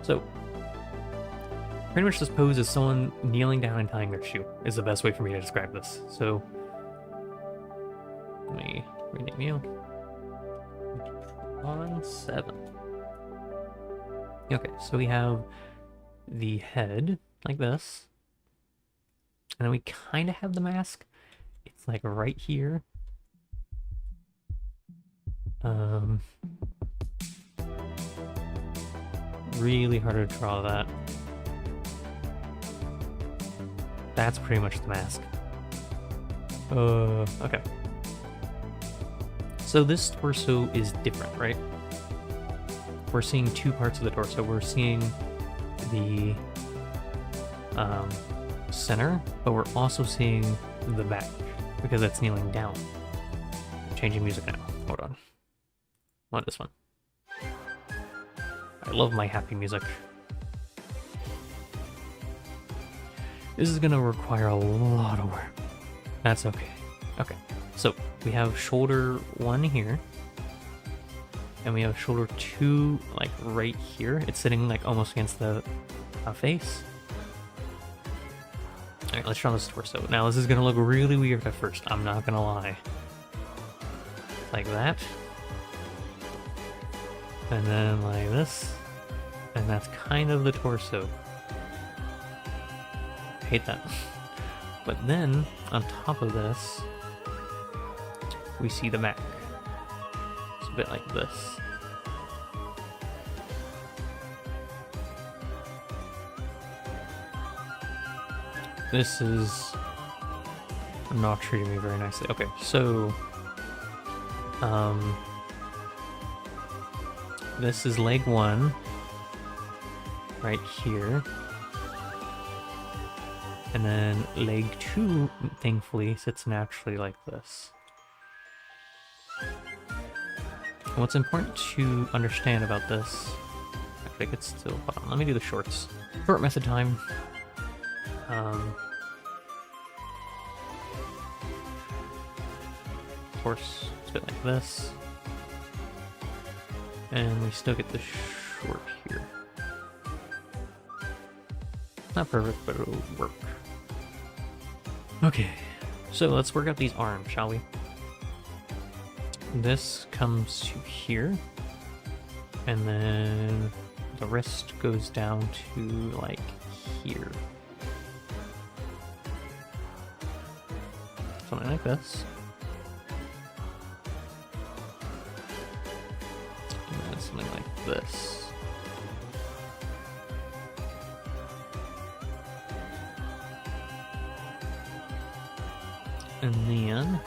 A: So, pretty much this pose is someone kneeling down and tying their shoe, is the best way for me to describe this. So, let me rename you. On 7. Okay, so we have the head, like this. And then we kind of have the mask. It's like right here. Really hard to draw that. That's pretty much the mask. Okay. So this torso is different, right? We're seeing two parts of the torso. We're seeing the center, but we're also seeing the back. because it's kneeling down. Changing music now. Hold on. I want this one. I love my happy music. This is gonna require a lot of work. That's okay. Okay, so we have shoulder 1 here. And we have shoulder 2, like, right here. It's sitting, like, almost against the face. Alright, let's draw this torso. Now, this is gonna look really weird at first. I'm not gonna lie. Like that. And then like this. And that's kind of the torso. I hate that. But then, on top of this, we see the back. It's a bit like this. This is not treating me very nicely. Okay, so this is leg 1 right here. And then leg 2, thankfully, sits naturally like this. And what's important to understand about this, actually I could still, hold on, let me do the shorts. Short method time. Torso, it's a bit like this. And we still get the short here. Not perfect, but it'll work. Okay, so let's work out these arms, shall we? This comes to here, and then the wrist goes down to like here. Something like this. And then something like this. And then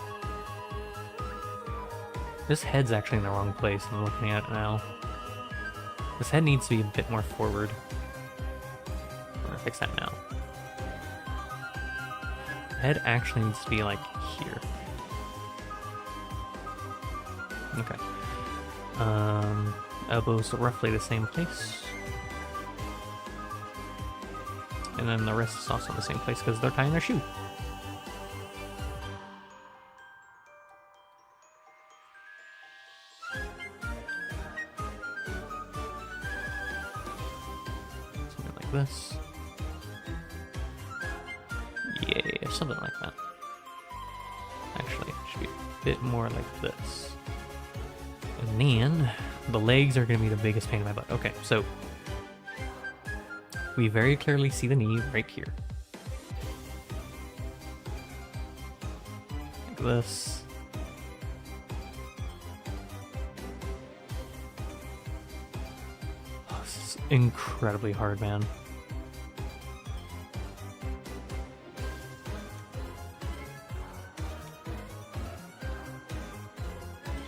A: this head's actually in the wrong place. I'm looking at it now. This head needs to be a bit more forward. I'm gonna fix that now. The head actually needs to be like here. Okay. Elbows are roughly the same place. And then the wrist is also in the same place because they're tying their shoe. This. Yeah, something like that. Actually, it should be a bit more like this. And then the legs are going to be the biggest pain in my butt. Okay, so we very clearly see the knee right here. Like this. Oh, this is incredibly hard, man.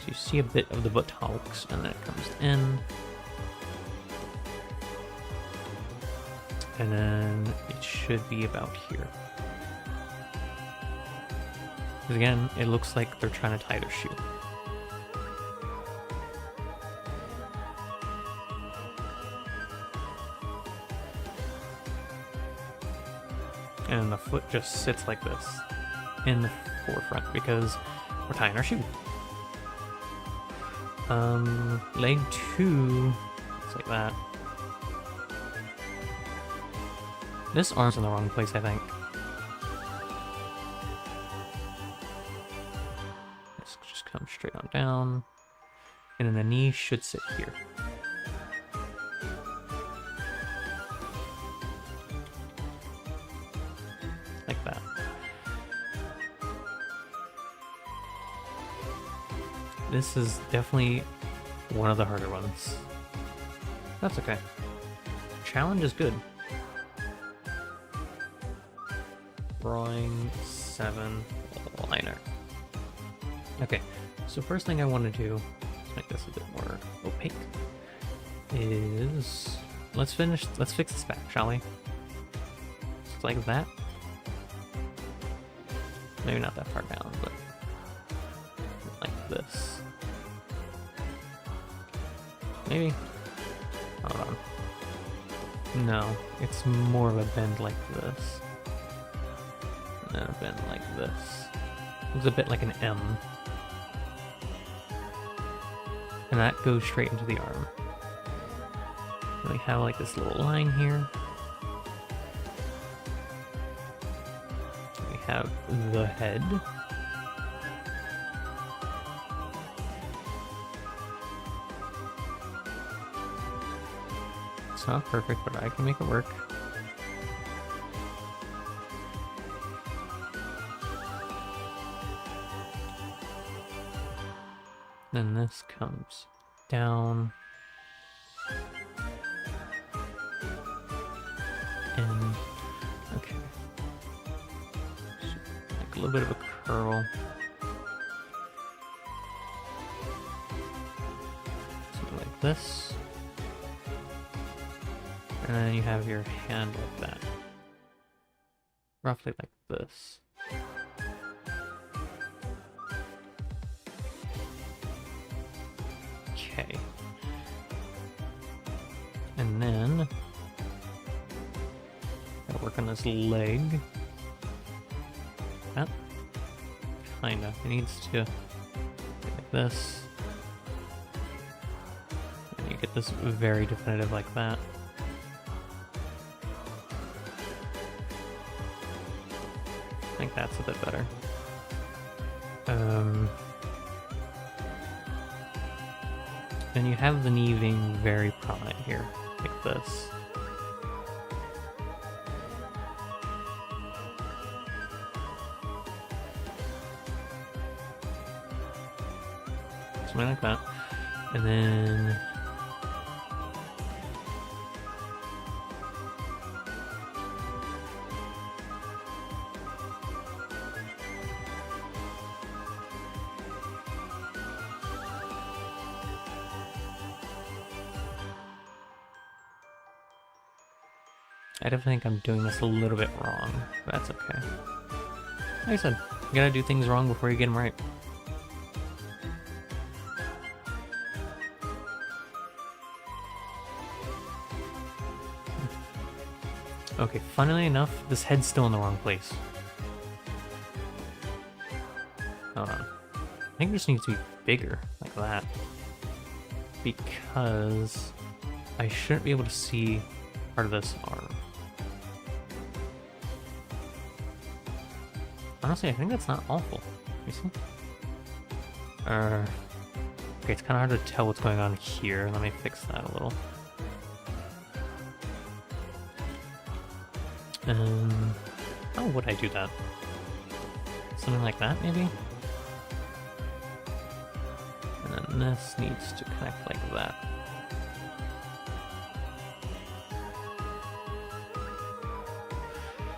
A: You see a bit of the buttocks, and then it comes in. And then it should be about here. Because again, it looks like they're trying to tie their shoe. And the foot just sits like this in the forefront because we're tying our shoe. Leg 2, it's like that. This arm's in the wrong place, I think. This just comes straight on down. And then the knee should sit here. Like that. This is definitely one of the harder ones. That's okay. Challenge is good. Drawing 7 liner. Okay, so first thing I want to do, let's make this a bit more opaque, is let's fix this back, shall we? Just like that. maybe not that far down, but like this. Maybe? Hold on. No, it's more of a bend like this. And then a bend like this. It's a bit like an M. And that goes straight into the arm. And we have like this little line here. We have the head. It's not perfect, but I can make it work. Then this comes down. And, okay. Like a little bit of a curl. Something like this. And then you have your hand like that. Roughly like this. Okay. And then gotta work on this leg. That kinda. It needs to like this. And you get this very definitive like that. I think that's a bit better. And you have the knee being very prominent here, like this. Something like that. And then I definitely think I'm doing this a little bit wrong, but that's okay. Like I said, you gotta do things wrong before you get them right. Okay, funnily enough, this head's still in the wrong place. Hold on. I think this needs to be bigger, like that. Because I shouldn't be able to see part of this arm. Honestly, I think that's not awful. You see? Okay, it's kind of hard to tell what's going on here. Let me fix that a little. How would I do that? Something like that, maybe? And then this needs to connect like that.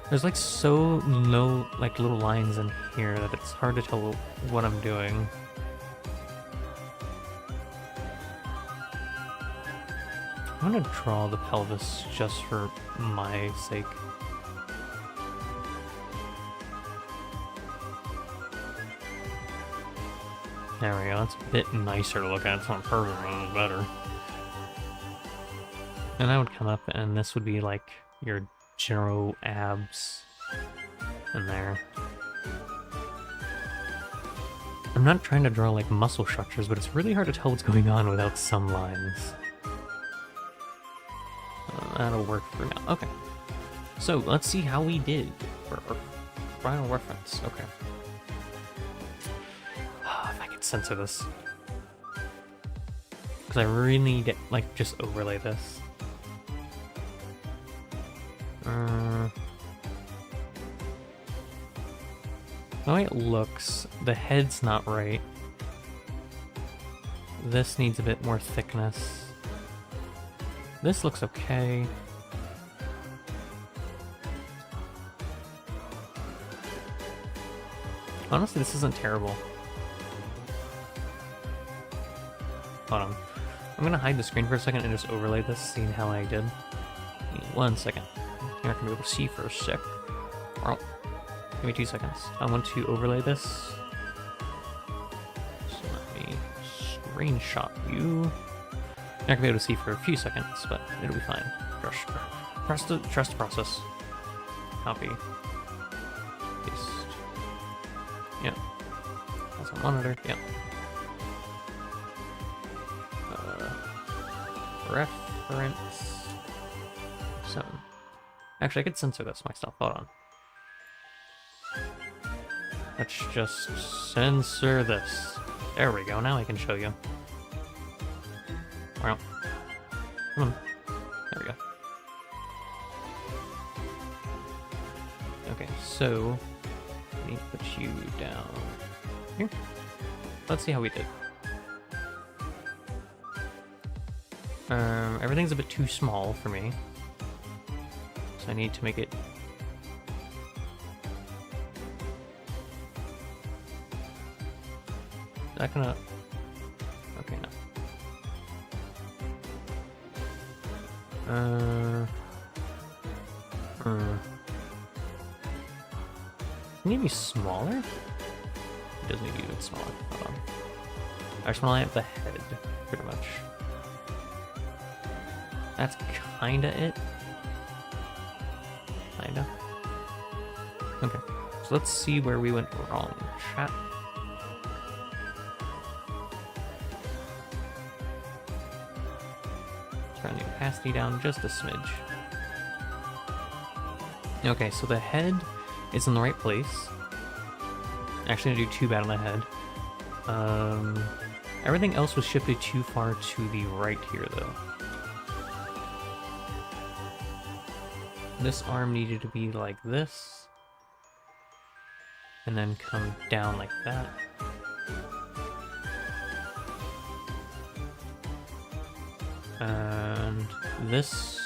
A: There's like so no like little lines in here that it's hard to tell what I'm doing. I'm gonna draw the pelvis just for my sake. There we go, that's a bit nicer to look at, it's not perfect, but it's better. And I would come up and this would be like your general abs in there. I'm not trying to draw like muscle structures, but it's really hard to tell what's going on without some lines. That'll work for now. Okay. So let's see how we did for our final reference. Okay. If I could censor this. Because I really need to like just overlay this. The way it looks, the head's not right. This needs a bit more thickness. This looks okay. Honestly, this isn't terrible. Hold on. I'm gonna hide the screen for a second and just overlay this, seeing how I did. 1 second. You're not gonna be able to see for a sec. Well, Give me 2 seconds. I want to overlay this. So let me screenshot you. Not gonna be able to see for a few seconds, but it'll be fine. Trust the process. Copy. Paste. Yep. That's a monitor. Yep. Reference 7. Actually, I could censor this myself. Hold on. Let's just censor this. There we go. Now I can show you. Well, come on. There we go. Okay, so let me put you down here. Let's see how we did. Everything's a bit too small for me, so I need to make it. Is that gonna? Okay, no. Need to be smaller? It does need to be even smaller. Hold on. I just want to have the head, pretty much. That's kinda it. Kinda. Okay. So let's see where we went wrong. Chat. Turn the opacity down just a smidge. Okay, so the head is in the right place. Actually, I didn't do too bad on the head. Everything else was shifted too far to the right here, though. This arm needed to be like this, and then come down like that. And this,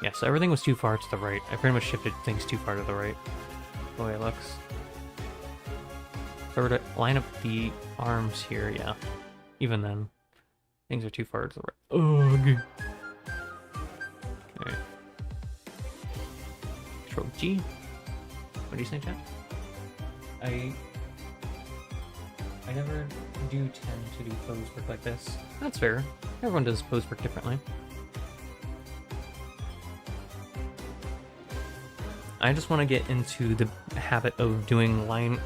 A: yeah, so everything was too far to the right. I pretty much shifted things too far to the right, the way it looks. If I were to line up the arms here, yeah, even then, things are too far to the right. Oh, okay. Okay. Control G. What do you say, chat? I never do tend to do pose work like this. That's fair. Everyone does pose work differently. I just want to get into the habit of doing line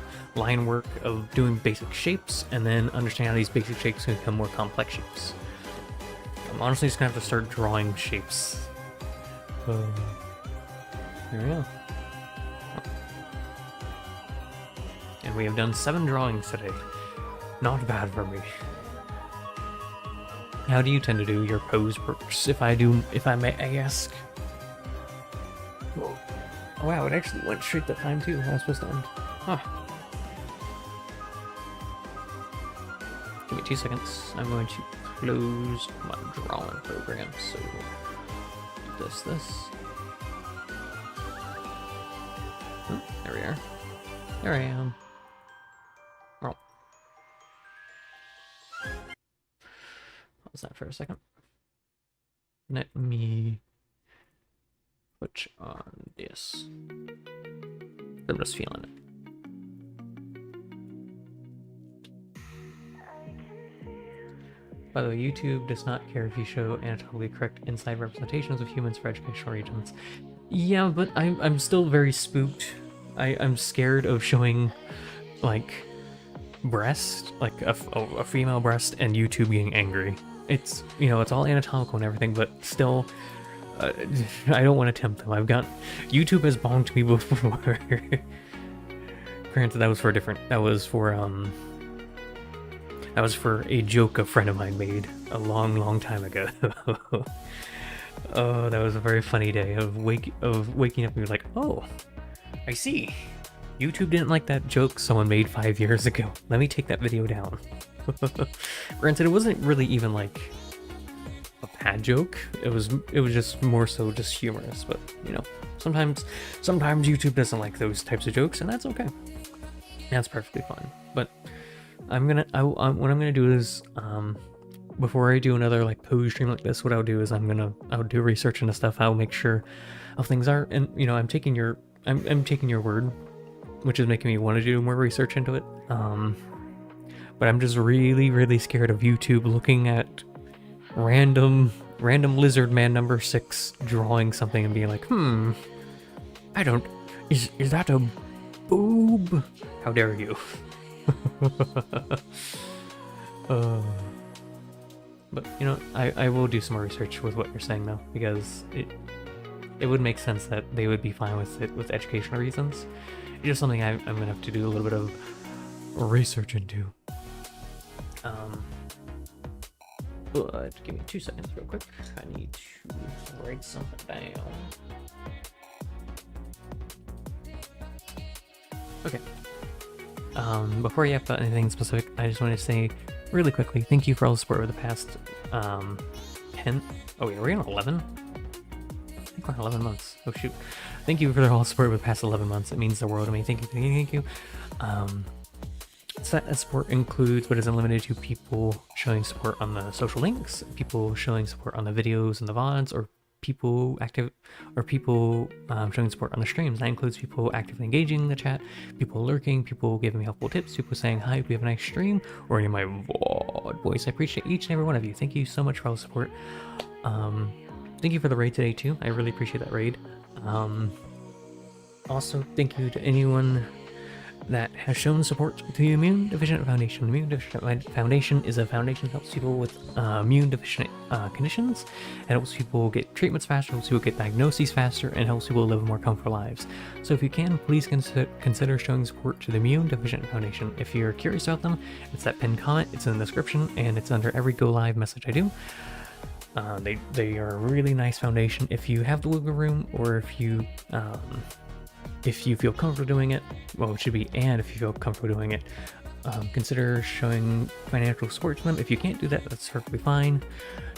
A: work, of doing basic shapes, and then understand how these basic shapes can become more complex shapes. I'm honestly just gonna have to start drawing shapes. Here we go. And we have done 7 drawings today. Not bad for me. How do you tend to do your pose works, if I may ask? Whoa. Oh, wow, it actually went straight that time too. I was supposed to end. Huh. Give me 2 seconds. I'm going to close my drawing program. So this. There we are. There I am. Well, pause that for a second. Let me put on this. I'm just feeling it. By the way, YouTube does not care if you show anatomically correct inside representations of humans for educational reasons. Yeah, but I'm still very spooked. I'm scared of showing, like, breast, like a female breast, and YouTube getting angry. It's, you know, it's all anatomical and everything, but still, I don't want to tempt them. YouTube has bonked me before. Granted, that was for a different, that was for a joke a friend of mine made a long time ago. Oh, that was a very funny day of waking up and be like, oh, I see. YouTube didn't like that joke someone made 5 years ago. Let me take that video down. Granted, it wasn't really even like a bad joke. It was just more so just humorous. But you know, sometimes YouTube doesn't like those types of jokes, and that's okay. That's perfectly fine. But what I'm gonna do is before I do another like pose stream like this, what I'll do is I'll do research into stuff. I'll make sure how things are, and you know, I'm taking your word which is making me want to do more research into it. But I'm just really scared of YouTube looking at random lizard man number 6 drawing something and being like, I don't, is that a boob? How dare you? But you know, I will do some more research with what you're saying though, because it would make sense that they would be fine with it with educational reasons. It's just something I'm gonna have to do a little bit of research into. But give me 2 seconds real quick. I need to write something down. Okay. Before you have anything specific, I just wanted to say really quickly, thank you for all the support over the past 10. Oh wait, are we on 11? I think we're on 11 months. Oh shoot. Thank you for all the support over the past 11 months. It means the world to me. Thank you. So that support includes, but isn't limited to, people showing support on the social links, people showing support on the videos and the VODs, or people showing support on the streams. That includes people actively engaging in the chat, people lurking, people giving me helpful tips, people saying hi, we have a nice stream, or any of my VOD voice. I appreciate each and every one of you. Thank you so much for all the support. Thank you for the raid today too. I really appreciate that raid. Also, thank you to anyone that has shown support to the Immune Deficient Foundation. The Immune Deficient Foundation is a foundation that helps people with immune deficient conditions. It helps people get treatments faster, helps people get diagnoses faster, and helps people live more comfortable lives. So if you can, please consider showing support to the Immune Deficient Foundation. If you're curious about them, it's that pinned comment, it's in the description, and it's under every go live message I do. They are a really nice foundation. If you have the wiggle room, or if you feel comfortable doing it, well, it should be, and if you feel comfortable doing it, consider showing financial support to them. If you can't do that, that's perfectly fine.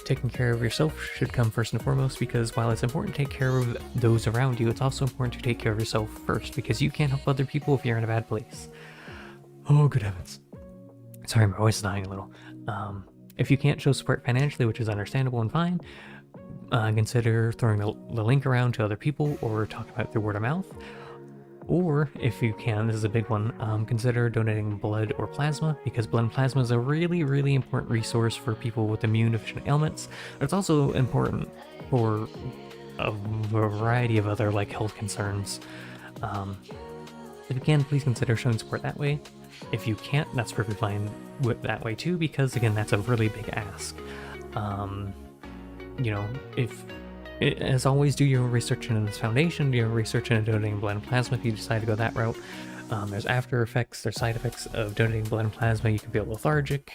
A: Taking care of yourself should come first and foremost, because while it's important to take care of those around you, it's also important to take care of yourself first, because you can't help other people if you're in a bad place. Oh, good heavens. Sorry, my voice is dying a little. If you can't show support financially, which is understandable and fine, consider throwing the link around to other people, or talk about it through word of mouth. Or, if you can, this is a big one, consider donating blood or plasma, because blood and plasma is a really important resource for people with immune deficient ailments. It's also important for a variety of other health concerns. If you can, please consider showing support that way. If you can't, that's perfectly fine with that way too, because again, that's a really big ask. You know, as always, do your research into this foundation, do your research into donating blood and plasma if you decide to go that route. There's after effects, there's side effects of donating blood and plasma. You can feel lethargic.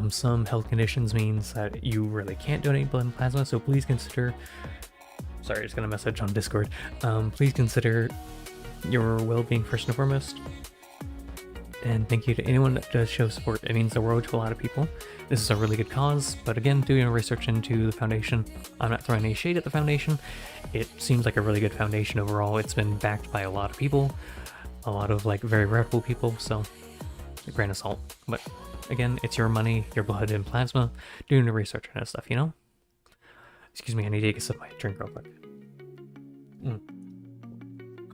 A: Some health conditions means that you really can't donate blood and plasma, so please consider, sorry, I just got a message on Discord. Please consider your well-being first and foremost. And thank you to anyone that does show support. It means the world to a lot of people. This is a really good cause, but again, doing research into the foundation, I'm not throwing any shade at the foundation. It seems like a really good foundation overall. It's been backed by a lot of people, a lot of very reputable people, so a grain of salt. But again, it's your money, your blood and plasma, doing the research and stuff, you know? Excuse me, I need to take a sip of my drink real quick.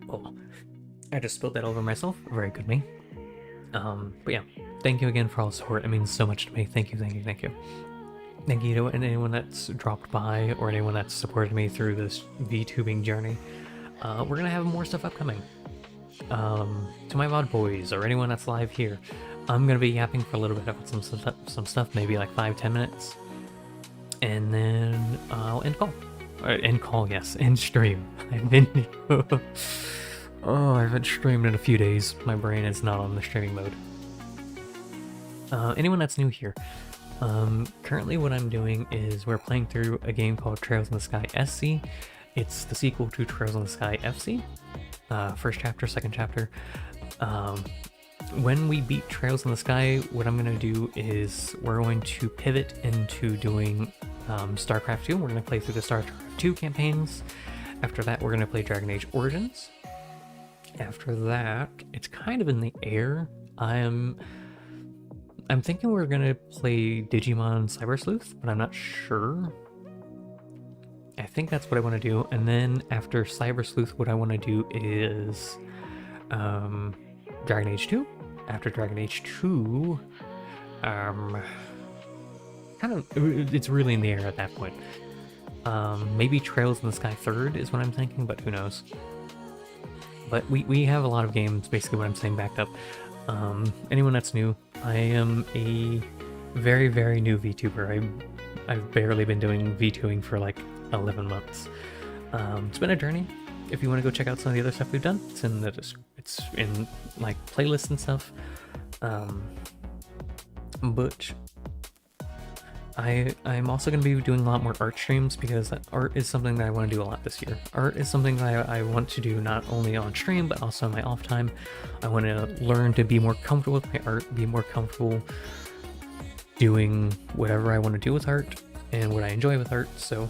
A: Oh, I just spilled that over myself. Very good me. But yeah, thank you again for all the support. It means so much to me. Thank you. Thank you to anyone that's dropped by, or anyone that's supported me through this VTubing journey. We're gonna have more stuff upcoming. To my VOD boys, or anyone that's live here, I'm gonna be yapping for a little bit about some stuff, maybe 5-10 minutes. And then I'll end call. Yes, end stream. I've been I haven't streamed in a few days. My brain is not on the streaming mode. Anyone that's new here, currently what I'm doing is we're playing through a game called Trails in the Sky SC. It's the sequel to Trails in the Sky FC. First chapter, second chapter. When we beat Trails in the Sky, what I'm going to do is we're going to pivot into doing StarCraft 2. We're going to play through the StarCraft 2 campaigns. After that, we're going to play Dragon Age Origins. After that, it's kind of in the air. I'm thinking we're gonna play Digimon Cyber Sleuth, but I'm not sure. I think that's what I want to do. And then after Cyber Sleuth, what I want to do is Dragon Age 2. After Dragon Age 2, kind of, it's really in the air at that point. Maybe Trails in the Sky 3rd is what I'm thinking, but who knows. But we have a lot of games, basically what I'm saying, backed up. Anyone that's new, I am a very, very new VTuber. I've barely been doing VTubing for like 11 months. It's been a journey. If you want to go check out some of the other stuff we've done, it's in like playlists and stuff. But I'm also going to be doing a lot more art streams, because art is something that I want to do a lot this year. Art is something that I want to do not only on stream, but also in my off time. I want to learn to be more comfortable with my art, be more comfortable doing whatever I want to do with art and what I enjoy with art. So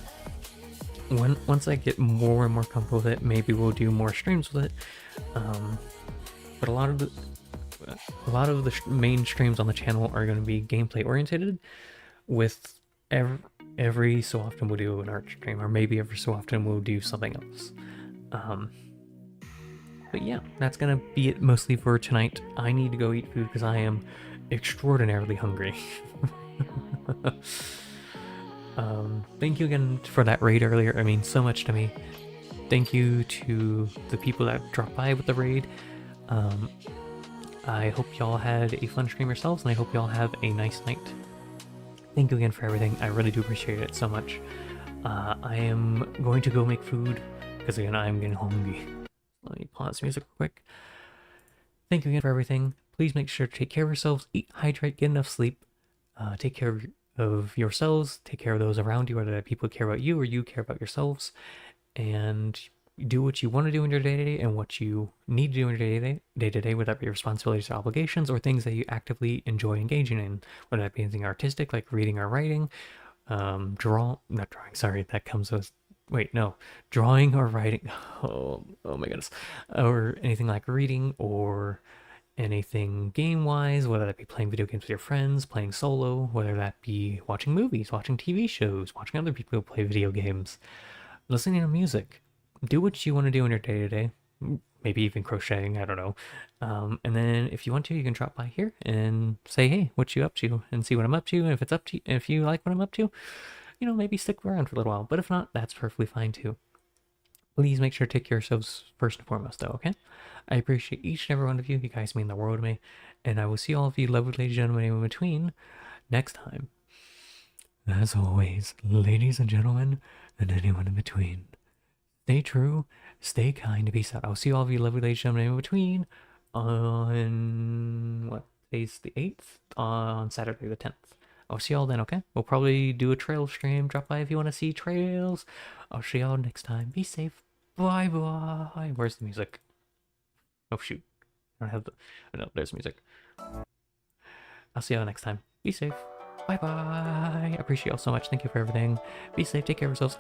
A: once I get more and more comfortable with it, maybe we'll do more streams with it. But a lot of the main streams on the channel are going to be gameplay oriented, with every so often we'll do an art stream, or maybe every so often we'll do something else. But yeah, that's gonna be it mostly for tonight. I need to go eat food because I am extraordinarily hungry. Thank you again for that raid earlier. It means so much to me. Thank you to the people that dropped by with the raid. I hope y'all had a fun stream yourselves, and I hope y'all have a nice night. Thank you again for everything. I really do appreciate it so much. I am going to go make food, because again, I'm getting hungry. Let me pause music real quick. Thank you again for everything. Please make sure to take care of yourselves, eat, hydrate, get enough sleep, take care of yourselves, take care of those around you, whether people care about you or you care about yourselves, and do what you want to do in your day-to-day and what you need to do in your day-to-day, whether that be responsibilities or obligations, or things that you actively enjoy engaging in, whether that be anything artistic like reading or writing, drawing or writing, oh my goodness, or anything like reading, or anything game-wise, whether that be playing video games with your friends, playing solo, whether that be watching movies, watching TV shows, watching other people play video games, listening to music. Do what you want to do in your day-to-day, maybe even crocheting, I don't know. And then if you want to, you can drop by here and say, hey, what you up to, and see what I'm up to. And if you like what I'm up to, maybe stick around for a little while. But if not, that's perfectly fine too. Please make sure to take care of yourselves first and foremost, though, okay? I appreciate each and every one of you. You guys mean the world to me. And I will see all of you lovely ladies and gentlemen in between next time. As always, ladies and gentlemen, and anyone in between, stay true, stay kind, peace out. I'll see all of you lovely ladies and gentlemen in between on, what, today's the 8th? On Saturday the 10th. I'll see y'all then, okay? We'll probably do a trail stream. Drop by if you want to see trails. I'll see y'all next time. Be safe. Bye-bye. Where's the music? Oh, shoot. I don't have the... Oh, no, there's music. I'll see y'all next time. Be safe. Bye-bye. I appreciate y'all so much. Thank you for everything. Be safe. Take care of yourselves.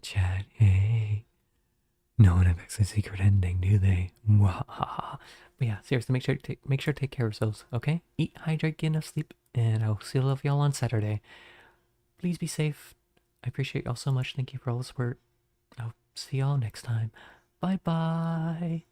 A: chat. Hey. No one expects a secret ending, do they? Mwahaha. But yeah, seriously, make sure to take care of yourselves, okay? Eat, hydrate, get enough sleep, and I'll see all of y'all on Saturday. Please be safe. I appreciate y'all so much. Thank you for all the support. I'll see y'all next time. Bye bye.